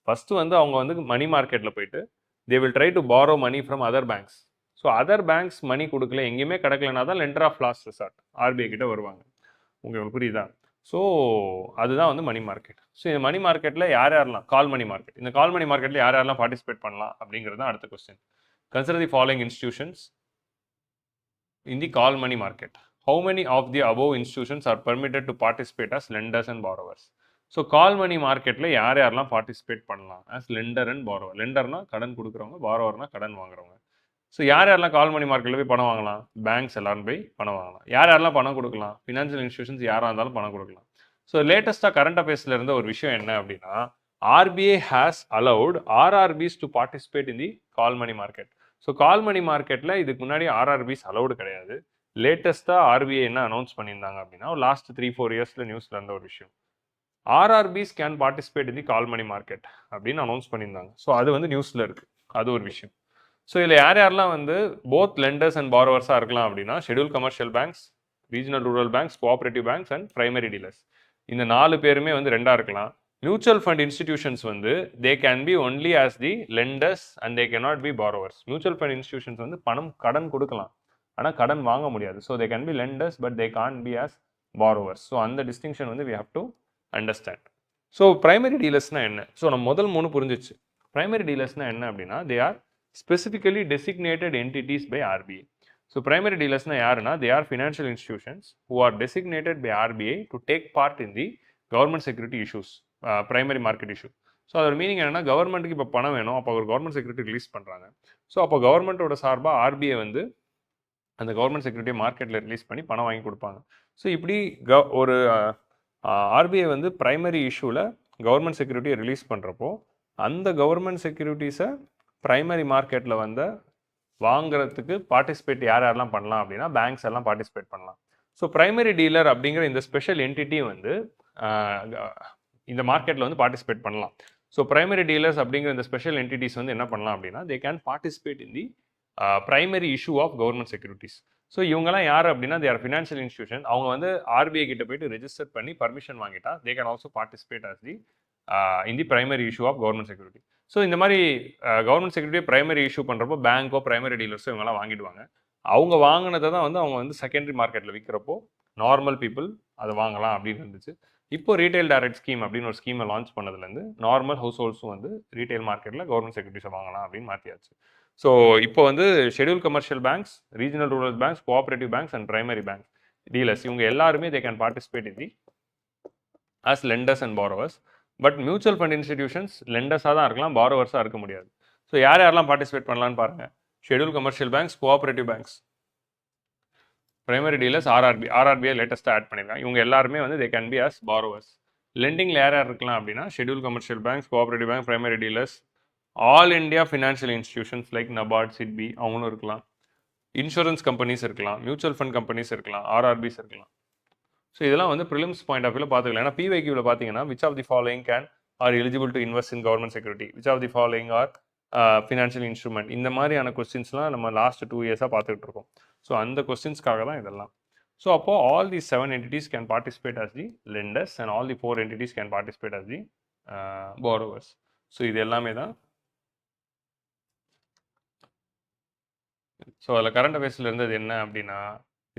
ஃபஸ்ட்டு வந்து அவங்க வந்து மணி மார்க்கெட்டில் போயிட்டு they will try to borrow money from other banks. So so other banks money கொடுக்கல, எங்கேயுமே கிடைக்கலனா தான் lender of last resort RBI கிட்ட வருவாங்க. உங்களுக்கு புரியுதா? ஸோ அதுதான் வந்து மணி மார்க்கெட். ஸோ இந்த மணி மார்க்கெட்டில் யார் யாரெல்லாம் கால் மணி மார்க்கெட், இந்த கால் மணி மார்க்கெட்டில் யார் யாரெல்லாம் பார்ட்டிசிபேட் பண்ணலாம் அப்படிங்கிறது தான் அடுத்த question. Consider the following institutions in the call money market. How many of the above institutions are permitted to participate as lenders and borrowers? So call money மார்க்கெட்டில் யார் யாரெல்லாம் பார்ட்டிசிபேட் பண்ணலாம் as lender and borrower. லெண்டர்னா கடன் கொடுக்குறவங்க, borrowerனா கடன் வாங்குறவங்க. So யார் யாரெல்லாம் கால் மணி மார்க்கெட்டில் போய் பணம் வாங்கலாம்? பேங்க்ஸ் எல்லாரும் போய் பணம் வாங்கலாம். யார் யாரெல்லாம் பணம் கொடுக்கலாம்? ஃபினான்ஷியல் இன்ஸ்டிடியூஷன்ஸ் யாராக இருந்தாலும் பணம் கொடுக்கலாம். ஸோ லேட்டஸ்ட்டாக கரண்ட் அஃபேர்ஸில் இருந்த ஒரு விஷயம் என்ன அப்படின்னா, RBI has allowed RRBs to participate in the call money market. So call money மார்க்கெட்டில் இதுக்கு முன்னாடி ஆர்ஆர்பிஸ் அலவுடு கிடையாது. லேட்டஸ்ட்டாக ஆர்பிஐ என்ன அனௌன்ஸ் பண்ணியிருந்தாங்க அப்படின்னா, லாஸ்ட் 3-4 இயர்ஸில் நியூஸில் இருந்த ஒரு விஷயம், RRBs can participate in the call money market அப்படின்னு அனௌன்ஸ் பண்ணியிருந்தாங்க. ஸோ அது வந்து நியூஸில் இருக்குது, அது ஒரு விஷயம். ஸோ இதில் யார் யாரெல்லாம் வந்து போத் லெண்டர்ஸ் அண்ட் பாரோவர்ஸாக இருக்கலாம் அப்படின்னா, schedule commercial banks, regional rural banks, cooperative banks and primary dealers. இந்த 4 பேருமே வந்து ரெண்டாக இருக்கலாம். மியூச்சுவல் ஃபண்ட் இன்ஸ்டிடியூஷன்ஸ் வந்து they can be only as the lenders and they can not be borrowers. Mutual fund institutions வந்து கடன் கொடுக்கலாம், ஆனால் கடன் வாங்க முடியாது. So they can be lenders but they can't be as borrowers. So அந்த distinction வந்து we have to understand. So primary டீலர்ஸ்னால் என்ன? ஸோ நம்ம முதல் 3 புரிஞ்சிச்சு. பிரைமரி டீலர்ஸ்னால் என்ன அப்படின்னா, they R specifically designated entities by RBI. So primary dealers na yarna, they are financial institutions who are designated by RBI to take part in the government security issues, primary market issue. So அதோட meaning என்னன்னா, கவர்மெண்ட்டுக்கு இப்போ பணம் வேணும், அப்போ ஒரு government security release பண்ணுறாங்க. So அப்போ கவர்மெண்ட்டோட சார்பாக ஆர்பிஐ வந்து அந்த கவர்மெண்ட் செக்யூரிட்டியை மார்க்கெட்டில் ரிலீஸ் பண்ணி பணம் வாங்கி கொடுப்பாங்க. ஸோ இப்படி ஒரு ஆர்பிஐ வந்து பிரைமரி இஷ்யூவில் கவர்மெண்ட் செக்யூரிட்டியை ரிலீஸ் பண்ணுறப்போ, அந்த கவர்மெண்ட் செக்யூரிட்டிஸை பிரைமரி மார்க்கெட்டில் வந்து வாங்குறதுக்கு பார்ட்டிசிபேட் யார் யாரெல்லாம் பண்ணலாம் அப்படின்னா, பேங்க்ஸ் எல்லாம் பார்ட்டிசிபேட் பண்ணலாம். ஸோ பிரைமரி டீலர் அப்படிங்கிற இந்த ஸ்பெஷல் என்டிட்டி வந்து இந்த மார்க்கெட்டில் வந்து பார்ட்டிசிபேட் பண்ணலாம். ஸோ பிரைமரி டீலர்ஸ் அப்படிங்கிற இந்த ஸ்பெஷல் என்டிட்டிஸ் வந்து என்ன பண்ணலாம் அப்படின்னா, they can participate in the primary issue of government securities. So இவங்கெல்லாம் யார் அப்படின்னா, தே ஆர் ஃபினான்ஷியல் இன்ஸ்டியூஷன். அவங்க வந்து ஆர்பிஐ கிட்ட போயிட்டு ரெஜிஸ்டர் பண்ணி பர்மிஷன் வாங்கிட்டா they can also participate as the in the primary issue of government security. So இந்த மாதிரி கவர்மெண்ட் செக்யூரிட்டியை பிரைமரி இஷ்யூ பண்ணுறப்போ பேங்கோ பிரைமரி டீலர்ஸோ இவங்கெல்லாம் வாங்கிடுவாங்க. அவங்க வாங்கினதை தான் வந்து அவங்க வந்து செகண்டரி மார்க்கெட்டில் விற்கிறப்போ நார்மல் பீப்புள் அதை வாங்கலாம் அப்படின்னு இருந்துச்சு. இப்போ ரீட்டைல் டைரக்ட் ஸ்கீம் அப்படின்னு ஒரு ஸ்கீமை லான்ச் பண்ணதுலேருந்து நார்மல் ஹவுஸ் ஹோல்ட்ஸும் வந்து ரீட்டைல் மார்க்கெட்டில் கவர்மெண்ட் செக்யூரிட்டிஸை வாங்கலாம் அப்படின்னு மாற்றியாச்சு. ஸோ இப்போ வந்து schedule commercial banks, regional rural banks, cooperative banks and primary banks dealers இவங்க எல்லாருமே they can participate in the as lenders and borrowers. But mutual fund institutions லெண்டர்ஸாக தான் இருக்கலாம், பாரோவர்ஸாக இருக்க முடியாது. ஸோ யார் யாரெல்லாம் பார்ட்டிசிபேட் பண்ணலான்னு பாருங்கள். Schedule commercial banks, cooperative banks, primary dealers, RRBs லேட்டஸ்ட்டாக ஆட் பண்ணியிருக்காங்க. இவங்க எல்லாருமே வந்து they can be as borrowers. லெண்டிங்கில் யார் யார் இருக்கலாம் அப்படின்னா, schedule commercial banks, cooperative bank, primary dealers, all India financial institutions like NABARD, SIDBI அவங்களும் இருக்கலாம். இன்சூரன்ஸ் கம்பெனிஸ் இருக்கலாம், மியூச்சுவல் ஃபண்ட் கம்பெனிஸ் இருக்கலாம், ஆர்ஆர்பிஸ் இருக்கலாம். ஸோ இதெல்லாம் வந்து ப்ரிலிம்ஸ் பாயிண்ட் ஆஃப் வியூவில் பார்த்துக்கலாம். ஏன்னா பிவைக்யூவில் பார்த்தீங்கன்னா, which of the following can are eligible to invest in government security, which of the following are financial instrument, இந்த மாதிரியான கொஸ்டின்ஸ்லாம் நம்ம லாஸ்ட் 2 இயர்ஸாக பார்த்துட்டு இருக்கோம். ஸோ அந்த கொஸ்டின்ஸ்க்காக தான் இதெல்லாம். ஸோ அப்போது all the 7 entities can participate as the lenders and all the 4 entities can participate as the borrowers. So இது எல்லாமே தான். ஸோ அதில் கரண்ட் அஃபேர்ஸில் இருந்தது என்ன அப்படின்னா,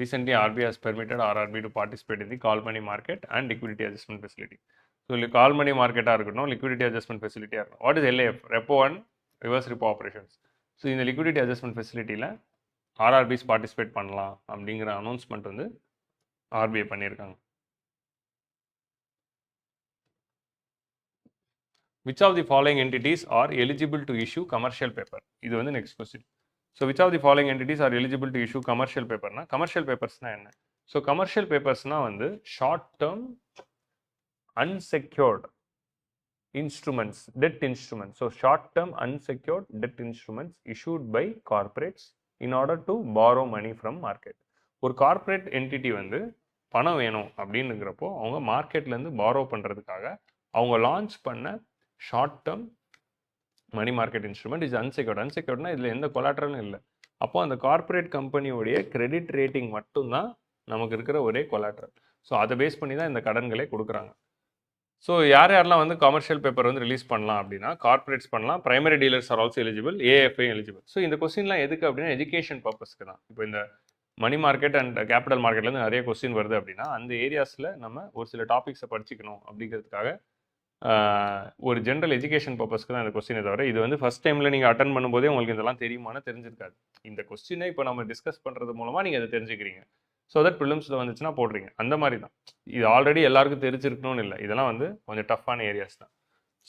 recently RBI has permitted RRB to participate in the call money market and liquidity adjustment facility. So call money market இருக்கட்டும், liquidity adjustment facility இருக்கட்டும். What is LAF? Repo and reverse repo operations. So இந்த liquidity adjustment facilityல RRBs participate பண்ணலாம் அப்படிங்கிற announcement வந்து RBI பண்ணியிருக்காங்க. Which of the following entities are eligible to issue commercial paper? இது வந்து next question. So which of the following entities are eligible to issue commercial paper? Na commercial papers na enna? So commercial papers na வந்து short term unsecured instruments, debt instruments. So short term unsecured debt instruments issued by corporates in order to borrow money from market. ஒரு corporate entity வந்து பணம் வேணும் அப்படின்னுங்கிறப்போ அவங்க மார்க்கெட்லேருந்து borrow பண்ணுறதுக்காக அவங்க launch பண்ண short term money market instrument is unsecured. அன்செக்யூர்ட்னா இதில் எந்த கொலாட்ரலும் இல்லை. அப்போ அந்த கார்ப்பரேட் கம்பெனியோடைய கிரெடிட் ரேட்டிங் மட்டும்தான் நமக்கு இருக்கிற ஒரே கொலாட்ரல். ஸோ அதை பேஸ் பண்ணி தான் இந்த கடன்களே கொடுக்குறாங்க. ஸோ யாரெல்லாம் வந்து கமர்ஷியல் பேப்பர் வந்து ரிலீஸ் பண்ணலாம் அப்படின்னா கார்ப்பரேட்ஸ் பண்ணலாம், primary dealers are also eligible, AFI eligible. So இந்த கொஸ்டின்லாம் எதுக்கு அப்படின்னா எஜுகேஷன் பர்பஸ்க்கு தான். இப்போ இந்த மணி மார்க்கெட் அண்ட் கேபிட்டல் மார்க்கெட்லேருந்து நிறைய கொஸ்டின் வருது அப்படின்னா அந்த ஏரியாஸில் நம்ம ஒரு சில டாபிக்ஸை படிச்சுக்கணும் அப்படிங்கிறதுக்காக ஒரு ஜென்ரல் எஜுகேஷன் பர்பஸ்க்கு தான் இந்த கொஸ்டினை தவிர இது வந்து ஃபஸ்ட் டைமில் நீங்கள் அட்டன் பண்ணும்போதே உங்களுக்கு இதெல்லாம் தெரியுமான்னு தெரிஞ்சிருக்காது. இந்த கொஸ்டினை இப்போ நம்ம டிஸ்கஸ் பண்ணுறது மூலமாக நீங்கள் அதை தெரிஞ்சுக்கிறீங்க. ஸோ தட் ப்ரிலிம்ஸில் வந்துச்சுன்னா போடுறீங்க. அந்த மாதிரி தான். இது ஆல்ரெடி எல்லாருக்கும் தெரிஞ்சிருக்கணும்னு இல்லை. இதெல்லாம் வந்து கொஞ்சம் டஃப்பான ஏரியாஸ் தான்.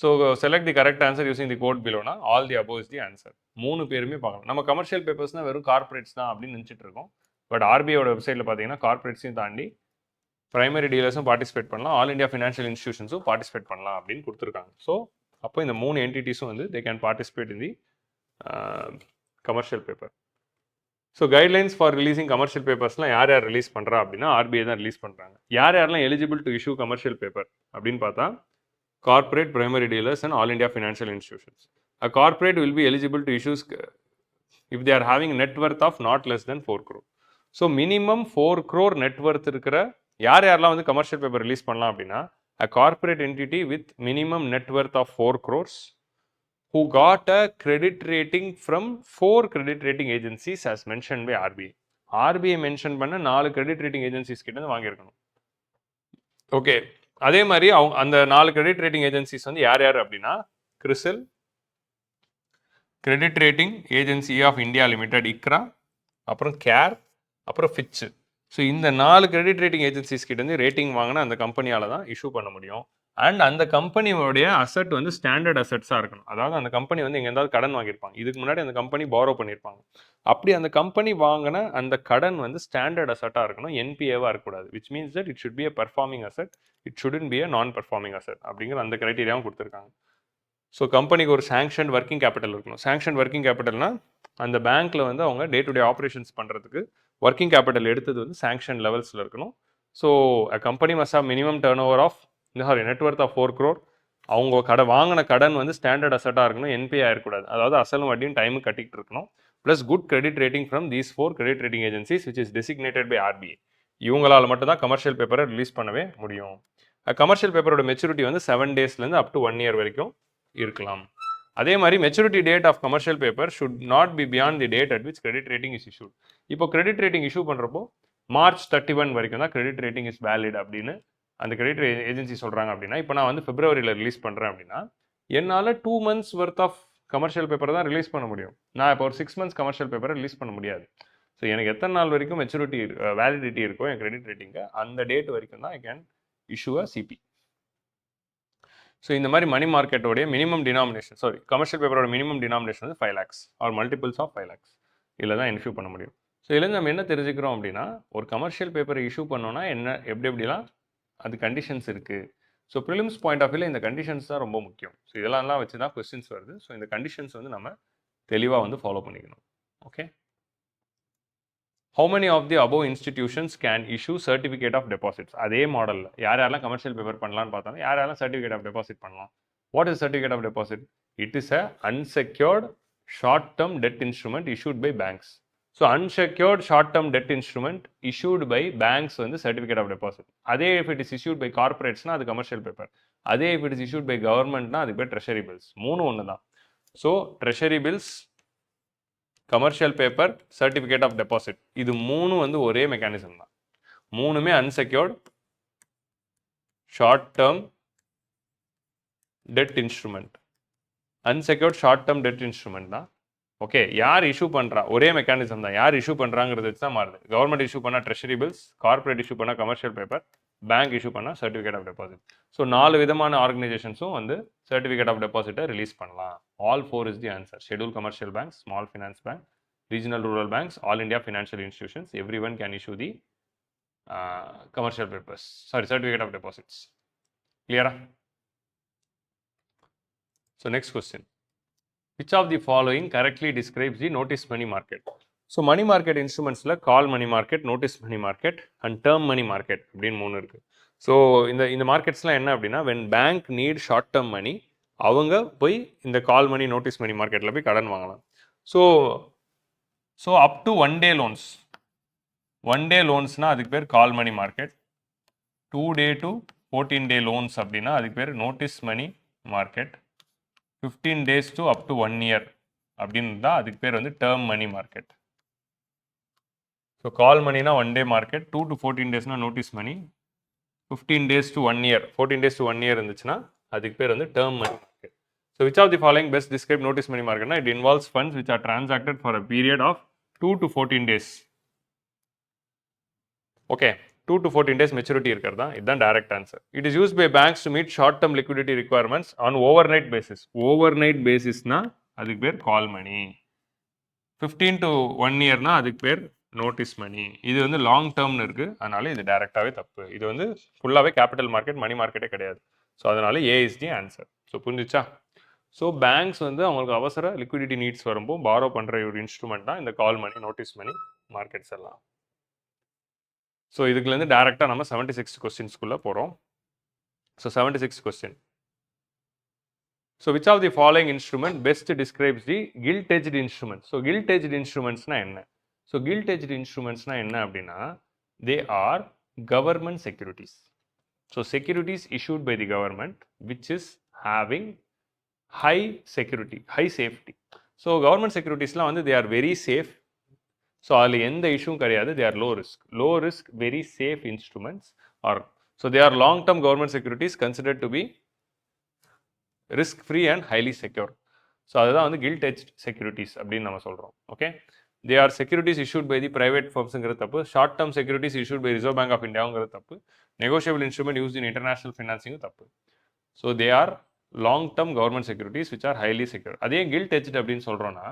So select the correct answer using the code பிலோனா all the above is the answer. 3 பேருமே பார்க்கலாம். நம்ம கமர்ஷியல் பேப்பர்ஸ்னால் வெறும் கார்ப்பரேட்ஸ் தான் அப்படின்னு நினச்சிட்டு இருக்கோம். பட் ஆர்பிஐயோட வெப்சைட்டில் பார்த்தீங்கன்னா கார்ப்பரேட்ஸையும் தாண்டி பிரைமரி டீலர்ஸும் பார்ட்டிசிபேட் பண்ணலாம், ஆல் இண்டியா ஃபினான்ஷியல் இன்ஸ்டியூஷன்ஸும் பார்ட்டிசிபேட் பண்ணலாம் அப்படின்னு கொடுத்துருக்காங்க. ஸோ அப்போ இந்த 3 என்டிட்டிஸும் வந்து they can participate in the commercial paper. So guidelines for releasing commercial பேப்பர்ஸ்லாம் யார் யார் ரிலீஸ் பண்ணுறா அப்படின்னா ஆர்பிஐ தான் ரிலீஸ் பண்ணுறாங்க. யாரெல்லாம் eligible to issue commercial paper அப்படின்னு பார்த்தா corporate, primary dealers and all India financial institutions. A corporate will be eligible to issue if they are having net worth of not less than 4 crore. So minimum 4 crore net worth இருக்கிற யாரெல்லாம் வந்து commercial paper release பண்ணலாம் அப்படின்னா a corporate entity with minimum net worth of 4 crores who got a credit rating from 4 credit rating agencies as mentioned by RBI. RBI mention பண்ண 4 credit rating agencies கிட்ட இருந்து வாங்கியிருக்கணும். Okay, அதே மாதிரி அவங்க அந்த 4 credit rating agencies வந்து யார் யார் அப்படின்னா CRISIL, credit rating agency of India limited ICRA, அப்புறம் கேர், அப்புறம் ஃபிட்ச். ஸோ இந்த 4 கிரெடிட் ரேட்டிங் ஏஜென்சிஸ் கிட்டேருந்து ரேட்டிங் வாங்கினா அந்த கம்பெனியால் தான் இஷ்யூ பண்ண முடியும். அண்ட் அந்த கம்பெனியோடைய அசட் வந்து ஸ்டாண்டர்ட் அசட்ஸாக இருக்கணும். அதாவது அந்த கம்பெனி வந்து எங்கே இருந்தாலும் கடன் வாங்கியிருப்பாங்க, இதுக்கு முன்னாடி அந்த கம்பெனி பாரோ பண்ணியிருப்பாங்க. அப்படி அந்த கம்பெனி வாங்கின அந்த கடன் வந்து ஸ்டாண்டர்ட் அசட்டாக இருக்கணும், என்பிஏவாக இருக்கக்கூடாது. Which means that it should be a performing asset, it shouldn't be a நான் பர்ஃபார்மிங் அசட் அப்படிங்கிற அந்த கிரைட்டீரியாவும் கொடுத்துருக்காங்க. ஸோ கம்பெனிக்கு ஒரு சாங்ஷன் ஒர்க்கிங் கேபிட்டல் இருக்கணும். சாங்ஷன் ஒர்க்கிங் கேபிட்டல்னா அந்த பேங்க்கில் வந்து அவங்க டே டு டே ஆப்ரேஷன்ஸ் பண்ணுறதுக்கு ஒர்க்கிங் கேபிட்டல் எடுத்தது வந்து சாங்ஷன் லெவல்ஸில் இருக்கணும். So a company must have minimum turn over of net worth of 4 crore. அவங்க வாங்கின கடன் வந்து ஸ்டாண்டர்ட் அசட்டாக இருக்கணும், என்பிஏ ஆயிருக்கூடாது. அதாவது அசலும் வட்டியும் டைமுக்கு கட்டிகிட்டு இருக்கணும். Plus good credit rating from these 4 credit rating agencies which is designated by RBI. இவங்களால் மட்டும்தான் கமர்ஷியல் பேப்பரை ரிலீஸ் பண்ணவே முடியும். கமர்ஷியல் பேப்பரோட மெச்சூரிட்டி வந்து 7 daysலேருந்து அப் டு 1 year வரைக்கும் இருக்கலாம். அதே மாதிரி maturity date of commercial paper should not be beyond the date at which credit rating is issued. இப்போ கிரெடிட் ரேட்டிங் இஷ்யூ பண்ணுறப்போ March 31 வரைக்கும் தான் கிரெடிட் ரேட்டிங் இஸ் வேலிட் அப்படின்னு அந்த கிரெடிட் ஏஜென்சி சொல்கிறாங்க. அப்படின்னா இப்போ நான் வந்து பிப்ரவரியில் ரிலீஸ் பண்ணுறேன் அப்படின்னா என்னால் 2 months worth of commercial paper தான் ரிலீஸ் பண்ண முடியும். நான் இப்போ ஒரு 6 months கமர்ஷியல் பேப்பரை ரிலீஸ் பண்ண முடியாது. ஸோ எனக்கு எத்தனை நாள் வரைக்கும் மெச்சூரிட்டி வேலிடிட்டி இருக்கோ என் கிரெடிட் ரேட்டிங்கு அந்த டேட் வரைக்கும் தான் I can issue a CP. So இந்த மாதிரி மணி மார்க்கெட்டோடைய மினிமம் டினாமினேஷன், கமர்ஷியல் பேப்பரோட மினிமம் டினாமினேஷன் வந்து 5 lakhs or multiples of 5 lakhs இதில் தான் இஷ்யூ பண்ண முடியும். ஸோ இதுலேருந்து நம்ம என்ன தெரிஞ்சுக்கிறோம் அப்படின்னா ஒரு கமர்ஷியல் பேப்பரை இஷ்யூ பண்ணோன்னா என்ன எப்படிலாம் அது கண்டிஷன்ஸ் இருக்குது. ஸோ ப்ரிலிம்ஸ் பாயிண்ட் ஆஃப் வியூவில் இந்த கண்டிஷன்ஸ் தான் ரொம்ப முக்கியம். ஸோ இதெல்லாம் வச்சு தான் கொஸ்டின்ஸ் வருது. ஸோ இந்த கண்டிஷன்ஸ் வந்து நம்ம தெளிவாக வந்து ஃபாலோ பண்ணிக்கணும். Okay, how many of the above institutions can issue certificate of deposits? அதே மாடலில் யாரெல்லாம் கமர்ஷியல் பேப்பர் பண்ணலான்னு பார்த்தோம், யாரெல்லாம் சர்டிஃபிகேட் ஆஃப் டெபாசிட் பண்ணலாம். What is certificate of deposit? It is a unsecured short term debt instrument issued by banks. So unsecured short term debt instrument issued by banks வந்து certificate of deposit. அதே if it is issued by corporatesனா அது commercial paper. அதே if it is issued by governmentனா அதுக்கு பேர் treasury bills. 3 ஒன்று தான். So treasury bills, commercial paper, certificate of deposit, இது 3 வந்து ஒரே மெக்கானிசம் தான். 3மே unsecured short term debt instrument. Unsecured short term debt instrument தான். ஓகே, யார் இஷ்யூ பண்ணுறா ஒரே மெக்கானிசம் தான். யார் இஷ்யூ பண்ணுறாங்கிறது வச்சு தான் மாறுது. கவர்மெண்ட் இஷ்யூ பண்ணால் ட்ரெஷரி பில்ஸ், கார்பரேட் இஷ்யூ பண்ணால் கமர்ஷியல் பேப்பர், பேங்க் இஷ்யூ பண்ணால் சர்டிஃபிகேட் ஆஃப் டெபாசிட். ஸோ 4 விதமான ஆர்கனைசேஷன்ஸும் வந்து சர்டிஃபிகேட் ஆஃப் டெபாசிட்டை ரிலீஸ் பண்ணலாம். All 4 is the answer. Schedule commercial banks, small finance bank, regional rural banks, all India financial institutions, everyone can issue the commercial papers, certificate of deposits. Clear? So next question, which of the following correctly describes the notice money market? So money market instruments la call money market, notice money market and term money market அப்படினு மூணு இருக்கு. So இந்த மார்க்கெட்ஸ்லாம் என்ன அப்படின்னா when bank need short term money அவங்க போய் இந்த கால் மணி notice மணி மார்க்கெட்டில் போய் கடன் வாங்கலாம். So up to 1 day loans, 1 day loansனால் அதுக்கு பேர் call money market. 2 day to 14-day loans அப்படின்னா அதுக்கு பேர் notice money market. 15 days to up to 1 year அப்படின்னு தான் அதுக்கு பேர் வந்து term money market. So call மணினா 1 day மார்க்கெட், 2 to 14 daysனா notice money, 15 days to 1 year, 14 days to 1 year இருந்துச்சுன்னா அதுக்கு பேர் வந்து term money market. So which of the following best describe notice money market? It involves funds which are transacted for a period of 2 to 14 days. Okay, 2 to 14 days maturity இருக்கிறதா இதுதான் direct answer. It is used by banks to meet short term liquidity requirements on overnight basis. Overnight basisனா அதுக்கு பேர் call money. 15 to 1 yearனா அதுக்கு பேர் notice மணி. இது வந்து long டேர்ம்னு இருக்குது, அதனால இது டைரெக்டாகவே தப்பு. இது வந்து ஃபுல்லாகவே கேபிட்டல் மார்க்கெட், மணி மார்க்கெட்டே கிடையாது. ஸோ அதனால A is the answer. So புரிஞ்சிச்சா? ஸோ பேங்க்ஸ் வந்து அவங்களுக்கு அவசர லிக்விடிட்டி நீட்ஸ் வரும்போது பாரோ பண்ணுற ஒரு இன்ஸ்ட்ருமெண்ட் தான் இந்த கால் மணி, நோட்டீஸ் மணி மார்க்கெட்ஸ் எல்லாம். ஸோ இதுக்குலேருந்து டேரெக்டாக நம்ம 76 கொஸ்டின்ஸ்குள்ளே போகிறோம். So 76 question. So which of the following instrument best describes the gilt-edged instruments? So gilt-edged instruments na enna? So gilt-edged instruments na enna அப்படின்னா they are government securities. So securities issued by the government which is having high security, high safety. So government securitiesலாம் வந்து they are very safe. So அதில் எந்த இஷ்யூவும் கிடையாது. They are low risk, very safe instruments. Or so they are long-term government securities considered to be risk free and highly secure. So அதுதான் வந்து gilt edged securities அப்படின்னு நம்ம சொல்கிறோம். Okay, they are securities issued by the private ஃபர்ம்ஸுங்கிறது தப்பு. Short term securities issued by reserve bank of இந்தியாங்கிறது தப்பு. Negotiable instrument use in international ஃபினான்சிங்கும் தப்பு. So they are long term government securities which are highly secure. அதே gilt edged அப்படின்னு சொல்கிறோன்னா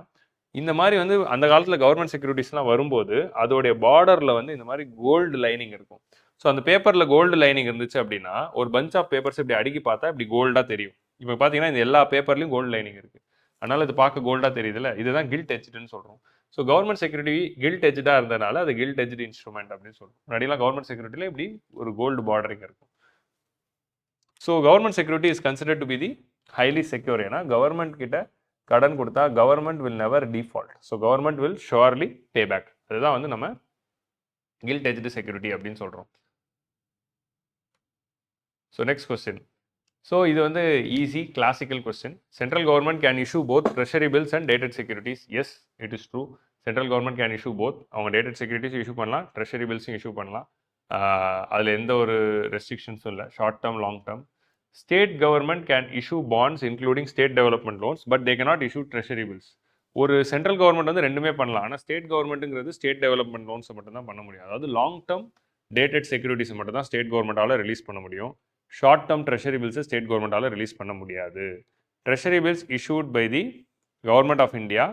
இந்த மாதிரி வந்து அந்த காலத்தில் கவர்மெண்ட் செக்யூரிட்டிஸ்லாம் வரும்போது அதோடைய பார்டரில் வந்து இந்த மாதிரி கோல்டு லைனிங் இருக்கும். ஸோ அந்த பேப்பரில் கோல்டு லைனிங் இருந்துச்சு அப்படின்னா ஒரு பஞ்ச் ஆஃப் பேப்பர்ஸ் இப்படி அடுக்கி பார்த்தா இப்படி கோல்டாக தெரியும். இப்போ பார்த்தீங்கன்னா இந்த எல்லா பேப்பர்லையும் கோல்டு லைனிங் இருக்குது, அதனால் இது பார்க்க கோல்டாக தெரியுதுல்ல, இதுதான் gilt edgedன்னு சொல்கிறோம். ஸோ கவர்மெண்ட் செக்யூரிட்டி gilt edgedஆக இருந்ததுனால அது gilt edged இன்ஸ்ட்ருமெண்ட் அப்படின்னு சொல்கிறோம். முன்னாடிலாம் கவர்மெண்ட் செக்யூரிட்டியில் இப்படி ஒரு கோல்டு பார்டரிங் இருக்கும். So government security is considered to be the highly secure. ஏன்னா கவர்மெண்ட் கிட்ட கடன் கொடுத்தா government will never default. So government will surely pay back. அதுதான் வந்து நம்ம gilt edged செக்யூரிட்டி அப்படின்னு சொல்கிறோம். So next question. ஸோ இது வந்து easy classical question. Central government can issue both treasury bills and dated securities. Yes, it is true. Central government can issue both. அவங்க dated securities issue பண்ணலாம், treasury பில்ஸும் issue பண்ணலாம். அதில் எந்த ஒரு ரெஸ்ட்ரிக்ஷன்ஸும் இல்லை, short term long term. State government can issue bonds including state development loans, but they cannot issue treasury bills. ஒரு சென்ட்ரல் கவர்மெண்ட் வந்து ரெண்டுமே பண்ணலாம், ஆனால் ஸ்டேட் கவர்மெண்ட்டுங்கிறது ஸ்டேட் டெவலப்மெண்ட் லோன்ஸை மட்டும் தான் பண்ண முடியும். அதாவது லாங் டேர்ம் டேட்டட் செக்யூரிட்டிஸ் மட்டும் தான் ஸ்டேட் கவர்மெண்ட்டால் ரிலீஸ் பண்ண முடியும். ஷார்ட் டேர்ம் ட்ரெஷரி பில்ஸை ஸ்டேட் கவர்மெண்ட்டால் ரிலீஸ் பண்ண முடியாது. Treasury bills issued by the government of India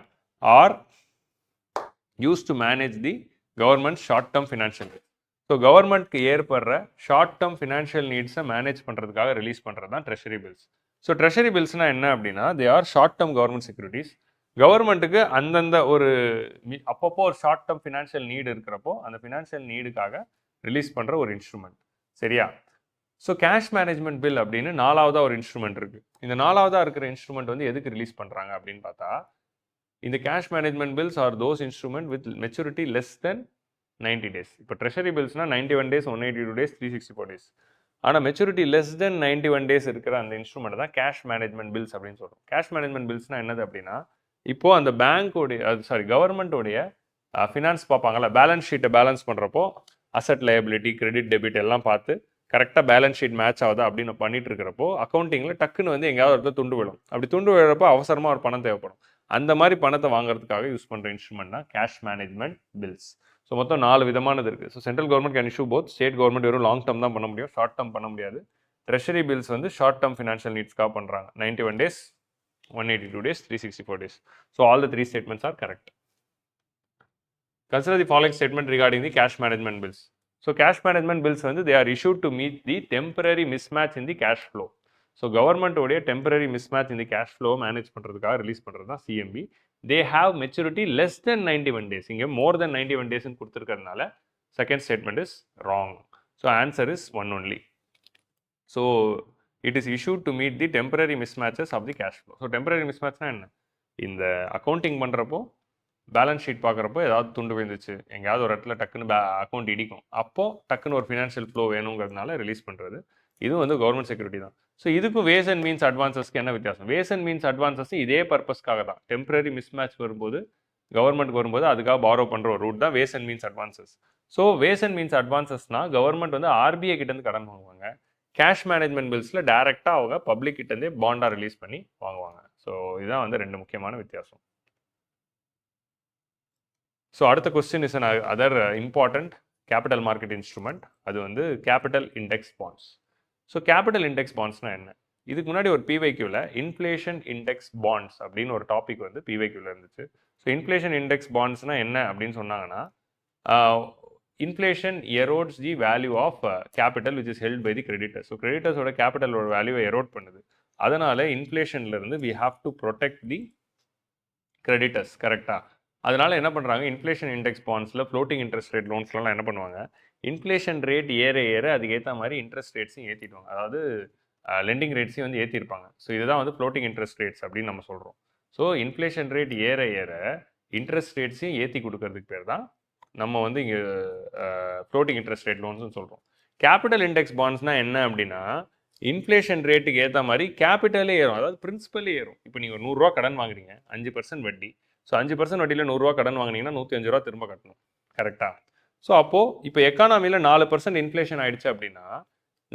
are use to manage the government short term financial. So கவர்மெண்ட்க்கு ஏற்படுற ஷார்ட் டேர்ம் ஃபினான்ஷியல் நீட்ஸை மேனேஜ் பண்ணுறதுக்காக ரிலீஸ் பண்ணுறது தான் ட்ரெஷரி பில்ஸ். ஸோ ட்ரெஷரி பில்ஸ்னால் என்ன அப்படின்னா they are short term government securities. கவர்மெண்ட்டுக்கு அந்தந்த ஒரு அப்பப்போ ஒரு ஷார்ட் டேர்ம் ஃபினான்ஷியல் நீடு இருக்கிறப்போ அந்த ஃபினான்ஷியல் நீடுக்காக ரிலீஸ் பண்ணுற ஒரு இன்ஸ்ட்ருமெண்ட். சரியா? ஸோ கேஷ் மேனேஜ்மெண்ட் பில் அப்படின்னு நாலாவதாக ஒரு இன்ஸ்ட்ருமெண்ட் இருக்குது. இந்த நாலாவதாக இருக்கிற இன்ஸ்ட்ருமெண்ட் வந்து எதுக்கு ரிலீஸ் பண்ணுறாங்க அப்படின்னு பார்த்தா இந்த cash management bills are those instrument with maturity less than 90 days. இப்போ ட்ரெஷரி பில்ஸ்னா 91 days, 182 days, 364 days. ஆனால் மெச்சூரிட்டி லெஸ் தென் 91 days இருக்கிற அந்த இன்ஸ்ட்ருமெண்ட் தான் கேஷ் மேனேஜ்மெண்ட் பில்ஸ் அப்படின்னு சொல்கிறோம். கேஷ் மேனேஜ்மெண்ட் பில்ஸ்னால் என்னது அப்படின்னா இப்போது அந்த பேங்க்கோடைய கவர்மெண்ட்டோடைய ஃபினான்ஸ் பார்ப்பாங்கள்ல, பேலன்ஸ் ஷீட்டை பேலன்ஸ் பண்ணுறப்போ அசட் லயபிலிட்டி, கிரெடிட், டெபிட் எல்லாம் பார்த்து கரெக்டாக பேலன்ஸ் ஷீட் மேட்ச் ஆகுதா அப்படின்னு பண்ணிட்டு இருக்கிறப்போ அக்கௌண்டிங்கில் டக்குன்னு வந்து எங்கேயாவது ஒருத்தர் துண்டு விழும். அப்படி துண்டு விழுறப்போ அவசரமாக ஒரு பணம் தேவைப்படும். அந்த மாதிரி பணத்தை வாங்குறதுக்காக யூஸ் பண்ணுற இன்ஸ்ட்ருமெண்ட் தான் கேஷ் மேனேஜ்மெண்ட் பில்ஸ். ஸோ மொத்தம் 4 விதமானது இருக்குது. So central government can issue both. State government வெறும் லாங் டேர்ம் தான் பண்ண முடியும், ஷார்ட் டேர்ம் பண்ண முடியாது. ட்ரெஷரி பில்ஸ் வந்து ஷார்ட் டேர்ம் ஃபினான்ஷியல் நீட்ஸ்க்காக பண்ணுறாங்க. 91 days, 182 days, 364 days. So all the 3 statements are correct. Consider the following statement regarding the cash management bills. So cash management bills வந்து they are issued to meet the temporary mismatch in the cash flow. So கவர்மெண்ட்டோடைய temporary mismatch இந்த cash flow manage பண்ணுறதுக்காக release பண்ணுறது தான் CMB. They have maturity less than 91 days. இங்கே more than 91 days கொடுத்துருக்கிறதுனால second statement is wrong. So answer is 1 only. So it is issued to meet the temporary mismatches of the cash flow. So temporary மிஸ்மேட்ச்னா என்ன? இந்த accounting பண்ணுறப்போ balance sheet பார்க்குறப்போ ஏதாவது துண்டு விழுந்துச்சு, எங்கேயாவது ஒரு இடத்துல டக்குன்னு அக்கௌண்ட் இடிக்கும், அப்போது டக்குன்னு ஒரு ஃபினான்ஷியல் ஃப்ளோ வேணுங்கிறதுனால ரிலீஸ் பண்ணுறது. இதுவும் வந்து கவர்மெண்ட் செக்யூரிட்டி தான். ஸோ இதுக்கும் வேஸ் அண்ட் மீன்ஸ் அட்வான்சஸ்க்கு என்ன வித்தியாசம்? வேஸ் அண்ட் மீன்ஸ் அட்வான்சஸ் இதே பர்பஸ்க்காக தான். டெம்பரரி மிஸ்மேட்ச் வரும்போது கவர்மெண்ட்டுக்கு வரும்போது அதுக்காக பாரோ பண்ணுற ஒரு ரூட் தான் ways and means advances. So ways and means அட்வான்சஸ்னால் கவர்மெண்ட் வந்து ஆர்பிஐ கிட்டேருந்து கடன் வாங்குவாங்க. கேஷ் மேனேஜ்மெண்ட் பில்ஸில் டேரெக்டாக அவங்க பப்ளிக் கிட்டேருந்தே பாண்டாக ரிலீஸ் பண்ணி வாங்குவாங்க. ஸோ இதுதான் வந்து ரெண்டு முக்கியமான வித்தியாசம். ஸோ அடுத்த question is another important capital market instrument. அது வந்து capital index bonds. So capital index பாண்ட்ஸ்னால் என்ன? இதுக்கு முன்னாடி ஒரு பிவைக்யூவில் இன்ஃப்ளேஷன் இண்டெக்ஸ் பாண்ட்ஸ் அப்படின்னு ஒரு டாபிக் வந்து பிவைக்யூவில் இருந்துச்சு. ஸோ இன்ஃப்ளேஷன் இண்டெக்ஸ் பாண்ட்ஸ்னால் என்ன அப்படின்னு சொன்னாங்கன்னா, inflation erodes the value of capital which is held by the creditors. So கிரெடிட்டர்ஸோட கேபிட்டலோட வேல்யூவை எரோட் பண்ணுது. அதனால் இன்ஃப்ளேஷன்லேருந்து we have to protect the creditors. கரெக்டாக? அதனால் என்ன பண்ணுறாங்க, இன்ஃப்ளேஷன் இண்டெக்ஸ் பாண்ட்ஸில் ஃப்ளோட்டிங் இன்ட்ரெஸ்ட் ரேட் லோன்ஸ்லாம் என்ன பண்ணுவாங்க, இன்ஃப்ளேஷன் ரேட் ஏற ஏற அதுக்கேற்ற மாதிரி இன்ட்ரெஸ்ட் ரேட்ஸையும் ஏற்றிடுவாங்க. அதாவது லெண்டிங் ரேட்ஸையும் வந்து ஏற்றிருப்பாங்க. ஸோ இதுதான் வந்து ஃப்ளோட்டிங் இன்ட்ரெஸ்ட் ரேட்ஸ் அப்படின்னு நம்ம சொல்கிறோம். ஸோ இன்ஃப்ளேஷன் ரேட் ஏற ஏற இன்ட்ரெஸ்ட் ரேட்ஸையும் ஏற்றி கொடுக்கறதுக்கு பேர் தான் நம்ம வந்து இங்கே ஃப்ளோட்டிங் இன்ட்ரெஸ்ட் ரேட் லோன்ஸ்னு சொல்கிறோம். கேபிட்டல் இண்டெக்ஸ் பாண்ட்ஸ்னால் என்ன அப்படின்னா, இன்ஃப்ளேஷன் ரேட்டுக்கு ஏற்ற மாதிரி கேபிட்டலே ஏறும், அதாவது பிரின்சிபலே ஏறும். இப்போ நீங்கள் 100 ரூபா கடன் வாங்குறீங்க, 5% வட்டி. ஸோ 5% வட்டியில் 100 ரூபா கடன் வாங்கினீங்கன்னா 105 ரூபா திரும்ப கட்டணும். கரெக்டாக? ஸோ அப்போது இப்போ எக்கானாமியில் 4% இன்ஃப்ளேஷன் ஆயிடுச்சு அப்படின்னா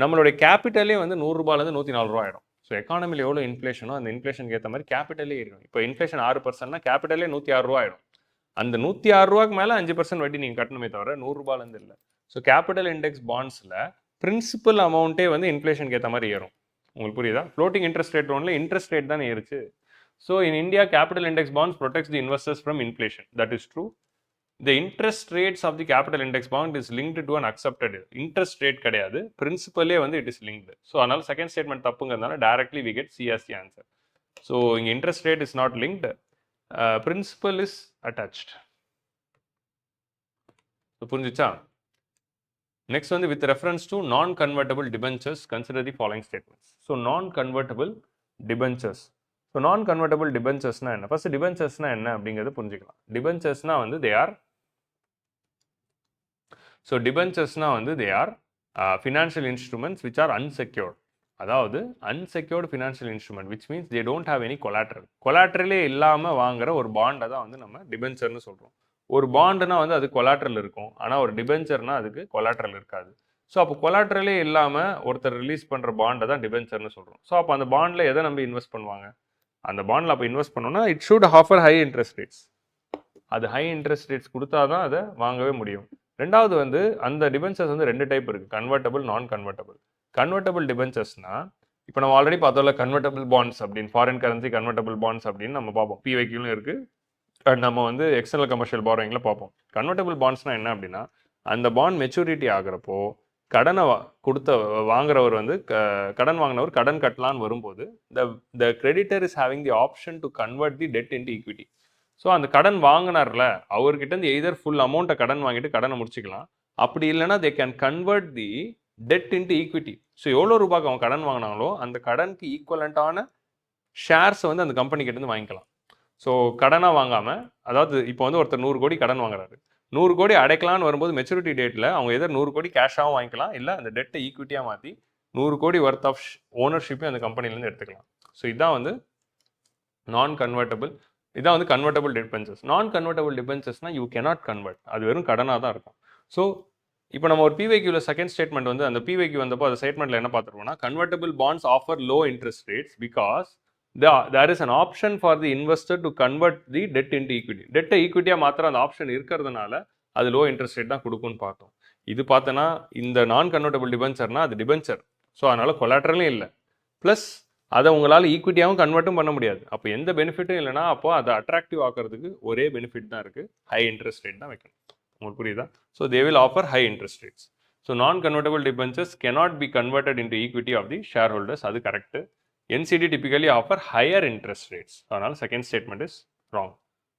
நம்மளுடைய கேபிட்டலே வந்து 100 ரூபாயிலேருந்து 104 ரூபா ஆகிடும். ஸோ எக்கானமியில் எவ்வளோ இன்ஃப்ளேஷனோ அந்த இன்ஃப்ளேஷனுக்கு ஏற்ற மாதிரி கேபிட்டலே இருக்கும். இப்போ இன்ஃப்ளேஷன் 6%னா கேபிட்டலே 106 ரூபா ஆகிடும். அந்த 106 ரூபாய்க்கு மேலே 5% வட்டி நீங்கள் கட்டணுமே தவிர 100 ரூபாயிலேருந்து இல்லை. ஸோ கேபிட்டல் இண்டெக்ஸ் பாண்ட்ஸில் பிரின்சிபல் அமௌண்ட்டே வந்து இன்ஃப்ளேஷனுக்கு ஏற்ற மாதிரி ஏறும். உங்களுக்கு புரியுதா? ஃப்ளோட்டிங் இன்ட்ரெஸ்ட் ரேட் லோனில் இன்ட்ரெஸ்ட் ரேட் தானே ஏறுச்சு. So in India capital index bonds protects the investors from inflation. That is true. The interest rates of the capital index bond is linked to an accepted interest rate கிடையாது, பிரின்சிபலே வந்து it is linked. So அதனால second statement தப்புங்கிறதுனால directly we get C as the answer. So இங்கே interest rate is not linked, principal is attached. ஸோ புரிஞ்சுச்சா? Next வந்து with reference to non-convertible debentures consider the following statements. So non-convertible debentures. So non-convertible debenturesனா என்ன? First டிபென்ச்சர்ஸ்னா என்ன அப்படிங்கிறது புரிஞ்சுக்கலாம். டிபென்ச்சர்ஸ்னா வந்து they are financial instruments which are unsecured. அதாவது unsecured financial instrument which means they don't have any collateral. கொலாட்ரலே இல்லாமல் வாங்குற ஒரு பாண்டை தான் வந்து நம்ம டிபென்ச்சர்னு சொல்கிறோம். ஒரு பாண்டுனா வந்து அது கொலாட்ரல் இருக்கும், ஆனால் ஒரு டிபென்ச்சர்னா அதுக்கு கொலாட்ரல் இருக்காது. ஸோ அப்போ கொலாட்ரலே இல்லாமல் ஒருத்தர் ரிலீஸ் பண்ணுற பாண்டை தான் டிபென்ச்சர்னு சொல்கிறோம். ஸோ அப்போ அந்த பாண்டில் எதை நம்பி இன்வெஸ்ட் பண்ணுவாங்க? அந்த பாண்டில் அப்போ இன்வெஸ்ட் பண்ணோன்னா it should offer high interest rates. அது ஹை இன்ட்ரெஸ்ட் ரேட்ஸ் கொடுத்தா தான் அதை வாங்கவே முடியும். ரெண்டாவது வந்து அந்த டிபென்ச்சர்ஸ் வந்து ரெண்டு டைப் இருக்குது, கன்வெர்ட்டபிள், நான் கன்வெர்ட்டபிள். கன்வெர்ட்டபிள் டிபென்ச்சர்ஸ்னால் இப்போ நம்ம ஆல்ரெடி பார்த்தோம்ல கன்வெர்ட்டபிள் பாண்ட்ஸ் அப்படின்னு, ஃபாரின் கரன்சி கன்வெர்ட்டபிள் பாண்ட்ஸ் அப்படின்னு நம்ம பார்ப்போம். பிவைக்யூலும் இருக்குது, அண்ட் நம்ம வந்து எக்ஸ்டர்னல் கமர்ஷியல் பாரோயிங்கில் பார்ப்போம். கன்வெர்ட்டபிள் பாண்ட்ஸ்னால் என்ன அப்படின்னா, அந்த பாண்ட் மெச்சூரிட்டி ஆகிறப்போ கடனை வாங்குறவர் வந்து கடன் வாங்கினவர் கடன் கட்டலான்னு வரும்போது the creditor is having the option to convert the debt into equity. So அந்த கடன் வாங்கினார்ல அவர்கிட்ட இருந்து எய்தர் ஃபுல் அமௌண்ட்டை கடன் வாங்கிட்டு கடனை முடிச்சிக்கலாம், அப்படி இல்லைன்னா they can convert the debt into equity. So எவ்வளோ ரூபாய்க்கு அவங்க கடன் வாங்கினாங்களோ அந்த கடனுக்கு ஈக்குவலண்ட்டான ஷேர்ஸை வந்து அந்த கம்பெனி கிட்டேருந்து வாங்கிக்கலாம். ஸோ கடனாக வாங்காமல், அதாவது இப்போ வந்து ஒருத்தர் 100 கோடி கடன் வாங்குறாரு, 100 கோடி அடைக்கலான்னு வரும்போது மெச்சூரிட்டி டேட்டில் அவங்க எதர் 100 கோடி கேஷாகவும் வாங்கிக்கலாம், இல்லை அந்த டெட்டை ஈக்விட்டியாக மாற்றி 100 கோடி ஒர்த் ஆஃப் ஓனர்ஷிப்பையும் அந்த கம்பெனிலேருந்து எடுத்துக்கலாம். ஸோ இதான் வந்து நான் கன்வெர்ட்டபிள், இதான் வந்து கன்வெர்ட்டபிள் டிபென்ச்சர்ஸ். நான் கன்வெர்ட்டபிள் டிபென்ச்சர்ஸ்னால் யூ கேனாட் கன்வெர்ட், அது வெறும் கடனாக தான் இருக்கும். ஸோ இப்போ நம்ம ஒரு பிவைக்யூவில் செகண்ட் ஸ்டேட்மெண்ட் வந்து அந்த பிவைக்யூ வந்தப்போ அந்த ஸ்டேட்மெண்ட்டில் என்ன பார்த்துருவோம்னா, convertible bonds offer low interest rates because there is an option for the investor to convert the debt into equity. டெட்டை ஈக்விட்டியாக மாத்திரம் அந்த ஆப்ஷன் இருக்கிறதுனால அது லோ இன்ட்ரெஸ்ட் ரேட் தான் கொடுக்குன்னு பார்த்தோம். இது பார்த்தோன்னா இந்த நான் கன்வெர்ட்டபிள் டிபென்ச்சர்னா அது டிபென்ச்சர், ஸோ அதனால் கொலாட்ரலும் இல்லை, ப்ளஸ் அதை உங்களால் ஈக்விட்டியாகவும் கன்வெர்ட்டும் பண்ண முடியாது. அப்போ எந்த பெனிஃபிட்டும் இல்லைனா அப்போ அதை அட்ராக்டிவ் ஆக்கிறதுக்கு ஒரே பெனிஃபிட் தான் இருக்குது, ஹை இன்ட்ரெஸ்ட் ரேட் தான் வைக்கணும். உங்களுக்கு புரியுதா? So they will offer high interest rates. So non convertible debentures cannot be converted into equity of the shareholders. அது correct. NCD typically offer higher interest rates. அதனால second statement is wrong.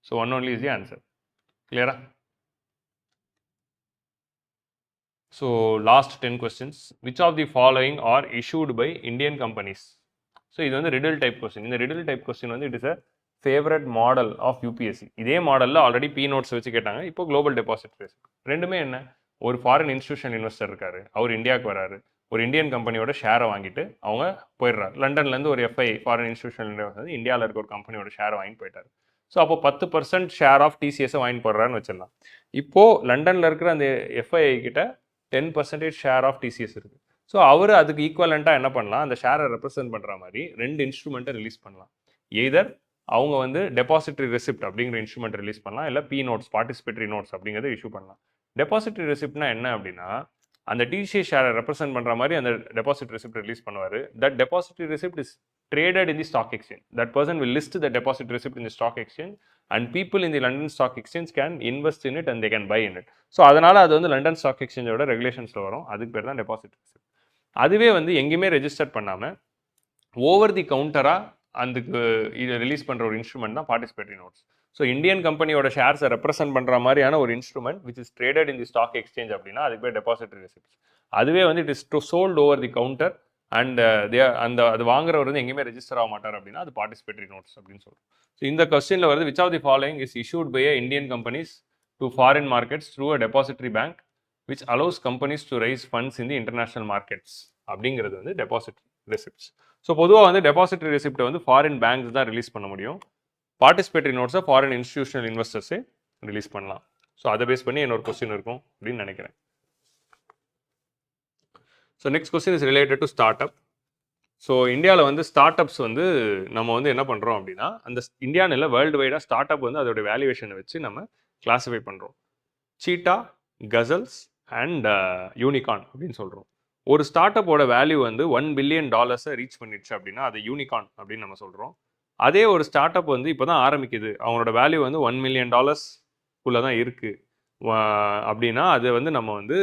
So one only is the answer. Clear? So last 10 questions. Which of the following are issued by Indian companies? So இது வந்து riddle type question. இந்த riddle type question வந்து it is a favorite model of UPSC. இதே மாடலில் already P notes வச்சு கேட்டாங்க, இப்போ global deposit race. ரெண்டுமே என்ன, ஒரு ஃபாரின் இன்ஸ்டியூஷன் இன்வெஸ்டர் இருக்காரு, அவர் இந்தியாவுக்கு வராரு, ஒரு இந்தியன் கம்பெனியோட ஷேரை வாங்கிட்டு அவங்க போயிடுறாரு. லண்டன்லேருந்து ஒரு எஃப்ஐ ஃபாரின் இன்ஸ்டியூஷனல் இன்வெஸ்டர் வந்து இந்தியாவில் இருக்க ஒரு கம்பெனியோட ஷேரை வாங்கிட்டு போயிட்டார். ஸோ அப்போ 10% ஷேர் ஆஃப் டிசிஎஸை வாங்கி போடுறான்னு வச்சிடலாம். இப்போது லண்டனில் இருக்கிற அந்த எஃப்ஐஐ கிட்ட 10% ஷேர் ஆஃப் டிசிஎஸ் இருக்குது. ஸோ அவர் அதுக்கு ஈக்குவலண்ட்டாக என்ன பண்ணலாம், அந்த ஷேரை ரெப்ரசென்ட் பண்ணுற மாதிரி 2 இன்ஸ்ட்ருமெண்ட்டை ரிலீஸ் பண்ணலாம். எய்தர் அவங்க வந்து டெபாசிட்டரி ரெசிப்ட் அப்படிங்கிற இன்ஸ்ட்ருமெண்ட் ரிலீஸ் பண்ணலாம், இல்லை பி நோட்ஸ் பார்ட்டிசிபேட்டரி நோட்ஸ் அப்படிங்கிறத இஷ்யூ பண்ணலாம். டெபாசிட்டரி ரெசிப்ட்னா என்ன அப்படின்னா, அந்த டிசிஎஸ் ஷேரை ரெப்ரசென்ட் பண்ணுற மாதிரி அந்த டெபாசிட் ரெசிப்ட் ரிலீஸ் பண்ணுவார். That depository receipt is traded in the stock exchange. That person will list the deposit receipt in the stock exchange and people in the London Stock Exchange can invest in it and they can buy in it. So அதனால் அது வந்து London stock எக்ஸ்சேஞ்சோட ரெகுலேஷன்ஸில் வரும். அதுக்கு பேர் தான் deposit receipt. அதுவே வந்து எங்கேயுமே ரெஜிஸ்டர் பண்ணாமல் ஓவர் தி கவுண்டராக அதுக்கு இதை ரிலீஸ் பண்ணுற ஒரு இன்ஸ்ட்ருமெண்ட் தான் பார்ட்டிசிபேட்டரி நோட்ஸ். ஸோ இந்தியன் கம்பெனியோட ஷேர்ஸை ரெப்ரசென்ட் பண்ணுற மாதிரியான ஒரு instrument which is traded in the stock exchange அப்படின்னா அதுக்கு பேர் டெபாசிட்டரி ரெசிப்ட்ஸ். அதுவே வந்து it is sold over the counter and அந்த அது வாங்குறவர் வந்து எங்கேயுமே ரெஜிஸ்டர் ஆக மாட்டார் அப்படின்னா அது பார்ட்டிசிபேட்டரி நோட்ஸ் அப்படின்னு சொல்கிறோம். ஸோ இந்த கொஸ்டினில் வருது, which of the following is issued by Indian companies to foreign markets through a depository bank which allows companies to raise funds in the international markets அப்படிங்கிறது வந்து டெபாசிட்டரி ரெசிப்ட்ஸ். ஸோ பொதுவாக வந்து depository ரெசிப்ட்டை வந்து foreign banks தான் release பண்ண முடியும். Participatory நோட்ஸை foreign institutional இன்வெஸ்டர்ஸே release பண்ணலாம். So அதை பேஸ் பண்ணி இன்னொரு கொஸ்டின் இருக்கும் அப்படின்னு நினைக்கிறேன். So next question is related to start up. So இந்தியாவில் வந்து ஸ்டார்ட் அப்ஸ் வந்து நம்ம வந்து என்ன பண்ணுறோம் அப்படின்னா, அந்த இந்தியாவில் இல்லை வேர்ல்டு வைடாக ஸ்டார்ட் அப் வந்து அதோட வேல்யூவேஷனை வச்சு நம்ம கிளாஸிஃபை பண்ணுறோம். சீட்டா, கசல்ஸ் அண்ட் யூனிகார்ன் அப்படின்னு சொல்கிறோம். ஒரு ஸ்டார்ட் அப்போட வேல்யூ வந்து $1 பில்லியன் ரீச் பண்ணிடுச்சு அப்படின்னா அது யூனிகார்ன் அப்படின்னு நம்ம சொல்கிறோம். அதே ஒரு ஸ்டார்ட் அப் வந்து இப்போ தான் ஆரம்பிக்குது, அவங்களோட வேல்யூ வந்து $1 மில்லியன் குள்ளே தான் இருக்குது அப்படின்னா அது வந்து நம்ம வந்து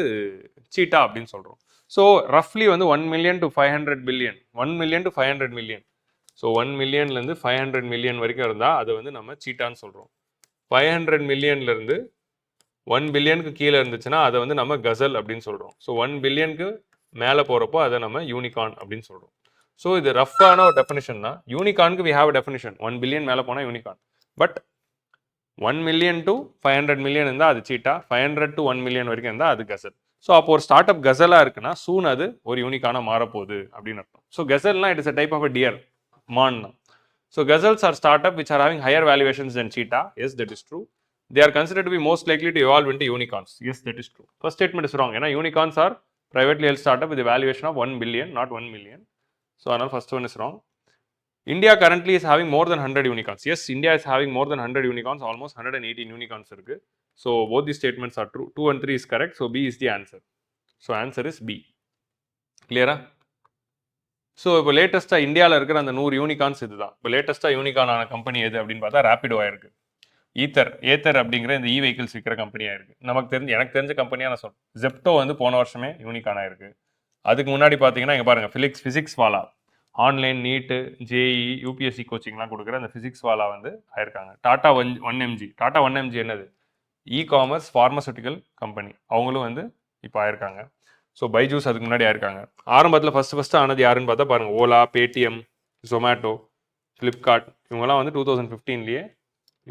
சீட்டா அப்படின்னு சொல்கிறோம். ஸோ ரஃப்லி வந்து 1 million to 500 billion, 1 million to 500 million. So 1 மில்லியன்லேருந்து 500 million வரைக்கும் இருந்தால் அதை வந்து நம்ம சீட்டான்னு சொல்கிறோம். 500 மில்லியன்லேருந்து 1 பில்லியனுக்கு கீழே இருந்துச்சுன்னா அதை வந்து நம்ம கசல் அப்படின்னு சொல்கிறோம். ஸோ 1 பில்லியனுக்கு மேலே போகிறப்போ அதை நம்ம யூனிகார்ன் அப்படின்னு சொல்கிறோம். ஸோ இது ரஃப்பான ஒரு டெஃபினிஷன் தான். யூனிகார்னுக்கு we have a definition, 1 billion மேலே போனால் unicorn. But 1 million to 500 million இருந்தால் அது சீட்டா, 500 டு 1 மில்லியன் வரைக்கும் இருந்தால் அது கசல். ஸோ அப்போ ஒரு ஸ்டார்ட் அப் கசலாக இருக்குன்னா சூன் அது ஒரு யூனிக்கான மாறப்போகுது அப்படின்னு அர்த்தம். ஸோ கசல்னா it is a type of a deer, மான் தான். So gazelles are start up which are having higher valuations than cheetah. Yes, that is true. They are considered to be most likely to evolve into unicorns. Yes, that is true. First statement is wrong. ஏன்னா unicorns are privately held startup with a valuation of 1 billion, not 1 million. So, அதனால் first one is wrong. India currently is having more than 100 unicorns. Yes, India is having more than 100 unicorns, almost 118 unicorns இருக்கு. So, both these statements are true. 2 and 3 is correct. So, B is the answer. So, answer is B. Clear? So இப்போ லேட்டஸ்ட்டாக இந்தியாவில் இருக்கிற அந்த 100 unicorns இது தான். இப்போ லேட்டஸ்ட்டாக யூனிகார்னான கம்பெனி எது அப்படின்னு பார்த்தா ரேபிடோவாக இருக்குது. ஏத்தர் அப்படிங்கிற இந்த இ வெஹிக்கிள்ஸ் விற்கிற கம்பெனியாக இருக்குது. எனக்கு தெரிஞ்ச கம்பெனியாக நான் சொல்கிறேன். ஜெப்டோ வந்து போன வருஷமே யூனிகார்னாக இருக்குது. அதுக்கு முன்னாடி பார்த்தீங்கன்னா இங்கே பாருங்கள், ஃபிசிக்ஸ் வாலா, ஆன்லைன் நீட்டு, ஜேஇ, யூபிஎஸ்சி கோச்சிங்லாம் கொடுக்குற அந்த ஃபிசிக்ஸ் வாலா வந்து ஆயிருக்காங்க. டாடா 1mg என்னது, இ காமர்ஸ் ஃபார்மசூட்டிக்கல் கம்பெனி, அவங்களும் வந்து இப்போ ஆயிருக்காங்க. ஸோ பைஜூஸ் அதுக்கு முன்னாடி ஆயிருக்காங்க. ஆரம்பத்தில் ஃபஸ்ட்டு ஆனது யாருன்னு பார்த்தா பாருங்கள், ஓலா, பேடிஎம், ஜொமேட்டோ, ஃப்ளிப்கார்ட், இவங்கெல்லாம் வந்து 2015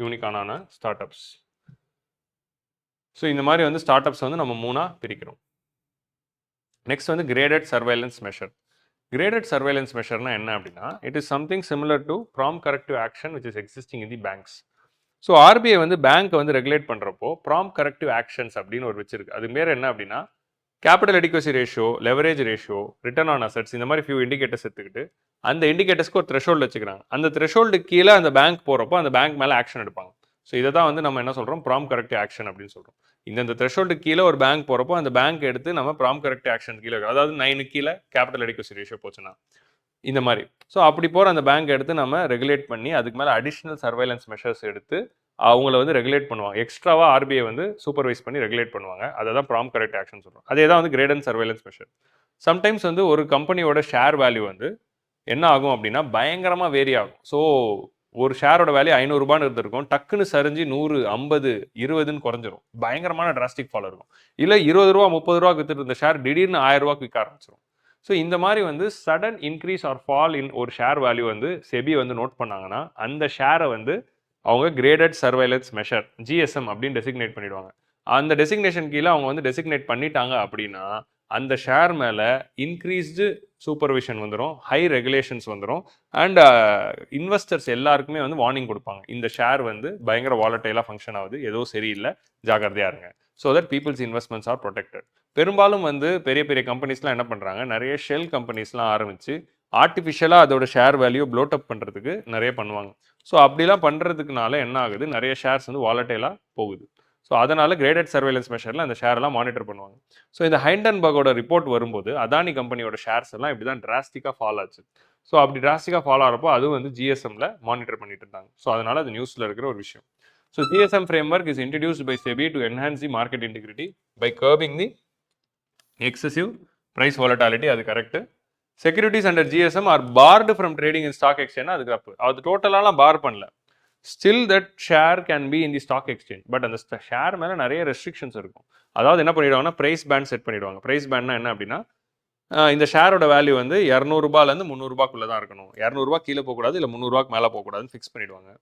யூனிகார்னான ஸ்டார்ட் அப்ஸ். ஸோ இந்த மாதிரி வந்து ஸ்டார்ட் அப்ஸ் வந்து நம்ம 3ஆக பிரிக்கிறோம். நெக்ஸ்ட் வந்து graded surveillance measure. Graded surveillance மெஷர்னா என்ன அப்படின்னா, it is something similar to prompt corrective action which is existing in the banks. So RBI வந்து பேங்க்கை வந்து ரெகுலேட் பண்ணுறப்போ ப்ராம்ப்ட் கரெக்டிவ் ஆக்ஷன்ஸ் அப்படின்னு ஒரு வச்சிருக்கு. அது பேர் என்ன அப்படின்னா, capital adequacy ratio, leverage ratio, return on assets, இந்த மாதிரி ஃபியூ இண்டிகேட்டர்ஸ் எடுத்துக்கிட்டு அந்த இண்டிகேட்டர்ஸ்க்கு ஒரு த்ரெஷோல்டு வச்சுக்கிறாங்க. அந்த த்ரெஷோல்டுக்கு கீழே அந்த பேங்க் போகிறப்போ அந்த பேங்க் மேலே ஆக்ஷன் எடுப்பாங்க. ஸோ இதை தான் வந்து நம்ம என்ன சொல்கிறோம், ப்ராம்ப்ட் கரெக்டிவ் ஆக்ஷன் அப்படின்னு சொல்கிறோம். இந்த த்ரெஷோல்டுக்கு கீழே ஒரு பேங்க் போகிறப்போ அந்த பேங்க் எடுத்து நம்ம ப்ராம்ப்ட் கரெக்டிவ் ஆக்ஷன் கீழே, அதாவது 9 கீழே கேபிட்டல் அடிக்வசி ரேஷியோ போச்சுன்னா இந்த மாதிரி. ஸோ அப்படி போகிற அந்த பேங்க் எடுத்து நம்ம ரெகுலேட் பண்ணி அதுக்கு மேலே அடிஷ்னல் சர்வைலன்ஸ் மெஷர்ஸ் எடுத்து அவங்கள வந்து ரெகுலேட் பண்ணுவாங்க. எக்ஸ்ட்ராவாக ஆர்பிஐ வந்து சூப்பர்வைஸ் பண்ணி ரெகுலேட் பண்ணுவாங்க. அதை தான் ப்ராம்ப்ட் கரெக்ட் ஆக்ஷன் சொல்கிறோம். அதே தான் வந்து கிரேடட் சர்வைலன்ஸ் மெஷர். சம்டைம்ஸ் வந்து ஒரு கம்பெனியோட ஷேர் வேல்யூ வந்து என்ன ஆகும் அப்படின்னா பயங்கரமாக வேரி ஆகும். ஸோ ஒரு ஷேரோட வேல்யூ 500 ரூபான்னு இருந்திருக்கும், டக்குன்னு சரிஞ்சு 100, 50, 20ன்னு குறைஞ்சிரும். பயங்கரமான டிராஸ்டிக் ஃபால் இருக்கும். இல்லை 20 ரூபா 30 ரூபா வித்துட்டு இருந்த ஷேர் திடீர்னு 1000 ரூபாய்க்கு விற்க ஆரம்பிச்சிடும். ஸோ இந்த மாதிரி வந்து sudden increase R fall in ஒரு ஷேர் வேல்யூ வந்து செபி வந்து நோட் பண்ணாங்கன்னா அந்த ஷேரை வந்து அவங்க கிரேடட் சர்வைலன்ஸ் மெஷர், ஜிஎஸ்எம் அப்படின்னு டெசிக்னேட் பண்ணிடுவாங்க. அந்த டெசிக்னேஷன் கீழே அவங்க வந்து டெசிக்னேட் பண்ணிட்டாங்க அப்படின்னா அந்த ஷேர் மேலே இன்க்ரீஸ்டு சூப்பர்விஷன் வந்துடும், ஹை ரெகுலேஷன்ஸ் வந்துடும், அண்ட் இன்வெஸ்டர்ஸ் எல்லாருக்குமே வந்து வார்னிங் கொடுப்பாங்க, இந்த ஷேர் வந்து பயங்கர வாலட்டைலாக ஃபங்க்ஷன் ஆகுது, ஏதோ சரியில்லை, ஜாகிரதையாக இருங்க. So that people's investments are protected. பெரும்பாலும் வந்து பெரிய பெரிய கம்பெனிஸ்லாம் என்ன பண்ணுறாங்க, நிறைய ஷெல் கம்பெனிஸ்லாம் ஆரம்பித்து ஆர்டிஃபிஷியலாக அதோட ஷேர் வேல்யூ ப்ளோட் அப் பண்ணுறதுக்கு நிறைய பண்ணுவாங்க. ஸோ அப்படிலாம் பண்ணுறதுக்குனால என்ன ஆகுது, நிறைய ஷேர்ஸ் வந்து வாலட்டைலாக போகுது. ஸோ அதனால் கிரேடட் சர்வேலன்ஸ் மெஷரில் அந்த ஷேர்லாம் மானிட்டர் பண்ணுவாங்க. ஸோ இந்த ஹைண்டன்பர்கோட ரிப்போர்ட் வரும்போது அதானி கம்பெனியோட ஷேர்ஸ் எல்லாம் இப்படி தான் டிராஸ்டிக்காக ஃபால் ஆச்சு. ஸோ அப்படி டிராஸ்டிக்காக ஃபால் ஆகிறப்போ அது வந்து ஜிஎஸ்எம்ல மானிட்டர் பண்ணிட்டு இருந்தாங்க. ஸோ அதனால் அது நியூஸில் இருக்கிற ஒரு விஷயம். So GSM framework is introduced by SEBI to enhance the market integrity by curbing the excessive price volatility. அது correct. Securities under GSM are barred from trading in stock exchange, அதுக்கு தப்பு. அது டோட்டலாலாம் பார் பண்ணல. Still that share can be in the stock exchange. But அந்த share மேலே நிறைய restrictions இருக்கும். அதாவது என்ன பண்ணிடுவாங்கன்னா ப்ரைஸ் பேண்ட் செட் பண்ணிடுவாங்க. ப்ரைஸ் பேண்ட்னா என்ன அப்படின்னா, இந்த ஷேரோட வேல்யூ வந்து 200 300 தான் இருக்கணும், 200 கீழே போகக்கூடாது, இல்லை 300 மேலே போகக்கூடாதுன்னு ஃபிக்ஸ் பண்ணிடுவாங்க.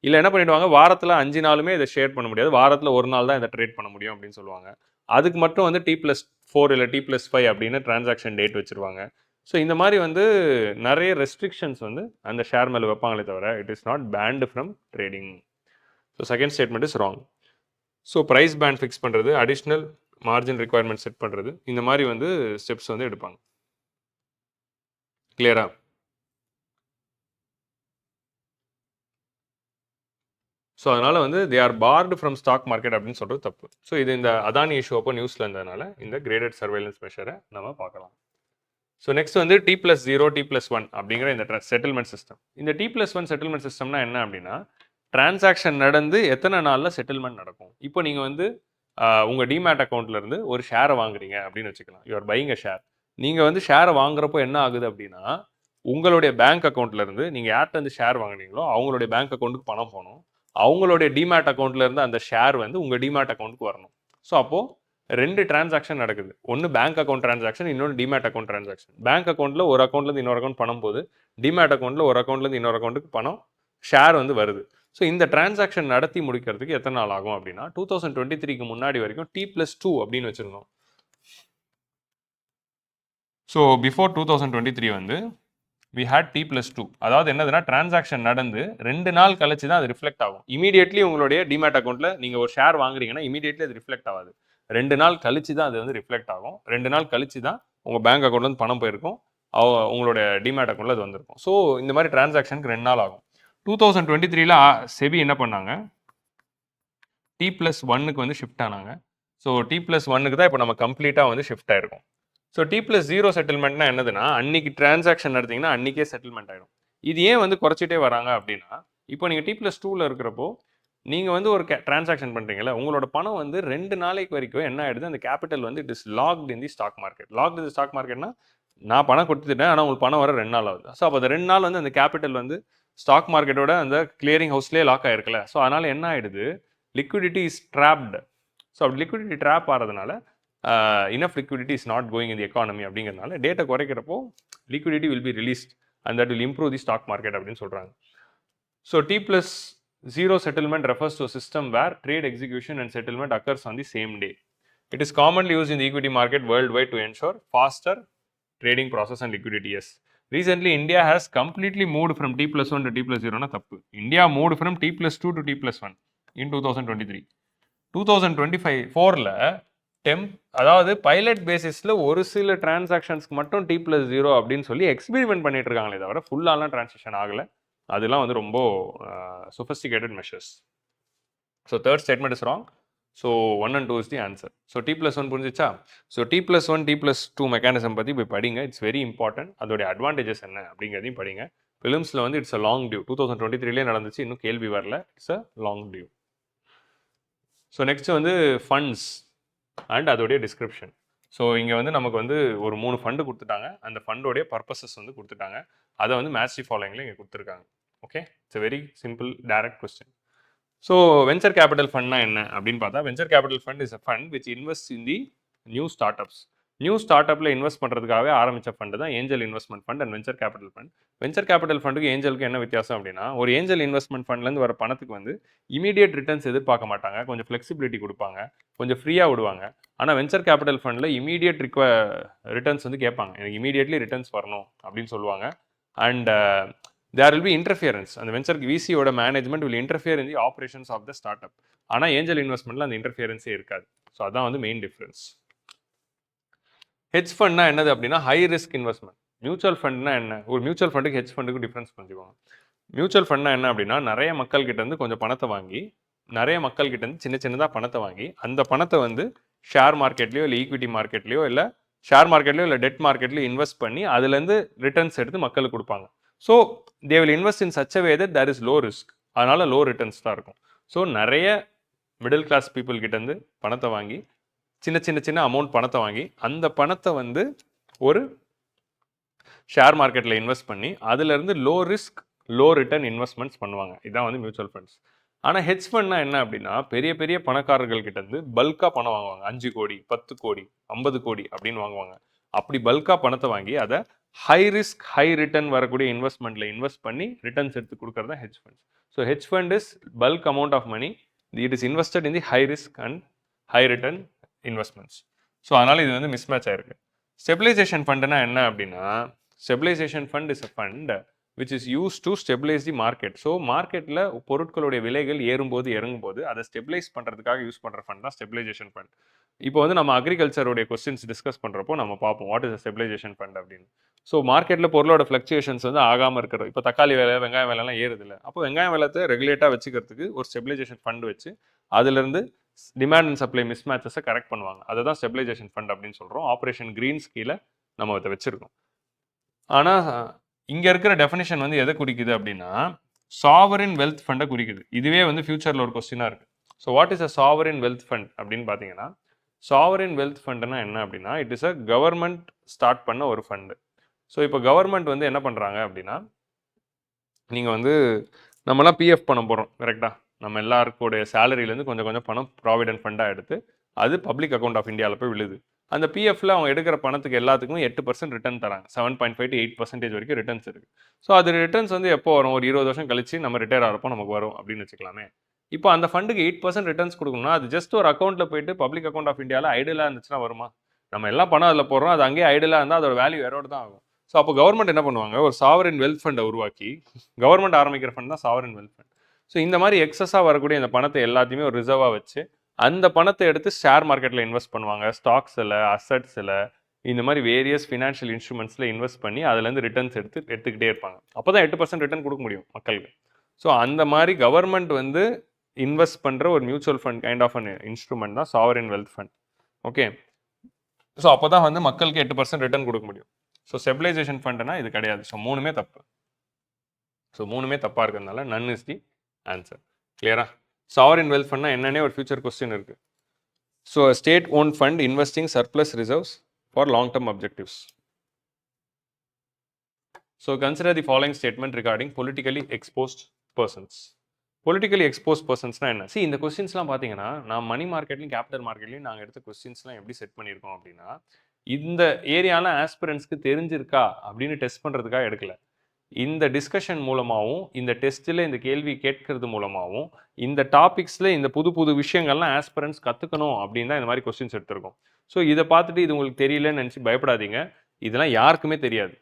இல்லை என்ன பண்ணிடுவாங்க, வாரத்தில் 5 நாளுமே இதை ஷேர் பண்ண முடியாது, வாரத்தில் ஒரு நாள் தான் இதை ட்ரேட் பண்ண முடியும் அப்படின்னு சொல்லுவாங்க. அதுக்கு மட்டும் வந்து T+4 இல்லை T+5 அப்படின்னு டிரான்சாக்ஷன் டேட் வச்சுருவாங்க. ஸோ இந்த மாதிரி வந்து நிறைய ரெஸ்ட்ரிக்ஷன்ஸ் வந்து அந்த ஷேர் மேலே வைப்பாங்களே தவிர it is not banned from trading. So second statement is wrong. So price band fix பண்ணுறது, அடிஷ்னல் மார்ஜின் ரிக்வயர்மெண்ட் செட் பண்ணுறது, இந்த மாதிரி வந்து ஸ்டெப்ஸ் வந்து எடுப்பாங்க. கிளியரா? ஸோ அதனால் வந்து they are barred from stock market அப்படின்னு சொல்கிறது தப்பு. ஸோ இது இந்த அதானி இஷ்யூ அப்போ நியூஸில் இருந்ததுனால இந்த கிரேடட் சர்வேலன்ஸ் மெஷரை நம்ம பார்க்கலாம். ஸோ நெக்ஸ்ட் வந்து T+0 T+1 அப்படிங்கிற இந்த செட்டில்மெண்ட் சிஸ்டம். இந்த T+1 செட்டில்மெண்ட் சிஸ்டம்னா என்ன அப்படின்னா, டிரான்சாக்ஷன் நடந்து எத்தனை நாளில் செட்டில்மெண்ட் நடக்கும். இப்போ நீங்கள் வந்து உங்கள் டிமேட் அக்கௌண்ட்லேருந்து ஒரு ஷேரை வாங்குறீங்க அப்படின்னு வச்சுக்கலாம். You're buying a share. நீங்கள் வந்து ஷேரை வாங்குறப்போ என்ன ஆகுது அப்படின்னா, உங்களுடைய பேங்க் அக்கௌண்ட்லேருந்து நீங்கள் யார்கிட்ட ஷேர் வாங்குறீங்களோ அவங்களுடைய பேங்க் அக்கௌண்ட்டுக்கு பணம் போகணும். அவங்களுடைய டிமேட் அக்கௌண்ட்லேருந்து அந்த ஷேர் வந்து உங்கள் டிமேட் அக்கௌண்ட்டுக்கு வரணும். ஸோ அப்போது 2 டிரான்சாக்ஷன் நடக்குது. ஒன்று பேங்க் அக்கௌண்ட் டிரான்சாக்ஷன், இன்னொன்று டிமேட் அக்கௌண்ட் டிரான்சாக்ஷன். பேங்க் அக்கௌண்ட்டில் ஒரு அக்கௌண்ட்லேருந்து இன்னொரு அக்கௌண்ட் பணம் போகுது, டிமேட் அக்கௌண்ட்டில் ஒரு அக்கௌண்ட்லேருந்து இன்னொரு அக்கௌண்ட்டுக்கு பணம் ஷேர் வந்து வருது. ஸோ இந்த டிரான்சாக்ஷன் நடத்தி முடிக்கிறதுக்கு எத்தனை நாள் ஆகும் அப்படின்னா, 2023க்கு முன்னாடி வரைக்கும் T+2 அப்படின்னு வச்சுருந்தோம். ஸோ பிஃபோர் 2023 வந்து we had T+2. அதாவது என்னதுன்னா, டிரான்சாக்ஷன் நடந்து 2 நாள் கழிச்சு தான் அது ரிஃப்ளெக்ட் ஆகும். இமீடியட்லி உங்களுடைய டிமேட் அக்கௌண்ட்டில் நீங்கள் ஒரு ஷேர் வாங்குறீங்கன்னா இமீடியட்லி அது ரிஃப்ளெக்ட் ஆகாது. 2 நாள் கழிச்சு தான் அது வந்து ரிஃப்ளெக்ட் ஆகும். 2 நாள் கழிச்சு தான் உங்கள் பேங்க் அக்கௌண்ட்லேருந்து பணம் போயிருக்கும், உங்களுடைய டிமேட் அக்கௌண்ட்டில் அது வந்திருக்கும். ஸோ இந்த மாதிரி டிரான்சாக்ஷனுக்கு 2 நாள் ஆகும். 2023ல் செபி என்ன பண்ணாங்க, T+1க்கு வந்து ஷிஃப்ட் ஆனாங்க. ஸோ T+1க்கு தான் இப்போ நம்ம கம்ப்ளீட்டாக வந்து ஷிஃப்ட் ஆயிருக்கும். ஸோ T+0 செட்டில்மெண்ட்னா என்னதுன்னா, அன்னைக்கு டிரான்சாக்ஷன் நடத்திங்கன்னா அன்றைக்கே செட்டில்மெண்ட் ஆகிடும். இது ஏன் வந்து குறைச்சிட்டே வராங்க அப்படின்னா, இப்போ நீங்கள் T+2ல் இருக்கிறப்போ நீங்கள் வந்து ஒரு டிரான்சாக்ஷன் பண்ணுறீங்களா, உங்களோட பணம் வந்து 2 நாளைக்கு வரைக்கும் என்ன ஆகிடுது, அந்த கேபிட்டல் வந்து it is locked in the stock market. Locked in the stock மார்க்கெட்னா, நான் பணம் கொடுத்துட்டேன், ஆனால் உங்களுக்கு பணம் வர 2 நாள் ஆகுது. ஸோ அப்போ அந்த 2 நாள் வந்து அந்த கேபிட்டல் வந்து ஸ்டாக் மார்க்கெட்டோட அந்த கிளியரிங் ஹவுஸ்லேயே லாக் ஆகிருக்குல்ல. ஸோ அதனால் என்ன ஆகிடுது, லிக்விடிட்டி இஸ் ட்ராப்டு. ஸோ அப்படி லிக்விடிட்டி ட்ராப் ஆகிறதுனால enough liquidity is not going in the economy அப்படிங்கிறதுனால டேட்டா குறைக்கிறப்போ liquidity will be released and that will improve the stock market அப்படின்னு சொல்கிறாங்க. So T+0 settlement refers to a system where trade execution and settlement occurs on the same day. It is commonly used in the equity market worldwide to ensure faster trading process and liquidity. Yes. Recently, India has completely moved from T+1 to T+0. Na thappu. India moved from T+2 to T+1 in 2023. 2025-4ல அதாவது pilot பேசிஸில் ஒரு சில டிரான்சாக்ஷன்ஸ்க்கு மட்டும் T+0 அப்படின்னு சொல்லி experiment பண்ணிட்டு இருக்காங்களே தவிர ஃபுல்லாலாம் டிரான்சாக்ஷன் ஆகலை. அதெல்லாம் வந்து ரொம்ப sophisticated measures. So third statement is wrong. So 1 and 2 is the answer. So T+1 புரிஞ்சிச்சா? ஸோ T+1 T+2 மெக்கானிசம் பற்றி போய் படிங்க. It's very important. அதோடைய அட்வான்டேஜஸ் என்ன அப்படிங்கிறதையும் படிங்க. ஃபிலிம்ஸில் வந்து இட்ஸ் அ லாங் டியூ. 2023லேயே நடந்துச்சு, இன்னும் கேள்வி வரல. It's a long due. So next வந்து ஃபண்ட்ஸ் அண்ட் அதோடைய டிஸ்கிரிப்ஷன். ஸோ இங்கே வந்து நமக்கு வந்து ஒரு 3 ஃபண்டு கொடுத்துட்டாங்க. அந்த ஃபண்டோடைய பர்பஸஸ் வந்து கொடுத்துட்டாங்க. அதை வந்து மேட்ச் தி ஃபாலோயிங்கில் இங்கே கொடுத்துருக்காங்க. Okay, it's very simple direct question. So venture capital ஃபண்ட்னா என்ன அப்படின்னு பார்த்தா, venture capital fund is a fund which invest in the new start ups. New start அப்பில் இன்வெஸ்ட் பண்ணுறதுக்காகவே ஆரம்பித்த ஃபண்டு தான் angel investment fund and venture capital fund. Venture capital ஃபண்டுக்கு ஏஞ்சலுக்கு என்ன வித்தியாசம் அப்படின்னா, ஒரு ஏஞ்சல் இன்வெஸ்ட்மெண்ட் ஃபண்ட்லேருந்து வர பணத்துக்கு வந்து இமீடியட் ரிட்டர்ன்ஸ் எதிர்பார்க்க மாட்டாங்க, கொஞ்சம் ஃப்ளெக்சிபிலிட்டி கொடுப்பாங்க, கொஞ்சம் ஃப்ரீயாக விடுவாங்க. ஆனால் வெஞ்சர் கேபிட்டல் ஃபண்டில் இமீடியட் ரிட்டர்ன்ஸ் வந்து கேட்பாங்க, எனக்கு இமீடியட்லி ரிட்டர்ன்ஸ் வரணும் அப்படின்னு சொல்லுவாங்க. And there will be interference, அந்த வெஞ்சர் விசியோட management will interfere in the operations of the start up. ஆனால் ஏஞ்சல் இன்வெஸ்ட்மெண்ட்டில் அந்த இன்டர்ஃபியரன்ஸே இருக்காது. ஸோ அதான் வந்து மெயின் டிஃப்ரென்ஸ். ஹெட்ஜ் ஃபண்ட்னா என்னது அப்படின்னா ஹை ரிஸ்க் இன்வெஸ்ட்மெண்ட். மியூச்சுவல் ஃபண்ட்னா என்ன, ஒரு மியூச்சுவல் ஃபண்டுக்கு ஹெட்ஜ் ஃபண்டுக்கு டிஃப்ரென்ஸ் புரிஞ்சுக்கோங்க. மியூச்சுவல் ஃபண்ட்னா என்ன அப்படின்னா, நிறைய மக்கள் கிட்ட இருந்து கொஞ்சம் பணத்தை வாங்கி, நிறைய மக்கள் கிட்ட இருந்து சின்ன சின்னதாக பணத்தை வாங்கி, அந்த பணத்தை வந்து ஷேர் மார்க்கெட்லையோ இல்லை ஈக்விட்டி மார்க்கெட்லையோ இல்லை ஷேர் மார்க்கெட்லையோ இல்லை டெட் மார்க்கெட்லையோ இன்வெஸ்ட் பண்ணி அதுலேருந்து ரிட்டர்ன்ஸ் எடுத்து மக்களுக்கு கொடுப்பாங்க. So they will invest in such a way that there is low risk, அதனால லோ ரிட்டர்ன்ஸ் தான் இருக்கும். ஸோ நிறைய மிடில் கிளாஸ் பீப்புள் கிட்டேருந்து பணத்தை வாங்கி சின்ன சின்ன சின்ன அமௌண்ட் பணத்தை வாங்கி அந்த பணத்தை வந்து ஒரு ஷேர் மார்க்கெட்டில் இன்வெஸ்ட் பண்ணி அதுலேருந்து low risk low return investments பண்ணுவாங்க. இதான் வந்து மியூச்சுவல் ஃபண்ட்ஸ். ஆனால் ஹெட்ஜ் ஃபண்ட்னா என்ன அப்படின்னா, பெரிய பெரிய பணக்காரர்கள் கிட்டேருந்து பல்காக பணம் வாங்குவாங்க. 5 கோடி 10 கோடி 50 கோடி அப்படின்னு வாங்குவாங்க. அப்படி பல்காக பணத்தை வாங்கி அதை ஹை ரிஸ்க் ஹை ரிட்டர்ன் வரக்கூடிய இன்வெஸ்ட்மெண்ட்டில் இன்வெஸ்ட் பண்ணி ரிட்டர்ன்ஸ் எடுத்து கொடுக்குறது தான் hedge funds. So hedge fund is bulk amount of money, it is invested in the high risk and high return investments. So அதனால் இது வந்து மிஸ்மேட்ச் ஆயிருக்கு. ஸ்டெபிலைசேஷன் ஃபண்டுனா என்ன அப்படின்னா, stabilization fund is a fund which is use to stabilize the market. So மார்க்கெட்டில் பொருட்களுடைய விலைகள் ஏறும்போது இறங்கும்போது அதை ஸ்டெபிலைஸ் பண்ணுறதுக்காக யூஸ் பண்ணுற ஃபண்ட் தான் ஸ்டெபிலைசேஷன் ஃபண்ட். இப்போ வந்து நம்ம அக்ரிகல்ச்சருடைய கொஸ்டின்ஸ் டிஸ்கஸ் பண்ணுறப்போ நம்ம பார்ப்போம் what is a stabilization fund அப்படின்னு. ஸோ மார்க்கெட்டில் பொருளோட ஃப்ளக்சுவேஷன்ஸ் வந்து ஆகாமல் இருக்கிறது. இப்போ தக்காளி விலை வெங்காயம் விலைலாம் ஏறுது இல்லை, அப்போ வெங்காயம் விலையை ரெகுலேட்டாக வச்சுக்கிறதுக்கு ஒரு ஸ்டெபிலைசேஷன் ஃபண்ட் வச்சு அதுலேருந்து டிமாண்ட் அண்ட் சப்ளை மிஸ் மேட்சஸை கரெக்ட் பண்ணுவாங்க. அதை தான் ஸ்டெபிலைசேஷன் ஃபண்ட் அப்படின்னு சொல்கிறோம். ஆப்ரேஷன் கிரீன்ஸ் கீழே நம்ம அதை வச்சுருக்கோம். ஆனால் இங்கே இருக்கிற டெஃபினிஷன் வந்து எதை குறிக்குது அப்படின்னா, சாவரின் வெல்த் ஃபண்டை குறிக்குது. இதுவே வந்து ஃபியூச்சரில் ஒரு கொஸ்டினாக இருக்குது. So what is a sovereign wealth fund அப்படின்னு பார்த்தீங்கன்னா, சாவரின் வெல்த் ஃபண்டுனா என்ன அப்படின்னா, it is a government start பண்ண ஒரு ஃபண்டு. ஸோ இப்போ கவர்மெண்ட் வந்து என்ன பண்ணுறாங்க அப்படின்னா, நீங்கள் வந்து நம்மலாம் பிஎஃப் பணம் போடுறோம் கரெக்டாக, நம்ம எல்லாருக்குடைய சேலரியிலேருந்து கொஞ்சம் கொஞ்சம் பணம் ப்ராவிடென்ட் ஃபண்டாக எடுத்து அது பப்ளிக் அக்கௌண்ட் ஆஃப் இந்தியாவில் போய் விழுது. அந்த பிஎஃப்ல அவங்க எடுக்கிற பணத்துக்கு எல்லாத்துக்குமே 8% ரிட்டர்ன் தராங்க. 7.5 to 8% வரைக்கும் ரிட்டர்ன்ஸ் இருக்குது. ஸோ அது ரிட்டர்ன்ஸ் வந்து எப்போ வரும், ஒரு 20 வருஷம் கழிச்சு நம்ம ரிட்டையர் ஆகிறப்போ நமக்கு வரும் அப்படின்னு வச்சுக்கலாமே. இப்போ அந்த ஃபண்டுக்கு 8% ரிட்டர்ன்ஸ் கொடுக்கணும்னா அது ஜஸ்ட் ஒரு அக்கௌண்ட்டில் போயிட்டு பப்ளிக் அக்கௌண்ட் ஆஃப் இந்தியாவில் ஐடியலாக இருந்துச்சுன்னா வருமா? நம்ம எல்லாம் பணம் அதில் போடுறோம், அது அங்கேயே ஐடியலாக இருந்தால் அதோட வேல்யூ எரோடு தான் ஆகும். ஸோ அப்போ கவர்மெண்ட் என்ன பண்ணுவாங்க, ஒரு சாவரின் வெல்த் ஃபண்டை உருவாக்கி, கவர்மெண்ட் ஆரம்பிக்கிற ஃபண்ட் தான் சாவரின் வெல்த் ஃபண்ட். ஸோ இந்த மாதிரி எக்ஸஸாக வரக்கூடிய இந்த பணத்தை எல்லாத்தையுமே ஒரு ரிசர்வாக வச்சு அந்த பணத்தை எடுத்து ஷேர் மார்க்கெட்டில் இன்வெஸ்ட் பண்ணுவாங்க, ஸ்டாக்ஸில் அசட்ஸில் இந்த மாதிரி வேரியஸ் ஃபினான்ஷியல் இன்ஸ்ட்ருமெண்ட்ஸில் இன்வெஸ்ட் பண்ணி அதுலேருந்து ரிட்டர்ன்ஸ் எடுத்துக்கிட்டே இருப்பாங்க. அப்போ தான் 8% ரிட்டர்ன் கொடுக்க முடியும் மக்களுக்கு. ஸோ அந்த மாதிரி கவர்மெண்ட் வந்து இன்வெஸ்ட் பண்ணுற ஒரு mutual fund kind of an instrument தான் sovereign wealth fund. Okay, so அப்போ தான் வந்து மக்களுக்கு 8% ரிட்டர்ன் கொடுக்க முடியும். ஸோ ஸ்டெபிலைசேஷன் ஃபண்டுனா இது கிடையாது. ஸோ மூணுமே தப்பு. ஸோ மூணுமே தப்பாக இருக்கிறதுனால நன் இஸ் தி ஆன்சர். கிளியரா? சாவரின் வெல்த் ஃபண்ட்னா என்னன்னே ஒரு ஃபியூச்சர் கொஸ்டின் இருக்குது. So state own fund investing surplus reserves for long term objectives. So consider the following statement regarding politically exposed persons. Politically exposed பர்சன்ஸ்னா என்ன? சி இந்த கொஸ்டின்ஸ்லாம் பார்த்தீங்கன்னா நான் மணி மார்க்கெட்லையும் கேபிட்டல் மார்க்கெட்லையும் நாங்கள் எடுத்த கொஸ்டின்ஸ்லாம் எப்படி செட் பண்ணியிருக்கோம் அப்படின்னா, இந்த ஏரியால ஆஸ்பிரன்ஸ்க்கு தெரிஞ்சிருக்கா அப்படின்னு டெஸ்ட் பண்ணுறதுக்காக எடுக்கல. இந்த டிஸ்கஷன் மூலமாகவும் இந்த டெஸ்ட்டில் இந்த கேள்வி கேட்கறது மூலமாகவும் இந்த டாபிக்ஸில் இந்த புது புது விஷயங்கள்லாம் ஆஸ்பிரன்ஸ் கற்றுக்கணும் அப்படின்னு தான் இந்த மாதிரி கொஸ்டின்ஸ் எடுத்திருக்கோம். ஸோ இதை பார்த்துட்டு இது உங்களுக்கு தெரியலன்னு நினச்சி பயப்படாதீங்க. இதெல்லாம் யாருக்குமே தெரியாது.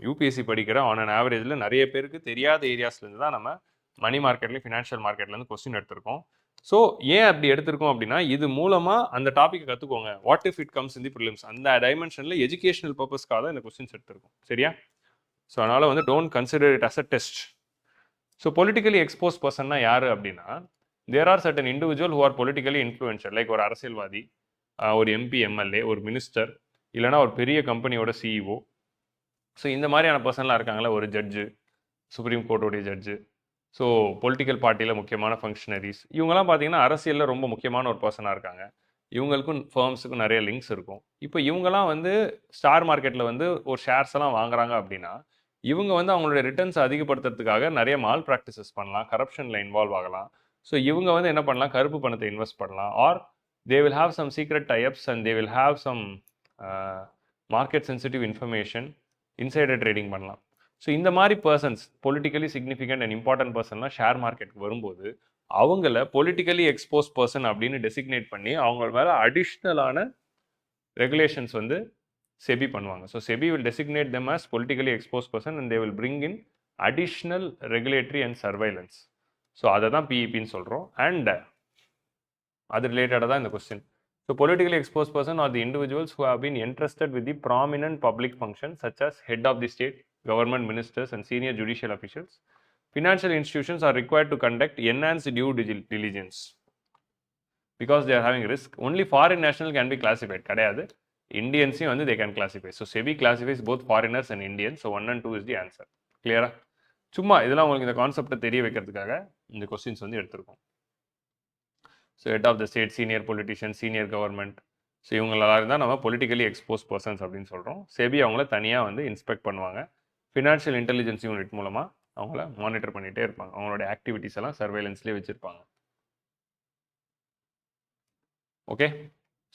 யூபிஎஸ்சி படிக்கிற ஆன் அன் ஆவரேஜில் நிறைய பேருக்கு தெரியாத ஏரியாஸ்லேருந்து தான் நம்ம மணி மார்க்கெட்லேயும் ஃபினான்ஷியல் மார்க்கெட்லேருந்து கொஸ்டின் எடுத்திருக்கோம். ஸோ ஏன் அப்படி எடுத்திருக்கோம் அப்படின்னா, இது மூலமாக அந்த டாப்பிக்கை கற்றுக்கோங்க. What if it comes in the prelims, அந்த டைமென்ஷனில் எஜுகேஷனல் பர்பஸ்க்காக தான் இந்த கொஸ்டின்ஸ் எடுத்திருக்கோம். சரியா? ஸோ அதனால் வந்து don't consider it as a test. So politically exposed பர்சன்னா யார் அப்படின்னா, there are certain individual who are politically influential. Like ஒரு அரசியல்வாதி, ஒரு எம்பி எம்எல்ஏ, ஒரு மினிஸ்டர், இல்லைனா ஒரு பெரிய கம்பெனியோட சிஇஓ. ஸோ இந்த மாதிரியான பர்சன்லாம் இருக்காங்களே, ஒரு ஜட்ஜு, சுப்ரீம் கோர்ட்டோடைய ஜட்ஜு, ஸோ பொலிட்டிக்கல் பார்ட்டியில் முக்கியமான ஃபங்க்ஷனரிஸ், இவங்கெல்லாம் பார்த்தீங்கன்னா அரசியலில் ரொம்ப முக்கியமான ஒரு பர்சனாக இருக்காங்க. இவங்களுக்கும் ஃபர்ம்ஸுக்கும் நிறைய லிங்க்ஸ் இருக்கும். இப்போ இவங்கெல்லாம் வந்து ஸ்டார் மார்க்கெட்டில் வந்து ஒரு ஷேர்ஸ் எல்லாம் வாங்குறாங்க அப்படின்னா, இவங்க வந்து அவங்களுடைய ரிட்டர்ன்ஸ் அதிகப்படுத்துறதுக்காக நிறைய மால் ப்ராக்டிசஸ் பண்ணலாம், கரப்ஷனில் இன்வால்வ் ஆகலாம். ஸோ இவங்க வந்து என்ன பண்ணலாம், கருப்பு பணத்தை இன்வெஸ்ட் பண்ணலாம், or they will have some secret types and they will have some market sensitive information, insider trading பண்ணலாம். ஸோ இந்த மாதிரி persons politically significant and important பர்சன்லாம் ஷேர் மார்க்கெட்டுக்கு வரும்போது அவங்கள பொலிட்டிக்கலி எக்ஸ்போஸ் பர்சன் அப்படின்னு டெசிக்னேட் பண்ணி அவங்க மேலே அடிஷ்னலான ரெகுலேஷன்ஸ் வந்து செபி பண்ணுவாங்க. So SEBI will designate them as politically exposed person and they will bring in additional regulatory and surveillance. So அதை தான் பிஇபின்னு சொல்கிறோம். அண்ட் அது ரிலேட்டடாக தான் இந்த question. So politically exposed person are the individuals who have been entrusted with the prominent public functions such as head of the state, government ministers and senior judicial officials. Financial institutions are required to conduct enhanced due diligence because they are having risk. Only foreign national can be classified. கிடையாது, இந்தியன்ஸையும் வந்து they can classify. So SEBI classifies both foreigners and Indians. So 1 and 2 is the answer. கிளியரா? சும்மா இதெல்லாம் உங்களுக்கு இந்த கான்செப்டை தெரிய வைக்கிறதுக்காக இந்த கொஸ்டின்ஸ் வந்து எடுத்திருக்கோம். So head of the state, senior politician, senior government, so இவங்களெல்லாம் இருந்தால் நம்ம பொலிட்டிக்கலி எக்ஸ்போஸ் பர்சன்ஸ் அப்படின்னு சொல்கிறோம். செபி அவங்கள தனியாக வந்து இன்ஸ்பெக்ட் பண்ணுவாங்க. ஃபினான்ஷியல் இன்டெலிஜென்ஸ் யூனிட் மூலமாக அவங்கள மானிட்டர் பண்ணிகிட்டே இருப்பாங்க. அவங்களோட ஆக்டிவிட்டீஸ் எல்லாம் சர்வேலன்ஸ்லேயே வச்சுருப்பாங்க. Okay,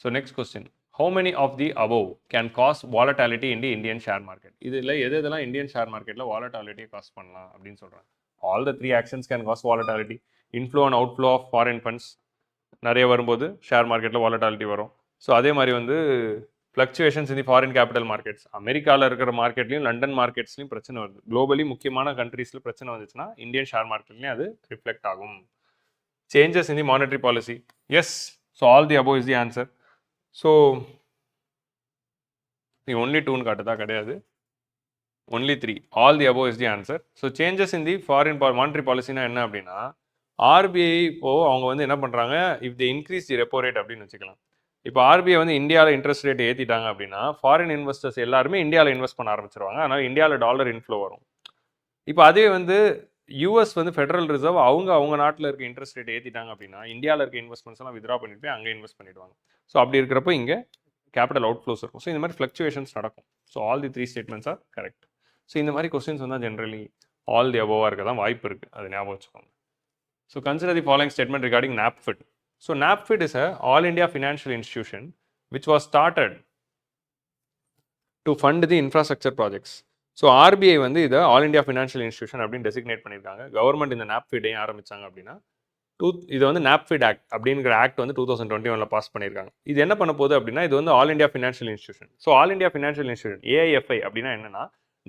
so next question. How many of the above can cause volatility in the Indian share market? இதில் எதெல்லாம் இந்தியன் ஷேர் மார்க்கெட்டில் வாலட்டாலிட்டியை காஸ் பண்ணலாம் அப்படின்னு சொல்கிறாங்க. All the 3 actions can cause volatility. Inflow and outflow of foreign funds நிறைய வரும்போது share மார்க்கெட்டில் volatility வரும். ஸோ அதே மாதிரி வந்து fluctuations in the foreign capital markets, அமெரிக்காவில் இருக்கிற மார்க்கெட்லையும் லண்டன் மார்க்கெட்ஸ்லையும் பிரச்சனை வருது. குளோபலி முக்கியமான கண்ட்ரீஸில் பிரச்சனை வந்துச்சுன்னா இந்தியன் ஷேர் மார்க்கெட்லையும் அது ரிஃப்ளெக்ட் ஆகும். Changes in the monetary policy, yes. So all the above is the answer. So நீ ஒன்லி 2ன்னு காட்டுதா? கிடையாது, only 3. All the above is the answer. So changes in the foreign monetary பாலிசினா என்ன அப்படின்னா, ஆர்பிஐ இப்போது அவங்க வந்து என்ன பண்ணுறாங்க, if the increase the repo rate அப்படின்னு வச்சுக்கலாம். இப்போ ஆர்பிஐ வந்து இந்தியாவில் இன்ட்ரெஸ்ட் ரேட் ஏற்றிட்டாங்க அப்படின்னா ஃபாரின் இன்வெஸ்டர்ஸ் எல்லாருமே இந்தியாவில் இன்வெஸ்ட் பண்ண ஆரம்பிச்சிருவாங்க. அதனால் இந்தியாவில் டாலர் இன்ஃப்ளோ வரும். இப்போ அதே வந்து யூஎஸ் வந்து ஃபெடரல் ரிசர்வ் அவங்க நாட்டில் இருக்க இன்ட்ரெஸ்ட் ரேட் ஏற்றிட்டாங்க அப்படின்னா இந்தியாவில் இருக்க இன்வெஸ்ட்மெண்ட்ஸ் எல்லாம் வித்ரா பண்ணிட்டு போய் அங்கே இன்வெஸ்ட் பண்ணிடுவாங்க. ஸோ அப்படி இருக்கிறப்போ இங்கே கேபிட்டல் அவுட்ஃப்ளோஸ் இருக்கும். ஸோ இந்த மாதிரி ஃப்ளக்சுவேஷன்ஸ் நடக்கும். So all the 3 statements are correct. So இந்த மாதிரி கொஸ்டின்ஸ் வந்து ஜென்ரலி ஆல் தி அபோவாக இருக்க தான் வாய்ப்பு இருக்குது, அது ஞாபகம் வச்சுக்கோங்க. So consider the following statement regarding NAPFID. So NAPFID is a all India financial institution which was started to fund the infrastructure projects. So RBI வந்து இதை ஆல் இண்டியா ஃபினான்ஷியல் இன்ஸ்டிடியூஷன் அப்படின்னு டெசிக்னேட் பண்ணியிருக்காங்க. கவர்மெண்ட் இந்த NAPFID ஆரம்பித்தாங்க அப்படின்னா இது வந்து NAPFID act அப்படிங்கிற ஆக்ட் வந்து 2021 பாஸ் பண்ணியிருக்காங்க. இது என்ன பண்ண போகுது அப்படின்னா, இது வந்து all India financial institution. So all India financial institution AIFI அப்படின்னா என்னன்னா,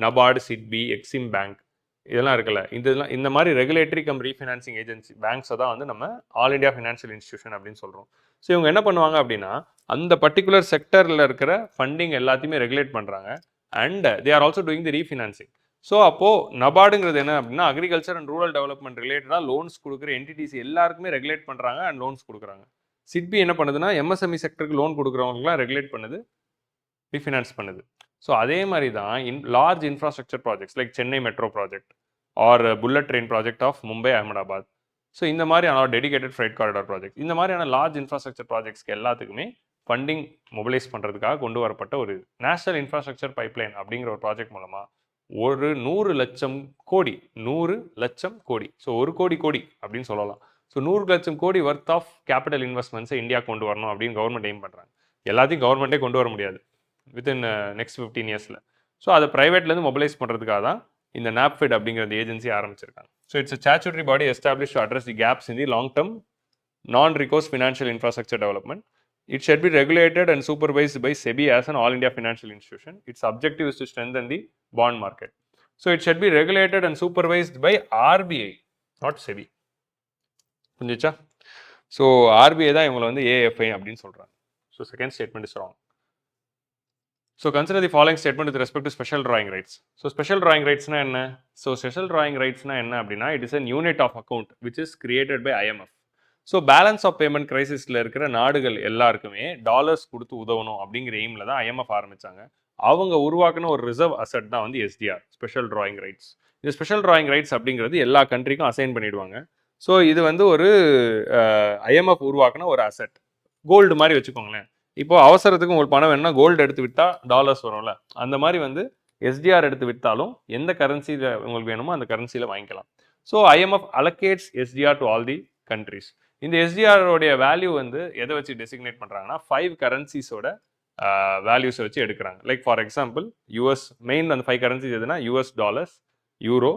நபார்டு, சிட்பி, எக்ஸிம் பேங்க் இதெல்லாம் இருக்குல்ல, இந்த மாதிரி ரெகுலேட்டரி கம் ரீஃபினான்சிங் ஏஜென்சி பேங்க்ஸை தான் வந்து நம்ம ஆல் இண்டியா ஃபினான்ஷியல் இன்ஸ்டிடியூஷன் அப்படின்னு சொல்கிறோம். ஸோ இவங்க என்ன பண்ணுவாங்க அப்படின்னா, அந்த பர்டிகுலர் செக்டரில் இருக்கிற ஃபண்டிங் எல்லாத்தையுமே ரெகுலேட் பண்ணுறாங்க. And they are also doing the refinancing. So அப்போது நபார்டுங்கிறது என்ன அப்படின்னா, அக்ரிகல்ச்சர் அண்ட் ரூரல் டெவலப்மெண்ட் ரிலேட்டடாக லோன்ஸ் கொடுக்குற என்டிடிஸ் எல்லாருக்குமே ரெகுலேட் பண்ணுறாங்க அண்ட் லோன்ஸ் கொடுக்குறாங்க. சிட்பி என்ன பண்ணுதுன்னா, எம்எஸ்எம்இ செக்டருக்கு லோன் கொடுக்குறவங்களாம் ரெகுலேட் பண்ணுது, ரீஃபினான்ஸ் பண்ணுது. ஸோ அதே மாதிரி தான் large infrastructure projects like Chennai metro project or bullet train project of Mumbai Ahmedabad. So இந்த மாதிரியான டெடிகேட்டட் ஃப்ரைட் காரிடார் ப்ராஜெக்ட், இந்த மாதிரியான லார்ஜ் இன்ஃப்ராஸ்ட்ரக்சர் ப்ராஜெக்ட்ஸ்க்கு எல்லாத்துக்குமே ஃபண்டிங் மொபிலைஸ் பண்ணுறதுக்காக கொண்டு வரப்பட்ட ஒரு நேஷனல் இன்ஃப்ராஸ்ட்ரக்சர் பைப்லைன் அப்படிங்கிற ஒரு ப்ராஜெக்ட் மூலமாக ஒரு 100 லட்சம் கோடி ஸோ 1 கோடி அப்படின்னு சொல்லலாம். ஸோ 100 லட்சம் கோடி ஒர்த் ஆஃப் கேபிட்டல் இன்வெஸ்ட்மெண்ட்ஸை இந்தியா கொண்டு வரணும் அப்படின்னு கவர்மெண்ட் எய்ம் பண்ணுறாங்க. எல்லாத்தையும் கவர்மெண்ட்டே கொண்டு வர முடியாது வித்தின் நெக்ஸ்ட் 15 இயர்ஸில். ஸோ அதை ப்ரைவேட்லேருந்து மொபிலைஸ் பண்ணுறதுக்காக தான் இந்த NAPFID அப்படிங்கிற ஏஜென்சி ஆரம்பிச்சிருக்காங்க. So it's a statutory body established to address the gaps in the long-term non-recourse financial infrastructure development. It should be regulated and supervised by SEBI as an all-India financial institution. Its objective is to strengthen the bond market. So it should be regulated and supervised by RBI, not SEBI. புரிஞ்சுச்சா? So RBI தான் இவங்களை வந்து AIFI அப்படின்னு சொல்கிறாங்க. So second statement is wrong. So consider the following statement with respect to special drawing rights. So special drawing rights na enna? So special drawing rights na enna appadina, it is a unit of account which is created by IMF. So balance of payment crisis la irukra நாடுகள் எல்லாருக்குமே dollars கொடுத்து உதவணும் அப்படிங்கிற எய்ம்ல தான் IMF ஆரம்பிச்சாங்க. அவங்க உருவாக்குன ஒரு ரிசர்வ் அசெட் தான் வந்து SDR, ஸ்பெஷல் டிராயிங் ரைட்ஸ். இந்த ஸ்பெஷல் டிராயிங் ரைட்ஸ் அப்படிங்கிறது எல்லா கண்ட்ரிக்கும் அசைன் பண்ணிடுவாங்க. ஸோ இது வந்து ஒரு IMF உருவாக்குன ஒரு அசெட், கோல்டு மாதிரி வச்சுக்கோங்களேன். இப்போ அவசரத்துக்கு உங்களுக்கு பணம் வேணும்னா கோல்டு எடுத்து விட்டால் டாலர்ஸ் வரும்ல, அந்த மாதிரி வந்து SDR எடுத்து விட்டாலும் எந்த கரன்சியில் உங்களுக்கு வேணுமோ அந்த கரன்சியில் வாங்கிக்கலாம். So IMF allocates SDR to all the countries. இந்த SDR உடைய வேல்யூ வந்து எதை வச்சு டெசிக்னேட் பண்ணுறாங்கன்னா 5 கரன்சிஸோட வேல்யூஸை வச்சு எடுக்கிறாங்க. Like for example US main அந்த 5 கரன்சிஸ் எதுனா US dollars, euro,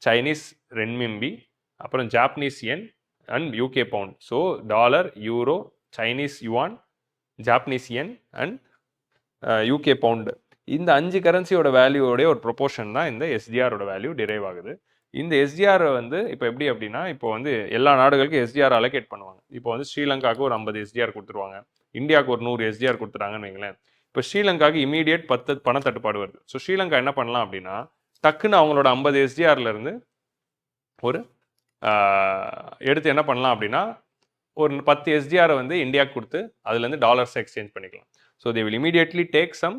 Chinese renminbi, அப்புறம் Japanese yen and UK pound. So dollar, euro, Chinese yuan, Japanese yen and UK pound. இந்த 5 கரன்சியோட வேல்யூவோடைய ஒரு ப்ரொபோர்ஷன் தான் இந்த எஸ்டிஆரோட வேல்யூ டிரைவ் ஆகுது. இந்த எஸ்டிஆர் வந்து இப்போ எப்படி அப்படின்னா, இப்போ வந்து எல்லா நாடுகளுக்கும் எஸ்டிஆர் அலோகேட் பண்ணுவாங்க. இப்போ வந்து ஸ்ரீலங்காவுக்கு ஒரு 50 எஸ்டிஆர் கொடுத்துருவாங்க, இந்தியாவுக்கு ஒரு 100 எஸ்டிஆர் கொடுத்துட்டாங்கன்னு வைங்களேன். இப்போ ஸ்ரீலங்காவுக்கு இமீடியட் 10 பணத்தட்டுப்பாடு வருது. ஸோ ஸ்ரீலங்கா என்ன பண்ணலாம் அப்படின்னா, டக்குன்னு அவங்களோட 50 எஸ்டிஆர்லேருந்து ஒரு எடுத்து என்ன பண்ணலாம் அப்படின்னா, ஒரு 10 எஸ்டிஆரை வந்து இந்தியாவுக்கு கொடுத்து அதுலேருந்து டாலர்ஸ் எக்ஸ்சேஞ்ச் பண்ணிக்கலாம். So they will immediately take some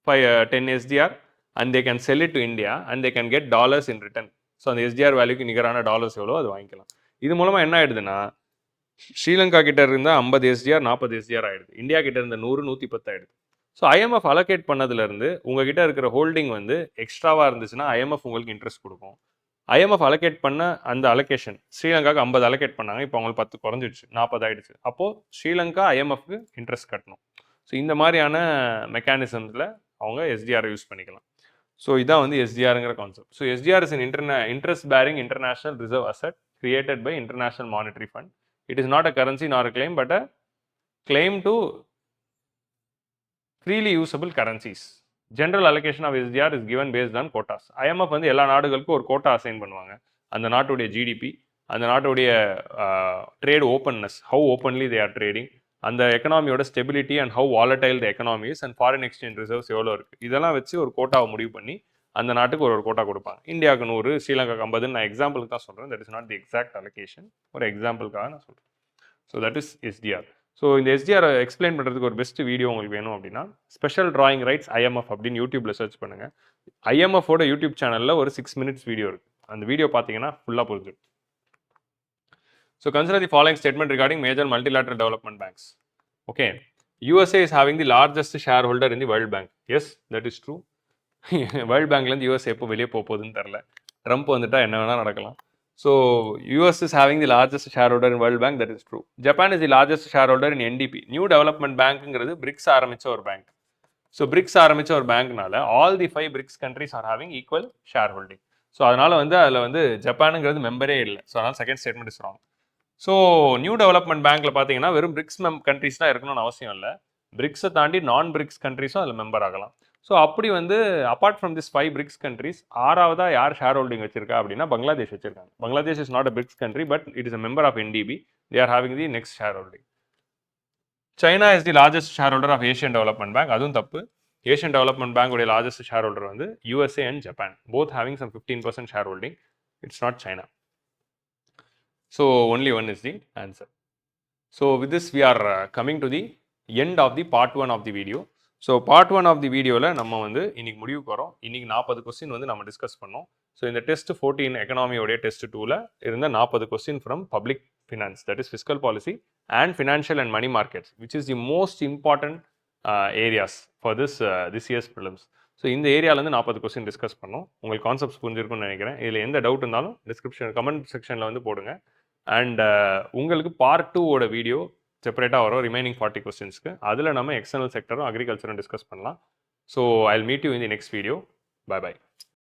10 SDR and they can sell it to India and they can get dollars in return. So அந்த எஸ்டிஆர் வேல்யூக்கு நிகரான டாலர்ஸ் எவ்வளோ அது வாங்கிக்கலாம். இது மூலமாக என்ன ஆயிடுதுன்னா, ஸ்ரீலங்கா கிட்ட இருந்தால் 50 எஸ்டிஆர் 40 எஸ்டிஆர் ஆயிடுது, இந்தியா கிட்ட இருந்த 100 110 ஆயிடுது. ஸோ ஐஎம்எஃப் அலோகேட் பண்ணதுலேருந்து உங்ககிட்ட இருக்கிற ஹோல்டிங் வந்து எக்ஸ்ட்ராவாக இருந்துச்சுன்னா ஐஎம்எஃப் உங்களுக்கு இன்ட்ரெஸ்ட் கொடுக்கும். ஐஎம்எஃப் அலோகேட் பண்ண அந்த அலோகேஷன் ஸ்ரீலங்காவுக்கு 50 அலோகேட் பண்ணாங்க, இப்போ அவங்களுக்கு 10 குறைஞ்சிடுச்சு, 40 ஆயிடுச்சு. அப்போது ஸ்ரீலங்கா ஐஎம்எஃப்க்கு இன்ட்ரெஸ்ட் கட்டணும். ஸோ இந்த மாதிரியான மெக்கானிசம்ஸில் அவங்க எஸ்டிஆரை யூஸ் பண்ணிக்கலாம். ஸோ இதான் வந்து எஸ்டிஆருங்கிற concept. So SDR is interest bearing international reserve asset created by international monetary fund. It is not a currency nor a claim but a claim to freely usable currencies. General allocation of SDR is given based on quotas. IMF வந்து எல்லா நாடுகளுக்கும் ஒரு quota assign பண்ணுவாங்க. அந்த நாட்டுடைய GDP, அந்த நாட்டுடைய trade openness, how openly they are trading, அந்த எக்கனாமியோட stability and how volatile the economies and foreign exchange reserves எவ்வளோ இருக்குது, இதெல்லாம் வச்சு ஒரு கோட்டாவை முடிவு பண்ணி அந்த நாட்டுக்கு ஒரு கோட்டா கொடுப்பாங்க. இந்தியாவுக்கு 100, ஸ்ரீலங்காக்கு 50. நான் எக்ஸாம்பிளுக்கு தான் சொல்கிறேன், that is not the exact allocation, ஒரு எக்ஸாம்பிளுக்காக நான் சொல்கிறேன். So that is STR. So இந்த எஸ்டிஆரை எக்ஸ்பிளைன் பண்ணுறதுக்கு ஒரு பெஸ்ட் வீடியோ உங்களுக்கு வேணும் அப்படின்னா, ஸ்பெஷல் டிராயிங் ரைட்ஸ் ஐஎம்எஃப் அப்படின்னு யூடியூப்பில் சர்ச் பண்ணுங்கள். ஐஎம்எஃபோட யூடியூப் சேனலில் ஒரு 6 minutes வீடியோ இருக்குது. அந்த வீடியோ பார்த்தீங்கன்னா ஃபுல்லாக புரிஞ்சிடும். So consider the following statement regarding major multilateral development banks. Okay, USA is having the largest shareholder in the World Bank. Yes, that is true. World Bankலேருந்து USA எப்போ வெளியே போகுதுன்னு தெரில, ட்ரம்ப் வந்துட்டா என்ன வேணால் நடக்கலாம். So US is having the largest shareholder in World Bank, that is true. Japan is the largest shareholder in NDP. New Development Bankங்கிறது BRICS ஆரம்பித்த ஒரு பேங்க். ஸோ பிரிக்ஸ் ஆரம்பித்த ஒரு பேங்க்னால all the 5 BRICS countries are having equal share holding. So அதனால் வந்து அதில் வந்து ஜப்பானுங்கிறது மெம்பரே இல்லை. ஸோ அதனால் second statement is wrong. So new development பேங்க்கில் பார்த்தீங்கன்னா வெறும் பிரிக்ஸ் கண்ட்ரிஸ் தான் இருக்கணும்னு அவசியம் இல்லை, பிரிக்ஸை தாண்டி நான் பிரிக்ஸ் கண்ட்ரிஸும் அதில் மெம்பர் ஆகலாம். ஸோ அப்படி வந்து apart from this 5 BRICS countries, ஆறாவதாக யார் ஷேர் ஹோல்டிங் வச்சிருக்கா அப்படின்னா பங்களாதேஷ் வச்சிருக்காங்க. Bangladesh is not a BRICS country but it is a member of NDP. They are having the next share holding. China is the largest share holder of Asian development bank. அதுவும் தப்பு. Asian development பேங்கோடைய largest share holder வந்து USA and Japan, both having some 15% share holding. It's not China. So only one is the answer. So with this we are coming to the end of the part 1 of the video. So part 1 of the videoல நம்ம வந்து இன்னைக்கு முடிவுக்கு வரோம். இன்னைக்கு 40 question வந்து நம்ம discuss பண்ணோம். So இந்த டெஸ்ட் 14 எக்கனாமியோடைய டெஸ்ட் 2ல இருந்த 40 question from public finance, that is fiscal policy and financial and money markets, which is the most important areas for this year's prelims. So இந்த ஏரியாவிலேருந்து 40 கொஸ்டின் டிஸ்கஸ் பண்ணோம். உங்களுக்கு கான்செப்ட்ஸ் புரிஞ்சிருக்கும்னு நினைக்கிறேன். இதில் எந்த டவுட் இருந்தாலும் டிஸ்கிரிப்ஷன் கமெண்ட் செக்ஷனில் வந்து போடுங்க. அண்ட் உங்களுக்கு பார்ட் 2ஓட வீடியோ செப்பரேட்டாக வரும் ரிமைனிங் 40 கொஸ்டின்ஸ்க்கு. அதில் நம்ம எக்ஸ்டர்னல் செக்டரும் அக்ரிகல்ச்சரும் டிஸ்கஸ் பண்ணலாம். So I will meet you in the next video. Bye by.